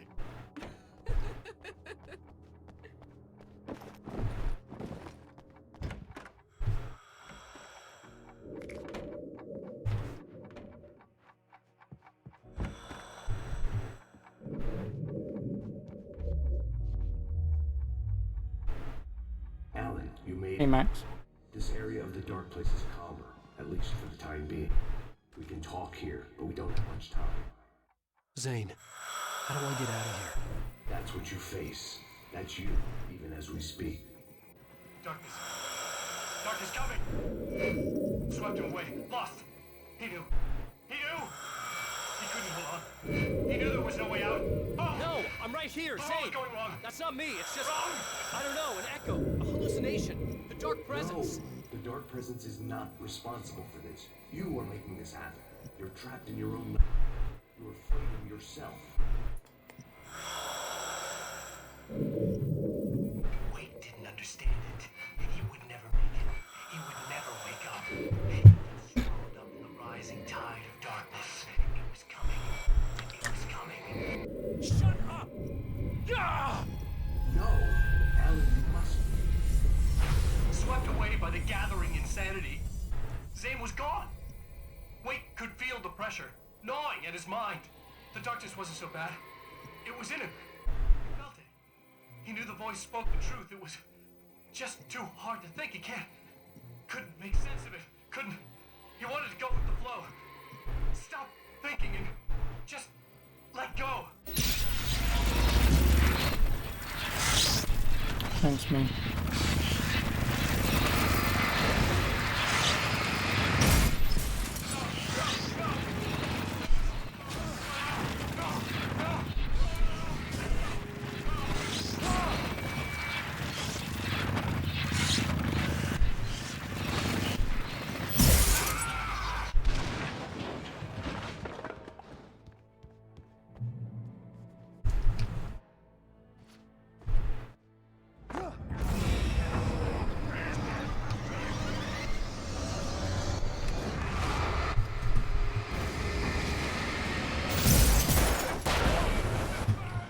N: Alan, you made
A: Hey, Max.
N: This area of the dark place is calmer, at least for the time being. We can talk here, but we don't have much time.
B: Zane, how do I get out of here?
N: That's what you face. That's you, even as we speak.
L: Darkness. Darkness coming! Swept him away. Lost. He knew. He knew! He couldn't hold on. He knew there was no way out. Oh!
J: No, I'm right here,
L: What
J: Zane.
L: was going wrong?
J: That's not me. It's just,
L: Wrong!
J: I don't know, an echo, a hallucination, the dark presence.
N: No, the dark presence is not responsible for this. You are making this happen. You're trapped in your own life. You're afraid of yourself.
L: Wade didn't understand it. He would never make it. He would never wake up. He was swallowed up in the rising tide of darkness. It was coming. It was coming. Shut up! Ah!
N: No, Alan, you must.
L: Swept away by the gathering insanity, Zane was gone. Wade could feel the pressure gnawing at his mind. The darkness wasn't so bad. It was in him. He felt it. He knew the voice spoke the truth. It was just too hard to think. He couldn't make sense of it. He wanted to go with the flow. Stop thinking and just let go.
A: Thanks, man.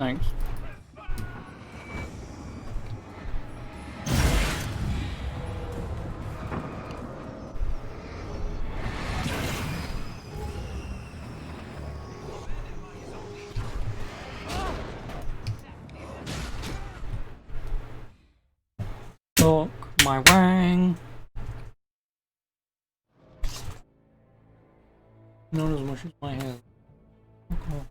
A: Thanks. Look, my wang. Not as much as my head. Okay.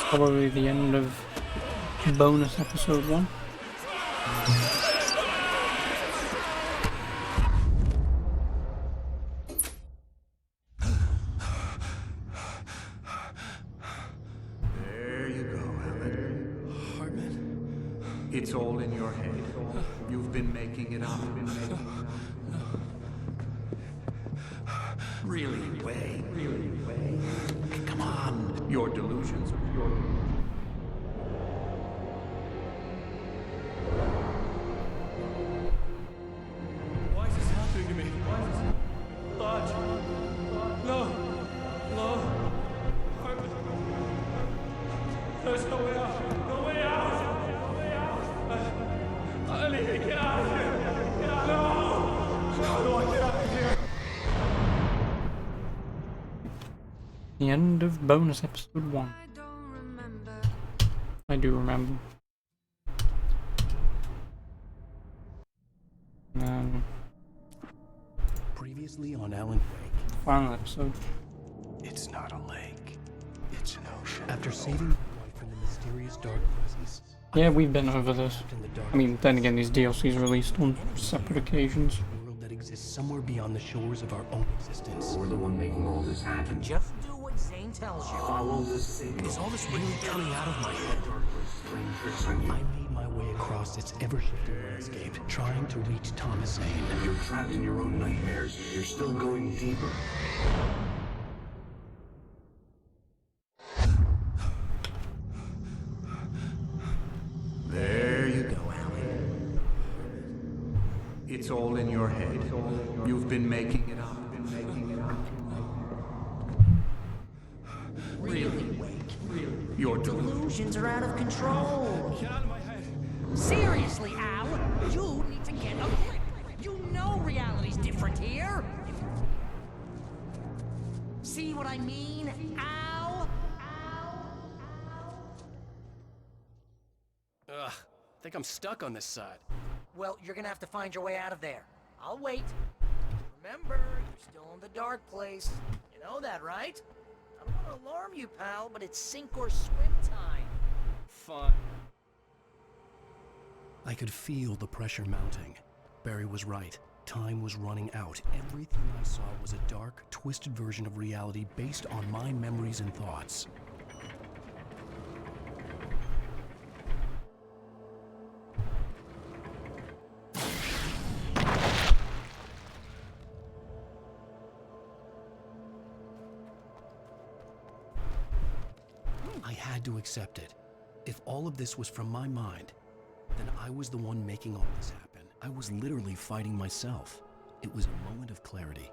A: Probably the end of bonus episode 1.
Q: There you go, Alan. Hartman. It's all in your head. You've been making it up. Really, Wayne. Really, Wayne. Come on. Your delusions.
L: Why is this happening to me? Lodge. No. No. Hartman. There's no way out. No way out. No way out. I need to get out of here. Get out. No. How do I get out of here?
A: The end of bonus episode 1. I do remember. And then
B: Previously on Alan Wake.
A: final episode.
B: It's not a lake. It's an ocean. After saving my wife from the mysterious dark presence.
A: Yeah, we've been over this. I mean, then again, these DLCs released on separate occasions.
B: World that exists somewhere beyond the shores of our own existence.
I: We're the one making all this happen.
C: Just do what Zane tells you.
I: Follow the signal.
B: Is all this really coming out of my head? I made my way across its ever-shifting landscape, trying to reach Thomas Zane.
I: You're trapped in your own nightmares. You're still going deeper.
Q: There you go, Alan. It's all in your head. You've been making it up.
C: Really, Wake?
Q: Your
C: Delusions are out of control.
L: Get out of my head.
C: Seriously, Al, you need to get a grip. You know reality's different here. See what I mean, Al?
B: Ugh, I think I'm stuck on this side.
C: Well, you're gonna have to find your way out of there. I'll wait. Remember, you're still in the dark place. You know that, right? I don't want to alarm you, pal, but it's sink or swim time.
B: Fine. I could feel the pressure mounting. Barry was right. Time was running out. Everything I saw was a dark, twisted version of reality based on my memories and thoughts. I had to accept it. If all of this was from my mind, then I was the one making all this happen. I was literally fighting myself. It was a moment of clarity.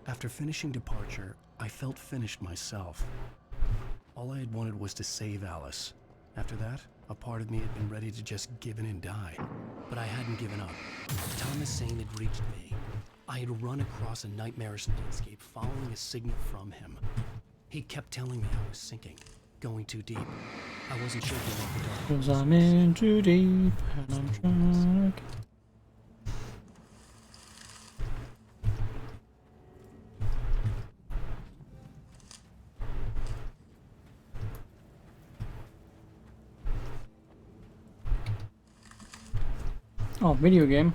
B: After finishing Departure, I felt finished myself. All I had wanted was to save Alice. After that, a part of me had been ready to just give in and die. But I hadn't given up. Thomas Zane had reached me. I had run across a nightmarish landscape following a signal from him. He kept telling me I was sinking, going too deep. I wasn't sure if he loved the dark.
A: 'Cause I'm in too deep and I'm trying to... Oh, video game.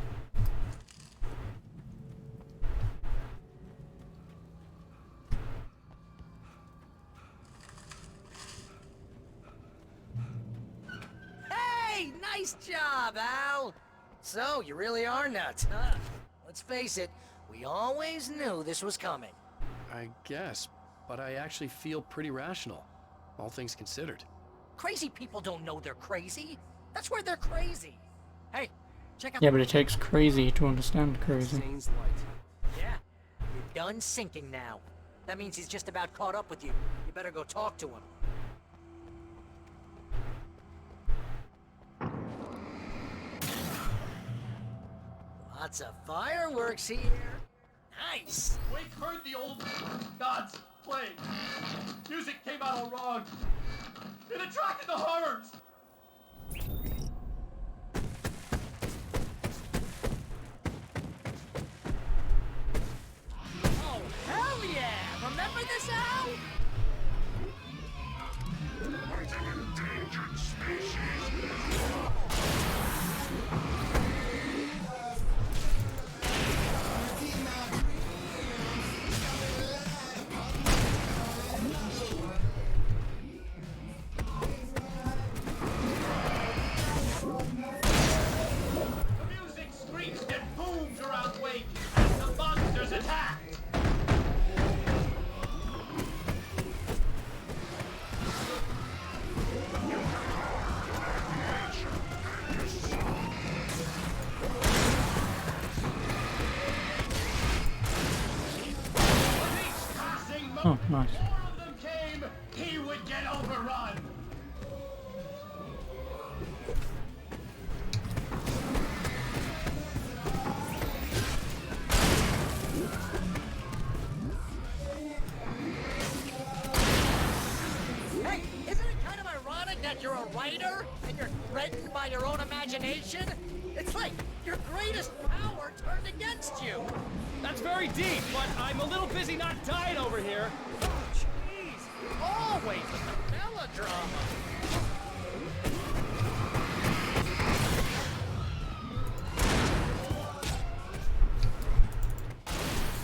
C: Hey, nice job, Al. So, you really are nuts, huh? Let's face it, we always knew this was coming.
B: I guess, but I actually feel pretty rational, all things considered.
C: Crazy people don't know they're crazy. That's where they're crazy. Hey, check out...
A: Yeah, but it takes crazy to understand crazy.
C: Zane's light. Yeah, you're done sinking now. That means he's just about caught up with you. You better go talk to him. Lots of fireworks here. Nice.
L: Wake heard the old gods play. Music came out all wrong. It attracted the horrors.
C: Oh, hell yeah! Remember this, Al?
I: Endangered species.
A: Oh, nice.
L: He would get overrun.
C: Hey, isn't it kind of ironic that you're a writer and you're threatened by your own imagination? It's like your greatest power turned against you.
L: That's very deep, but I'm a little busy not dying over here.
C: Oh, jeez. Always with the melodrama.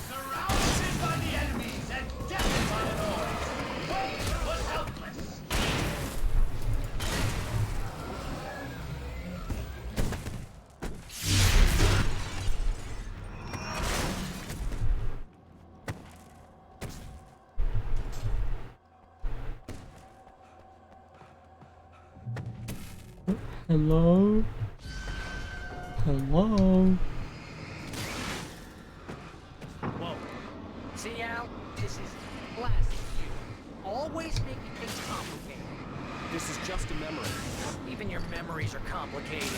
L: Surrounded by the enemies and deafened by the noise. Wait was helpless.
A: Hello? Hello?
C: Whoa. See, Al? This is classic you. Always making things complicated.
B: This is just a memory.
C: Even your memories are complicated.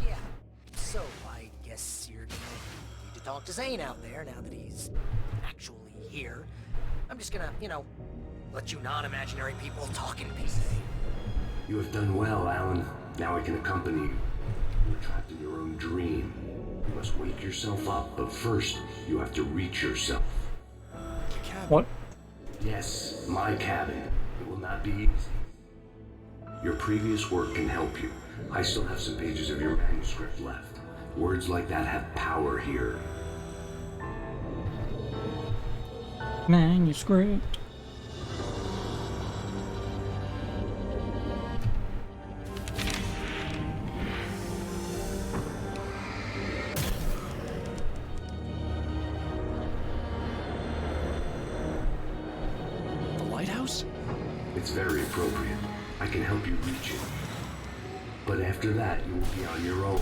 C: Yeah. So, I guess you're gonna need to talk to Zane out there now that he's actually here. I'm just gonna, let you non-imaginary people talk in peace.
N: You have done well, Alan. Now I can accompany you.
I: You're trapped in your own dream. You must wake yourself up, but first, you have to reach yourself.
A: What?
I: Yes, my cabin. It will not be easy. Your previous work can help you. I still have some pages of your manuscript left. Words like that have power here.
A: Manuscript.
B: The lighthouse?
I: It's very appropriate. I can help you reach it. But after that, you will be on your own.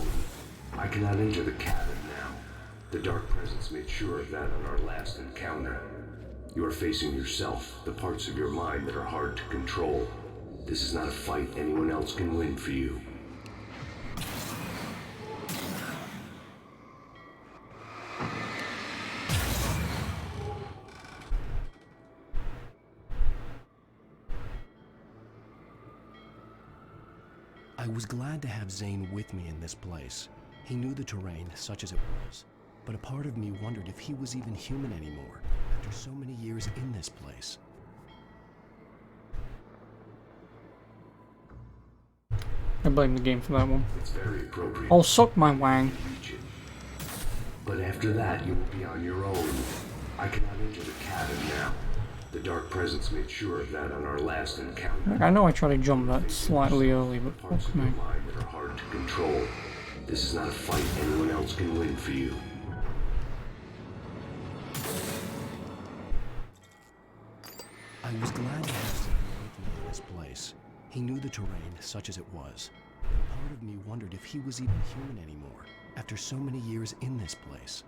I: I cannot enter the cabin now. The Dark Presence made sure of that on our last encounter. You are facing yourself, the parts of your mind that are hard to control. This is not a fight anyone else can win for you.
B: I was glad to have Zane with me in this place. He knew the terrain, such as it was. But a part of me wondered if he was even human anymore, after so many years in this place.
A: I blame the game for that one.
I: It's very appropriate.
A: I'll suck my wang.
I: But after that, you will be on your own. I cannot enter the cabin now. The Dark Presence made sure of that on our last encounter.
A: I know I tried to jump that slightly early, but
I: Parts
A: fuck
I: of your
A: me.
I: mind that are hard to control. This is not a fight anyone else can win for you.
B: I was glad to have Zane with me in this place. He knew the terrain, such as it was. But a part of me wondered if he was even human anymore, after so many years in this place.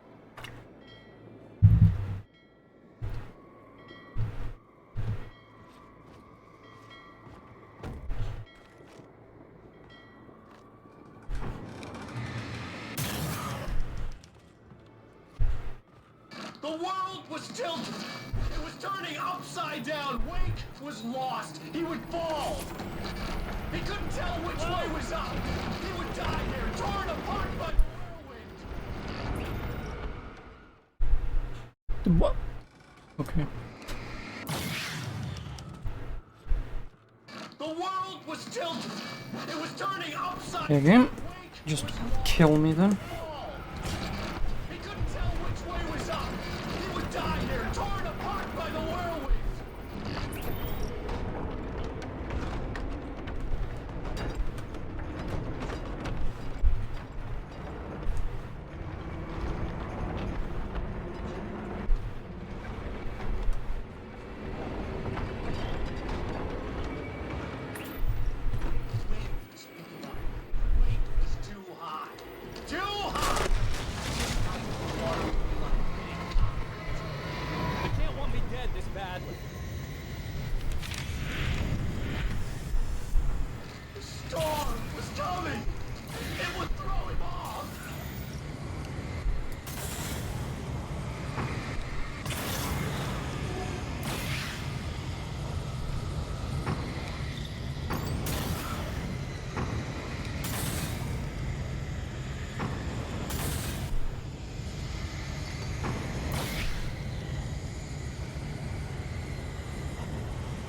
L: The world was tilted. It was turning upside down. Wake was lost. He would fall. He couldn't tell which way was up. He would die here, torn apart by the whirlwind.
A: What? Okay.
L: The world was tilted. It was turning upside
A: Again?
L: down.
A: Just kill me then.
L: He couldn't tell which way was up. He would die here, torn apart by the whirlwind.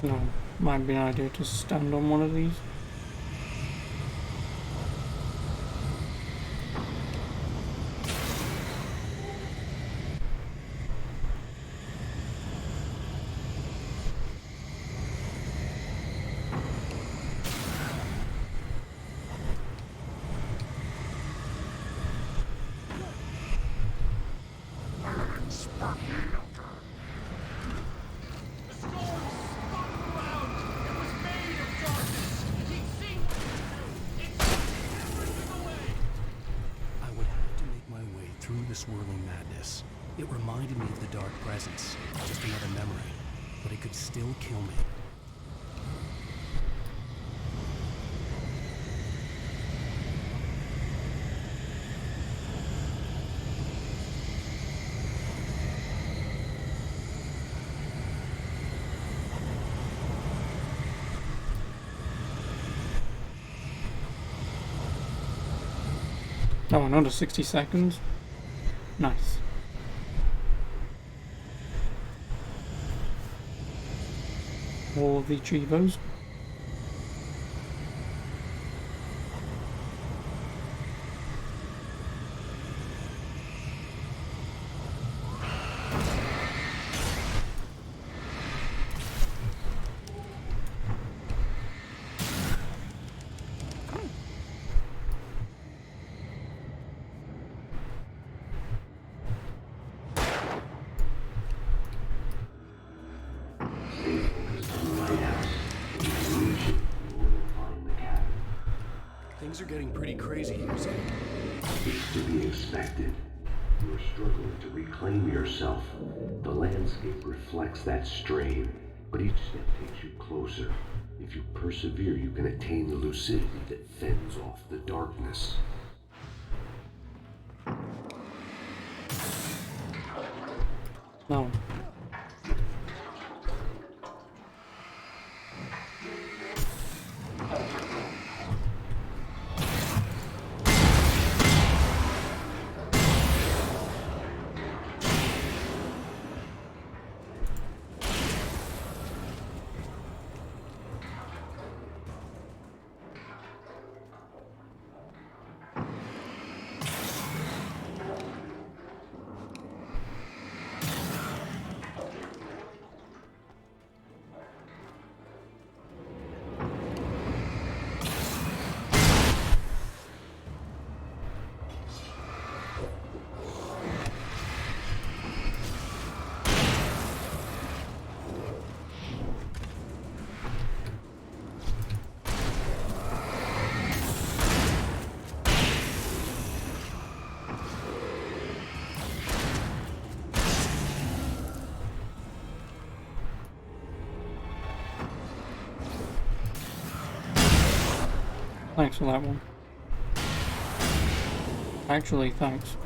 A: No, might be an idea to stand on one of these.
B: This whirling madness. It reminded me of the Dark Presence, just another memory, but it could still kill me.
A: Oh, another 60 seconds. Nice. All of the Chivos.
B: Things are getting pretty crazy here, Zane.
I: It's to be expected. You're struggling to reclaim yourself. The landscape reflects that strain, but each step takes you closer. If you persevere, you can attain the lucidity that fends off the darkness.
A: No. Thanks for that one. Actually, thanks.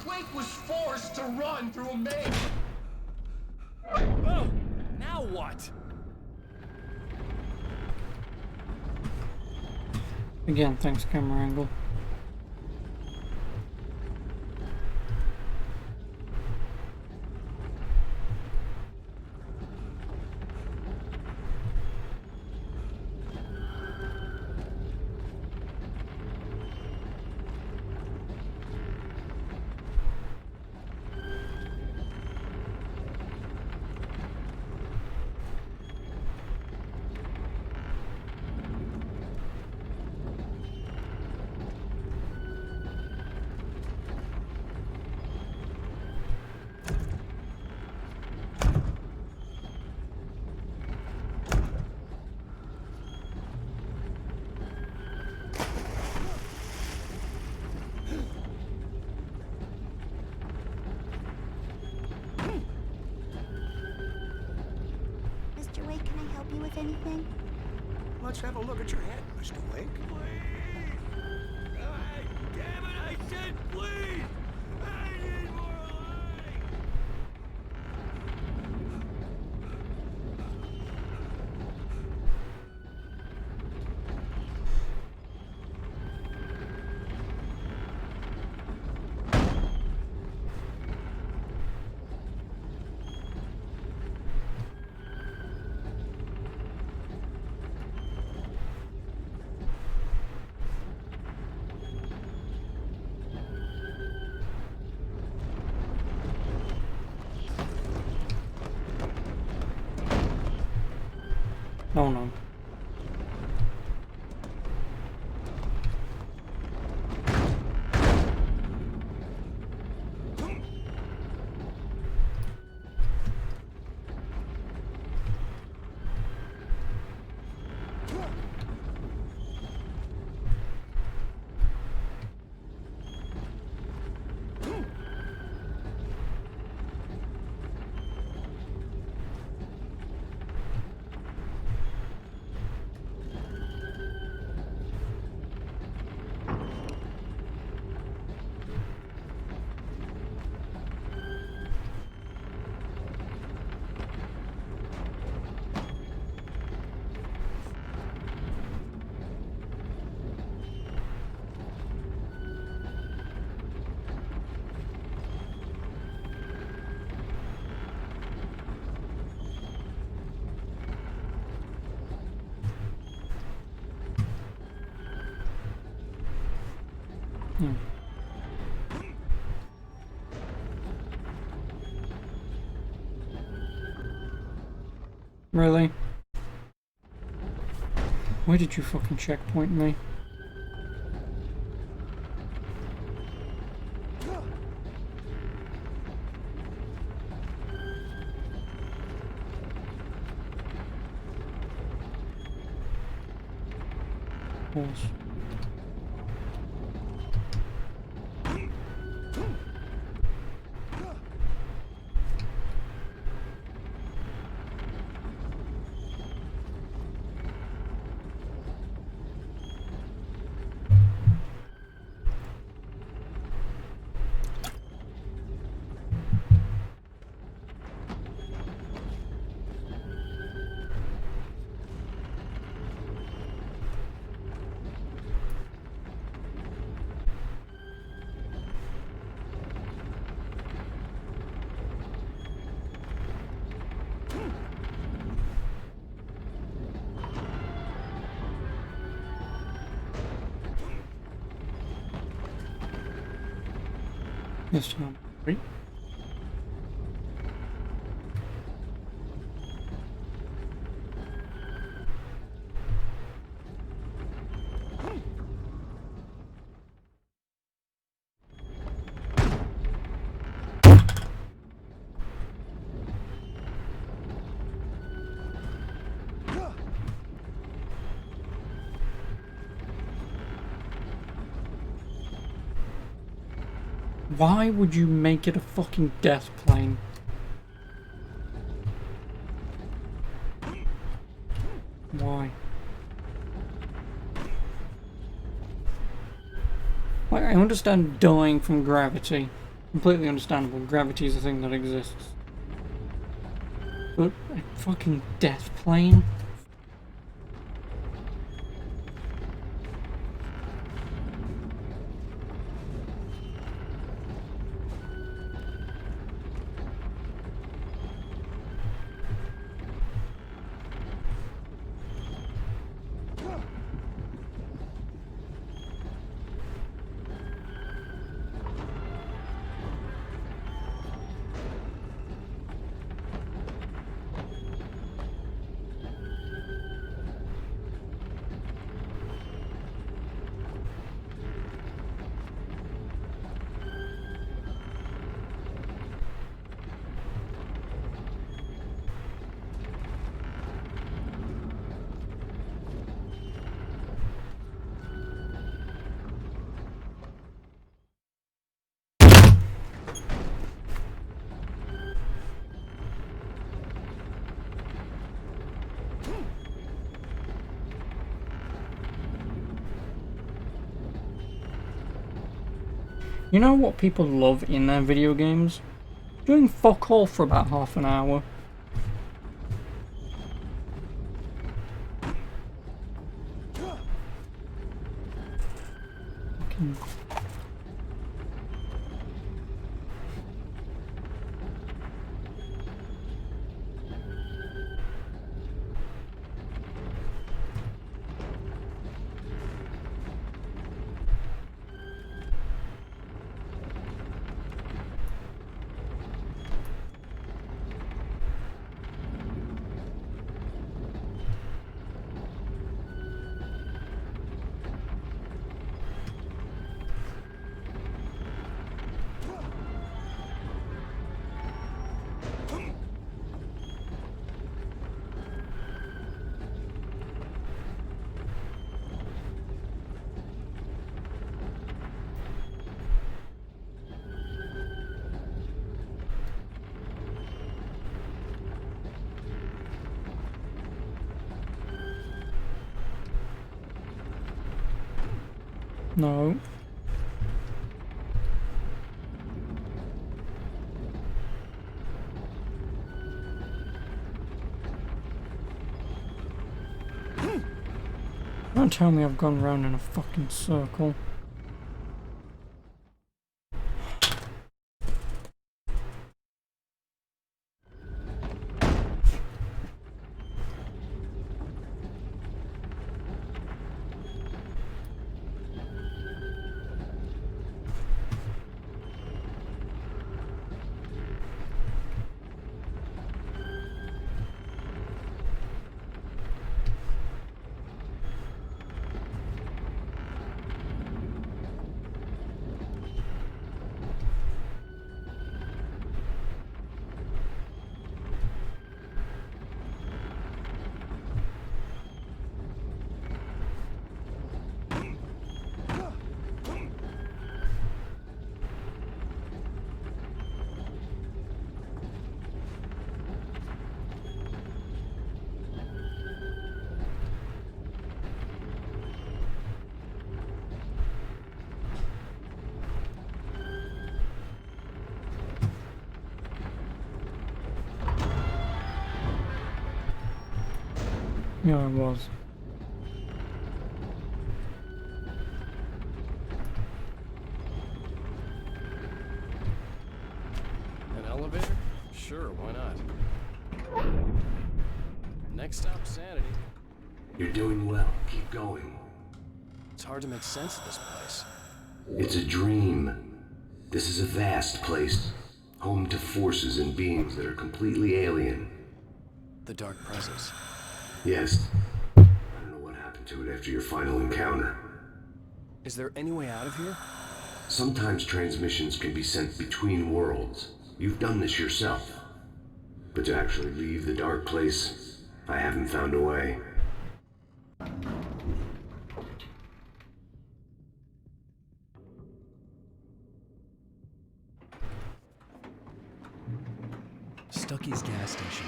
L: Wake was forced to run through a maze. Oh, now what?
A: Again, thanks, camera angle.
F: with anything?
H: Let's have a look at your head, Mr. Wake.
E: Damn it, I said please! I need more light!
A: Oh no. Really? Why did you fucking checkpoint me? Pause. Yes, Tom. Right? Why would you make it a fucking death plane? Why? Like, I understand dying from gravity. Completely understandable. Gravity is a thing that exists. But a fucking death plane? You know what people love in their video games? Doing fuck all for about half an hour. No. Don't tell me I've gone round in a fucking circle. Yeah, I was.
J: An elevator? Sure, why not? Next stop, Sanity.
I: You're doing well. Keep going.
J: It's hard to make sense of this place.
I: It's a dream. This is a vast place, home to forces and beings that are completely alien.
J: The Dark Presence.
I: Yes. I don't know what happened to it after your final encounter.
J: Is there any way out of here?
I: Sometimes transmissions can be sent between worlds. You've done this yourself. But to actually leave the dark place, I haven't found a way.
B: Stucky's gas station.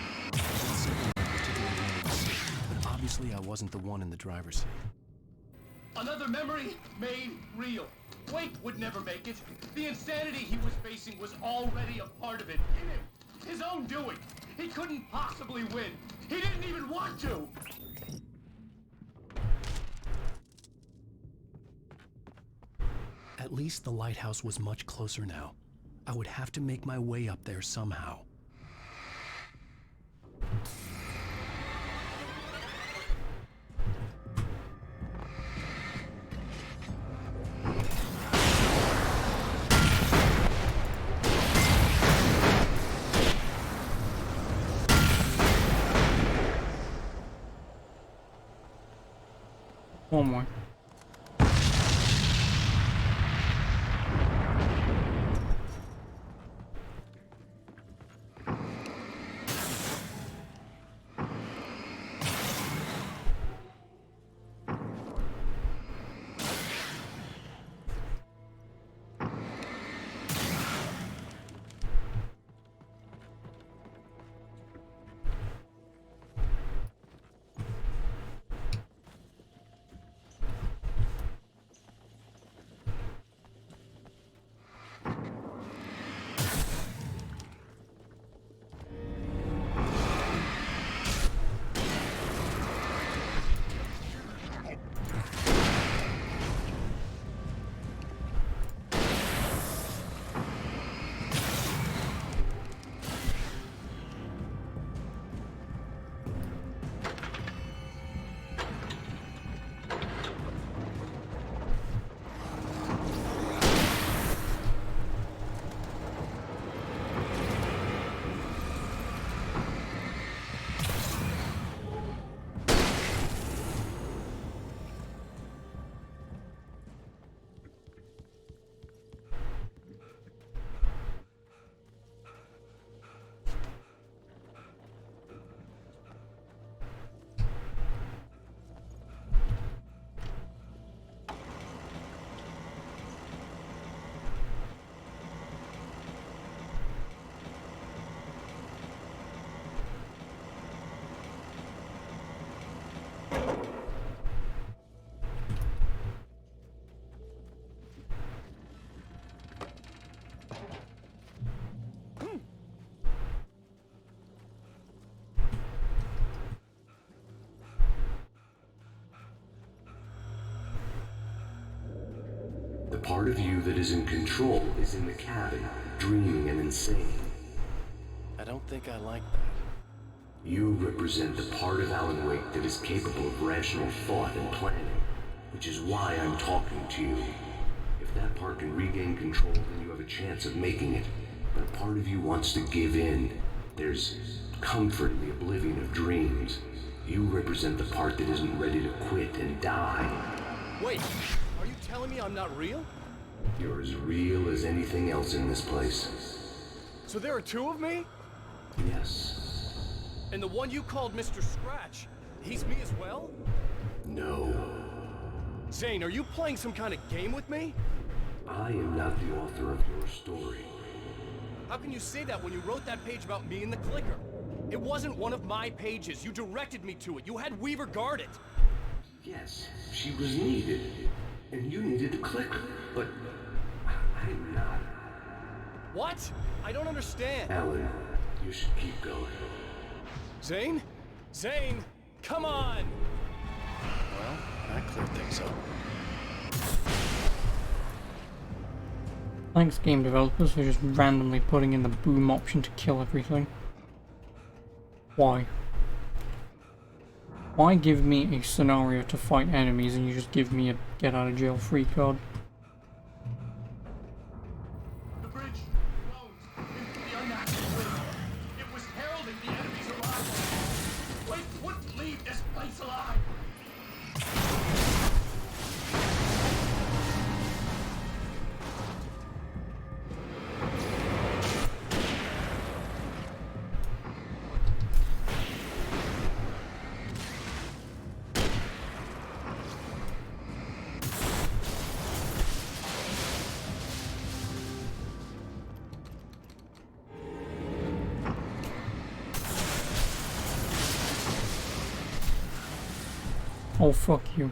B: But obviously I wasn't the one in the driver's seat.
L: Another memory made real. Wake would never make it. The insanity he was facing was already a part of it. In him. His own doing. He couldn't possibly win. He didn't even want to.
B: At least the lighthouse was much closer now. I would have to make my way up there somehow.
A: One more.
I: part of you that is in control is in the cabin, dreaming and insane.
B: I don't think I like that.
I: You represent the part of Alan Wake that is capable of rational thought and planning, which is why I'm talking to you. If that part can regain control, then you have a chance of making it. But a part of you wants to give in. There's comfort in the oblivion of dreams. You represent the part that isn't ready to quit and die.
J: Wait, are you telling me I'm not real?
I: You're as real as anything else in this place.
J: So there are two of me?
I: Yes.
J: And the one you called Mr. Scratch, he's me as well?
I: No.
J: Zane, are you playing some kind of game with me?
I: I am not the author of your story.
J: How can you say that when you wrote that page about me and the clicker? It wasn't one of my pages. You directed me to it. You had Weaver guard it.
I: Yes, she was needed. And you needed the clicker. But I'm not.
J: What? I don't understand.
I: Alan, you should keep going.
J: Zane? Zane, come on!
B: Well, that cleared things up.
A: Thanks, game developers, for just randomly putting in the boom option to kill everything. Why? Why give me a scenario to fight enemies and you just give me a get out of jail free card?
L: The bridge closed into the unnatural wind. It was heralding the enemy's arrival. Wake wouldn't leave this place alive.
A: Oh, fuck you.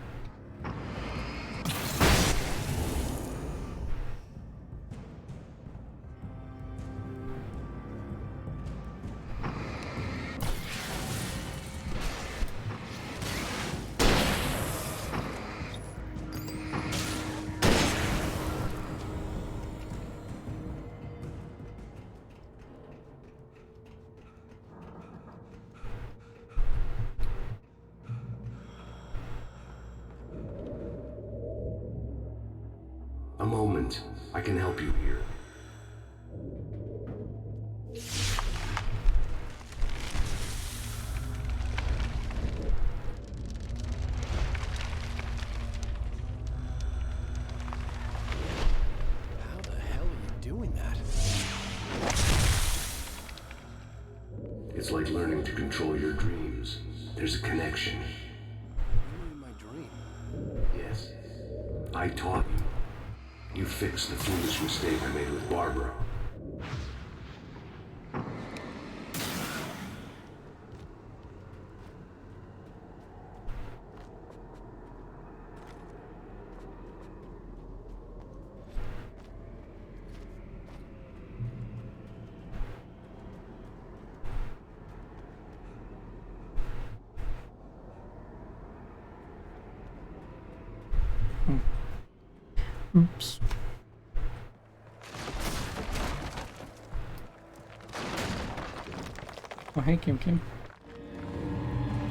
I: A moment. I can help you here.
B: How the hell are you doing that?
I: It's like learning to control your dreams. There's a connection.
B: You in my dream?
I: Yes. I taught you. You fixed the foolish mistake I made with Barbara.
A: Oops. Oh, hey, Kim Kim.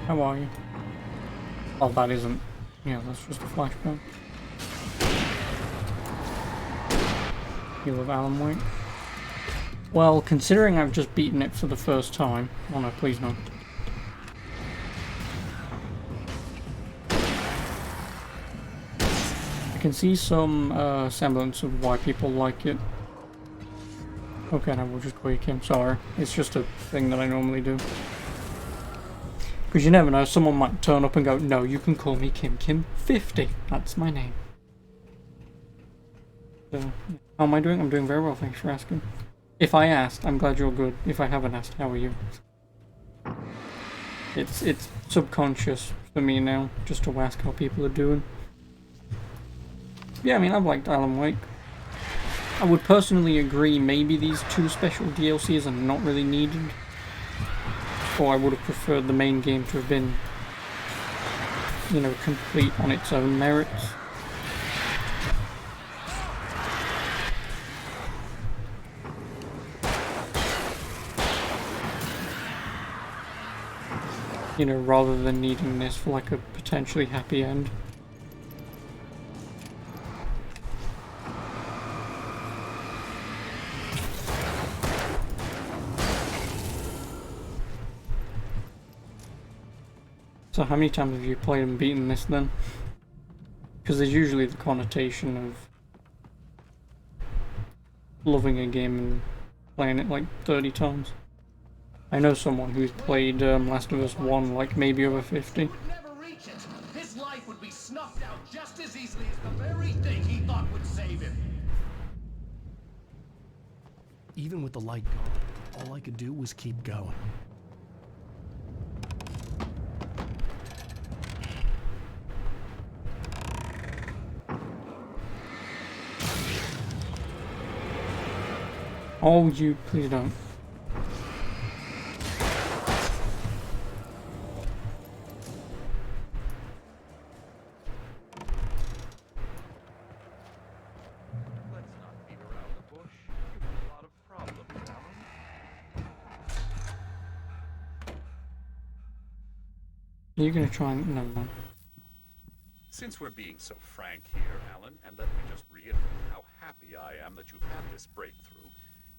A: How are you? Oh, that isn't. Yeah, that's just a flashback. You love Alan Wake? Well, considering I've just beaten it for the first time. Oh no, please no. I can see some semblance of why people like it. Okay, now we'll just call you Kim. Sorry, it's just a thing that I normally do. Because you never know, someone might turn up and go, no, you can call me Kim Kim 50. That's my name. So, how am I doing? I'm doing very well, thanks for asking. If I asked, I'm glad you're good. If I haven't asked, how are you? It's subconscious for me now, just to ask how people are doing. Yeah, I mean, I've liked Alan Wake. I would personally agree maybe these two special DLCs are not really needed. Or I would have preferred the main game to have been, you know, complete on its own merits. You know, rather than needing this for like a potentially happy end. So how many times have you played and beaten this then? Because there's usually the connotation of loving a game and playing it like 30 times. I know someone who's played Last of Us 1 like maybe over 50.
H: Never reach it. His life would be snuffed out just as easily as the very thing he thought would save him.
B: Even with the light gone, all I could do was keep going.
A: Oh, you please don't.
R: Let's not beat around the bush. You've got a lot of problems, Alan.
A: You're gonna try and... Never mind.
R: Since we're being so frank here, Alan, and let me just reiterate how happy I am that you've had this breakthrough,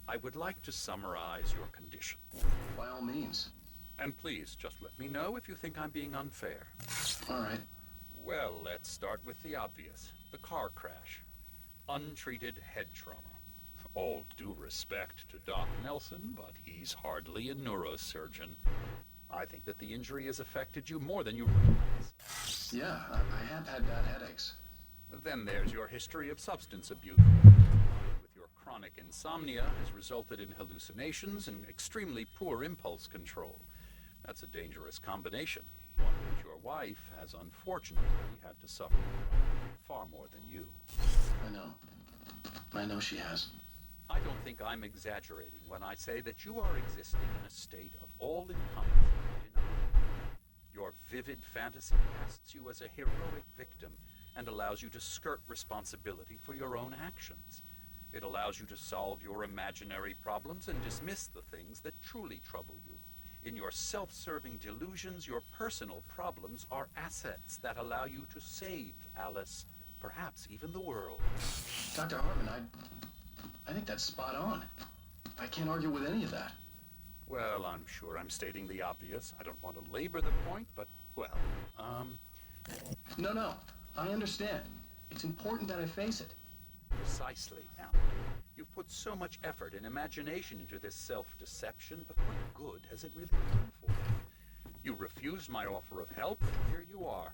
R: I would like to summarize your condition.
B: By all means.
R: And please, just let me know if you think I'm being unfair.
B: All right.
R: Well, let's start with the obvious. The car crash. Untreated head trauma. All due respect to Doc Nelson, but he's hardly a neurosurgeon. I think that the injury has affected you more than you realize.
B: Yeah, I have had bad headaches.
R: Then there's your history of substance abuse. Your chronic insomnia has resulted in hallucinations and extremely poor impulse control. That's a dangerous combination, one which your wife has unfortunately had to suffer far more than you.
B: I know she has.
R: I don't think I'm exaggerating when I say that you are existing in a state of all-encompassing denial. Your vivid fantasy casts you as a heroic victim and allows you to skirt responsibility for your own actions. It allows you to solve your imaginary problems and dismiss the things that truly trouble you. In your self-serving delusions, your personal problems are assets that allow you to save Alice, perhaps even the world.
B: Dr. Hartman, I think that's spot on. I can't argue with any of that.
R: Well, I'm sure I'm stating the obvious. I don't want to labor the point, but, well,
B: No, I understand. It's important that I face it.
R: Precisely, Alan. You've put so much effort and imagination into this self-deception, but what good has it really done for you? You refused my offer of help, and here you are.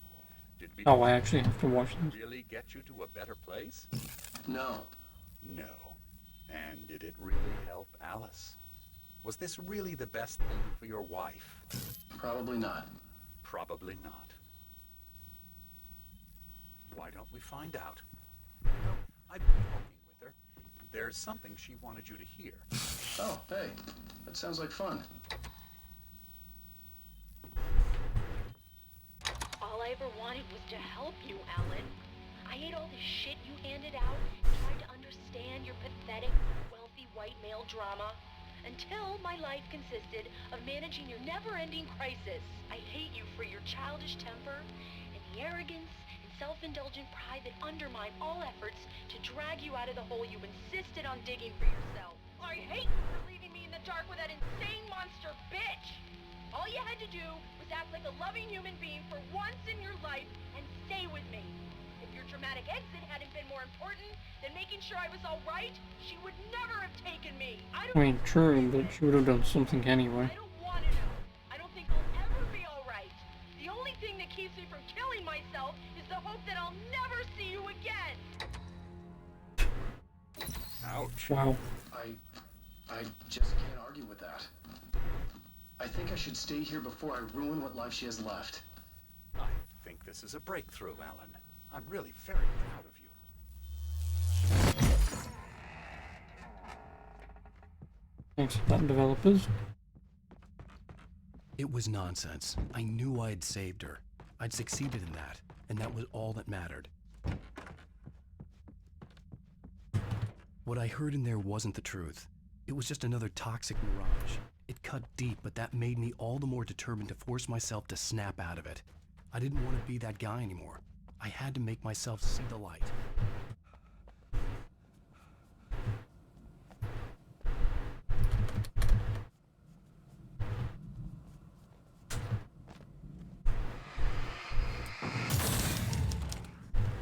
R: Did we
A: Oh, I actually have to watch this.
R: really get you to a better place?
B: No.
R: No. And did it really help Alice? Was this really the best thing for your wife?
B: Probably not.
R: Probably not. Why don't we find out? You know, I've been talking with her. There's something she wanted you to hear.
B: Oh, hey. That sounds like fun.
K: All I ever wanted was to help you, Alan. I ate all the shit you handed out, tried to understand your pathetic, wealthy white male drama, until my life consisted of managing your never-ending crisis. I hate you for your childish temper and the arrogance and self-indulgent pride that undermine all efforts to drag you out of the hole you insisted on digging for yourself. I hate you for leaving me in the dark with that insane monster bitch! All you had to do was act like a loving human being for once in your life and stay with me. If your dramatic exit hadn't been more important than making sure I was all right, she would never have taken me.
A: I mean, true, but she would have done something anyway.
K: I don't want to know. I don't think I'll ever be all right. The only thing that keeps me from killing myself is the hope that I'll never see you again.
R: Ouch.
A: Wow.
B: I just can't argue with that. I think I should stay here before I ruin what life she has left.
R: I think this is a breakthrough, Alan. I'm really very proud of you.
A: Thanks for that, developers.
B: It was nonsense. I knew I had saved her. I'd succeeded in that, and that was all that mattered. What I heard in there wasn't the truth. It was just another toxic mirage. It cut deep, but that made me all the more determined to force myself to snap out of it. I didn't want to be that guy anymore. I had to make myself see the light.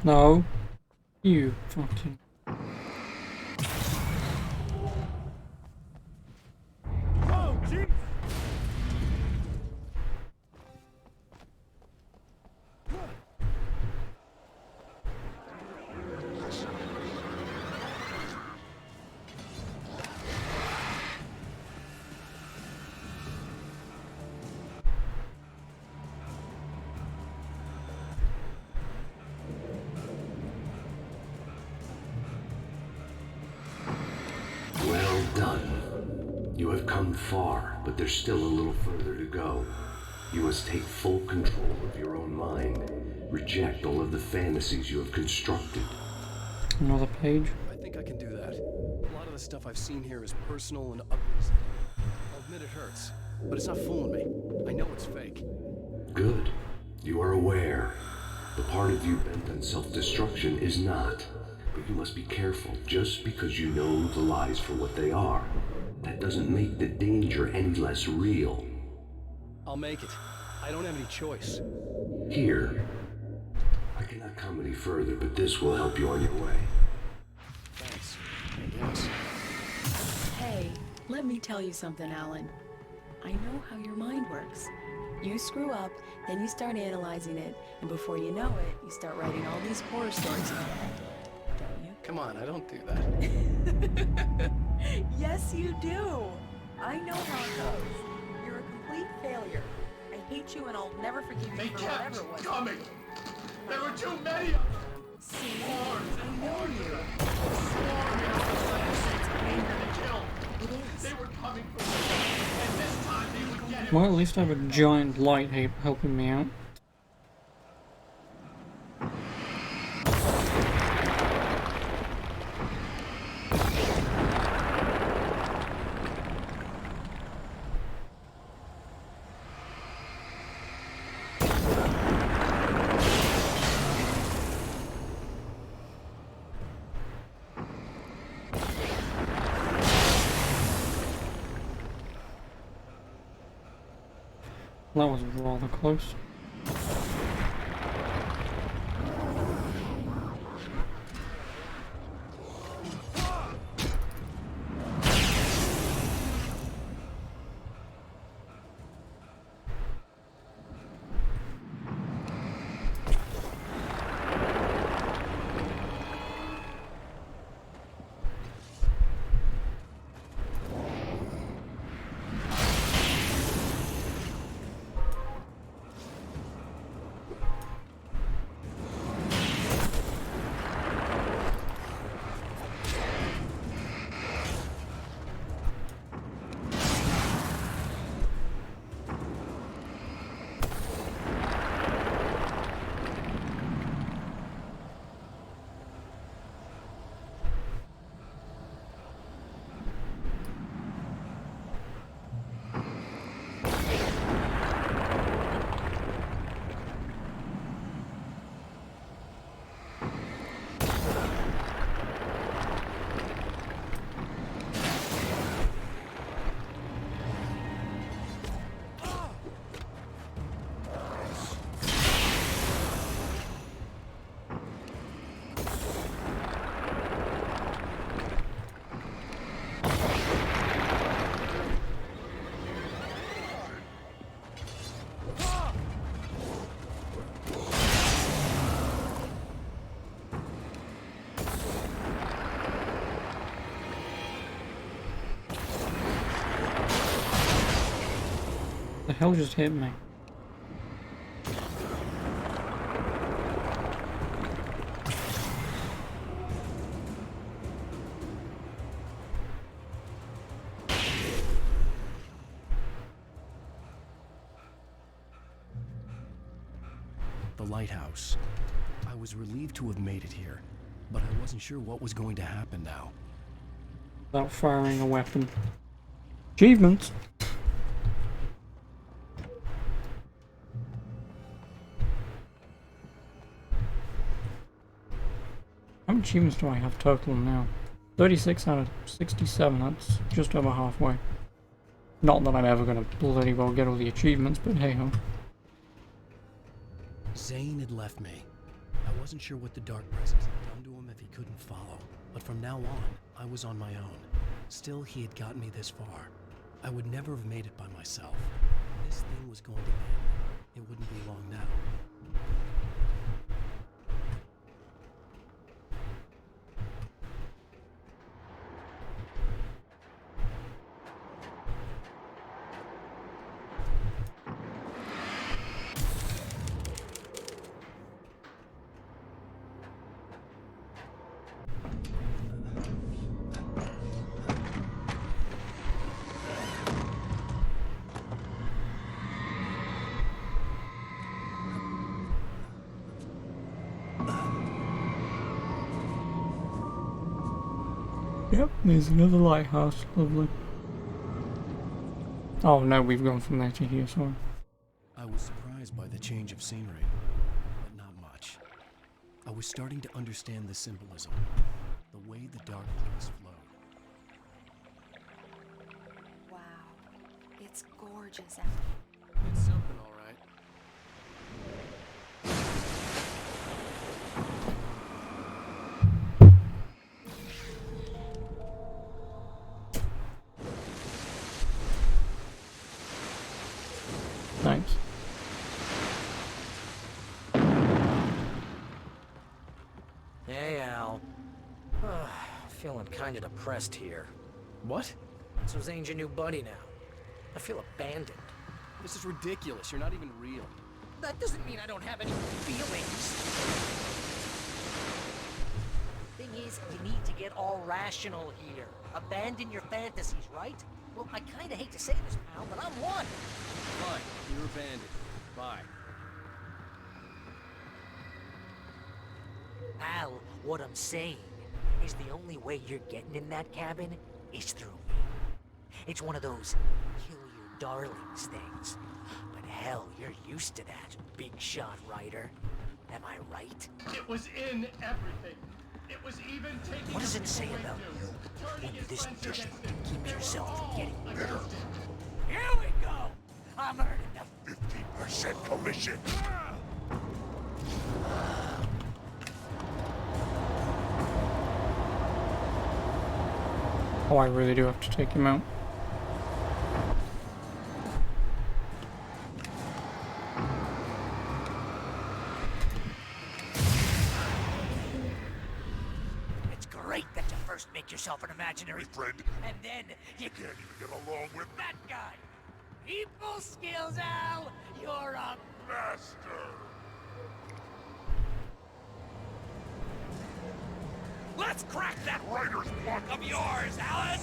A: No. You fucking...
L: Oh, jeez!
I: Well done. You have come far, but there's still a little further to go. You must take full control of your own mind. Reject all of the fantasies you have constructed.
A: Another page.
B: I think I can do that. A lot of the stuff I've seen here is personal and ugly. I'll admit it hurts, but it's not fooling me. I know it's fake.
I: Good. You are aware. The part of you bent on self-destruction is not. But you must be careful. Just because you know the lies for what they are, that doesn't make the danger any less real.
B: I'll make it. I don't have any choice.
I: Here. I cannot come any further, but this will help you on your way.
B: Thanks. I guess.
S: Hey, let me tell you something, Alan. I know how your mind works. You screw up, then you start analyzing it, and before you know it, you start writing all these horror stories in your head. Don't you?
B: Come on, I don't do that.
S: Yes, you do. I know how it goes. You're a complete failure. I hate you, and I'll never forgive you
L: They
S: for whatever
L: kept
S: was.
L: coming! There were too many of them!
S: See,
L: Swarms
S: I
L: and
S: know
L: hordes
S: you.
L: of them! Swarms of them! Anger to kill!
S: It is.
L: They were coming for me, and this time they would get it!
A: Well, at least I have a giant light helping me out. That was rather close. The hell just hit me?
B: The lighthouse. I was relieved to have made it here, but I wasn't sure what was going to happen now.
A: Without firing a weapon. Achievements! How many achievements do I have total now? 36 out of 67, that's just over halfway. Not that I'm ever gonna bloody well get all the achievements, but hey ho.
B: Zane had left me. I wasn't sure what the Dark Presence had done to him if he couldn't follow, but from now on, I was on my own. Still, he had gotten me this far. I would never have made it by myself. This thing was going to end. It wouldn't be long now.
A: Yep, there's another lighthouse, lovely. Oh no, we've gone from there to here, sorry.
B: I was surprised by the change of scenery, but not much. I was starting to understand the symbolism, the way the dark lights flowed.
P: Wow, it's gorgeous.
B: It's something, all right.
A: Thanks.
C: Hey, Al. Feeling kind of depressed here.
B: What?
C: So Zane's your new buddy now. I feel abandoned.
B: This is ridiculous. You're not even real.
C: That doesn't mean I don't have any feelings. Thing is, you need to get all rational here. Abandon your fantasies, right? Well, I kinda hate to say this, pal, but I'm one.
B: Fine. You're abandoned. Bye.
C: Al, what I'm saying is the only way you're getting in that cabin is through me. It's one of those kill your darlings things. But hell, you're used to that, big shot writer. Am I right?
L: It was in everything. It was even taking.
C: What does it say about you when you're this distant to keep yourself from getting bitter? Here we go! I'm earning the
T: 15% commission.
A: Oh, I really do have to take him out.
C: It's great that you first make yourself an imaginary
T: friend,
C: and then you
T: can't even get along with
C: that guy. People skills, Al. You're a
T: master.
C: Let's crack that writer's block of yours, Alan!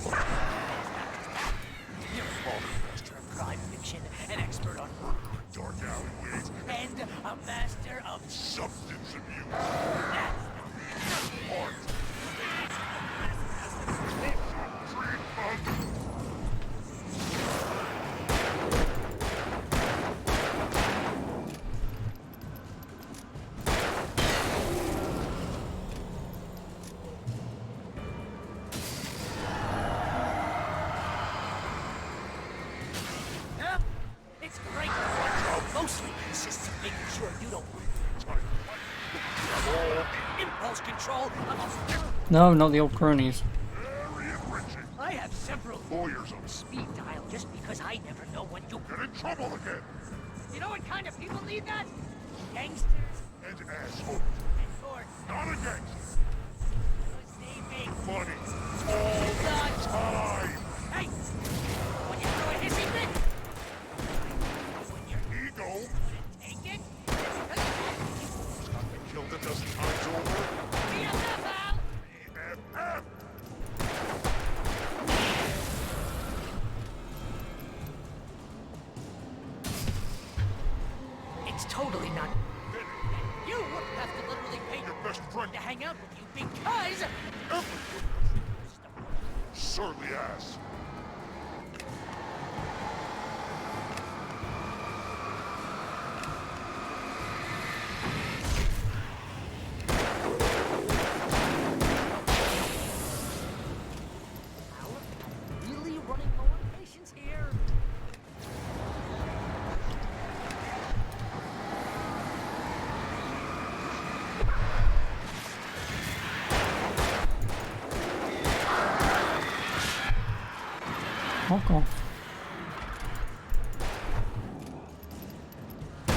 C: You're a master of crime fiction, an expert on murder
T: in dark alleyways,
C: and a master of
T: substance abuse.
C: That's
T: art.
C: It's great. Mostly consists of making sure you don't impulse control.
A: No, not the old cronies.
C: I have several
T: lawyers on
C: speed dial just because I never know when you
T: get in trouble again.
C: You know what kind of people need that? Gangsters
T: and assholes.
C: And courts.
T: Not a gangster.
C: Saving
T: money all the time.
C: Hey, when you throw a hissy fit, when your
T: ego
C: take it,
T: got me killed a dozen times over.
C: BFF, Al.
T: BFF.
C: It's totally not. You have to literally pay your best friend to hang out with you because.
T: Surly ass.
A: Fuck off.
C: I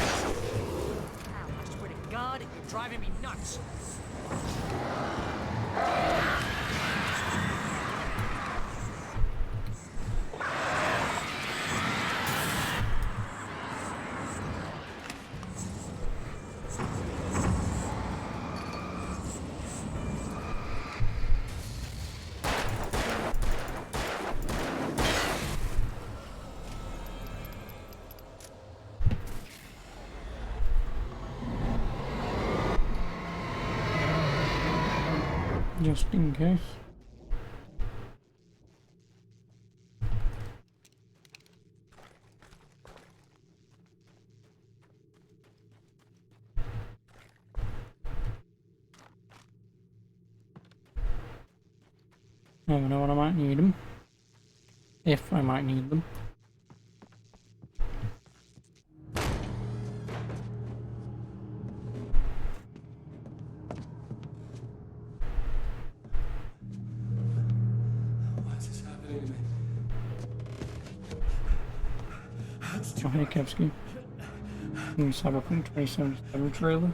C: swear to God, you're driving me nuts.
A: Just in case. Never know when I might need them. If I might need them. Oh, hey, Kevsky. Cyberpunk 2077 trailer.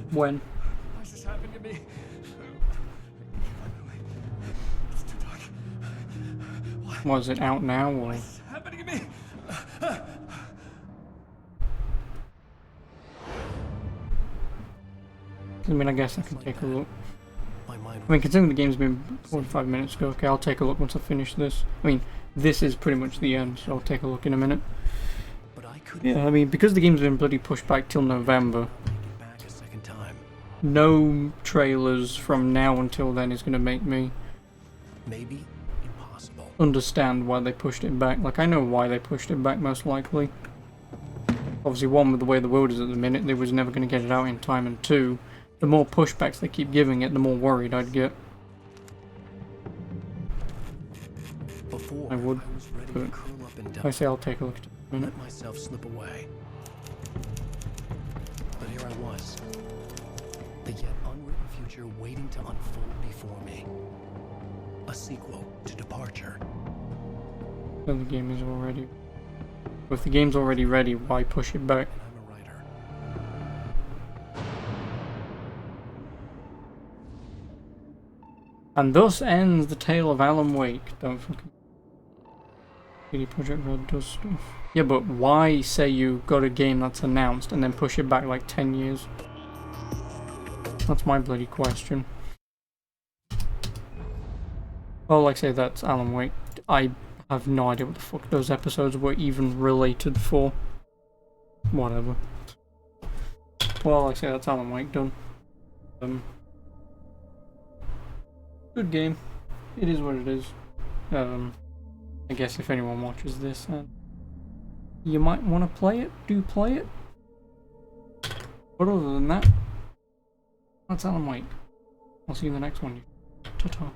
A: When?
J: Why is this happening to me? It's too dark.
A: Was it out now or?
J: What's happening to me?
A: I mean, I guess I can take a look. I mean, considering the game's been 45 minutes ago, okay, I'll take a look once I finish this. I mean, this is pretty much the end, so I'll take a look in a minute. Yeah, I mean, because the game's been bloody pushed back till November, no trailers from now until then is going to make me
B: Maybe impossible.
A: understand why they pushed it back. Like, I know why they pushed it back, most likely. Obviously, one, with the way the world is at the minute, they was never going to get it out in time, and two, the more pushbacks they keep giving it, the more worried I'd get.
B: Before,
A: I would,
B: was ready
A: but
B: to curl up and
A: I say I'll take a look at it in a minute.
B: let myself slip away. But here I was. The yet unwritten future waiting to unfold before me. A sequel to Departure.
A: So the game is already... If the game's already ready, why push it back?
B: I'm a writer.
A: And thus ends the tale of Alan Wake. Don't fucking... CD Projekt Red does stuff. Yeah, but why say you got a game that's announced and then push it back like 10 years? That's my bloody question. Oh, like I say, that's Alan Wake. I have no idea what the fuck those episodes were even related for. Whatever. Well, like I say, that's Alan Wake done. Good game. It is what it is. I guess if anyone watches this, you might want to play it. Do play it. But other than that, that's Alan Wake. I'll see you in the next one. Ta-ta.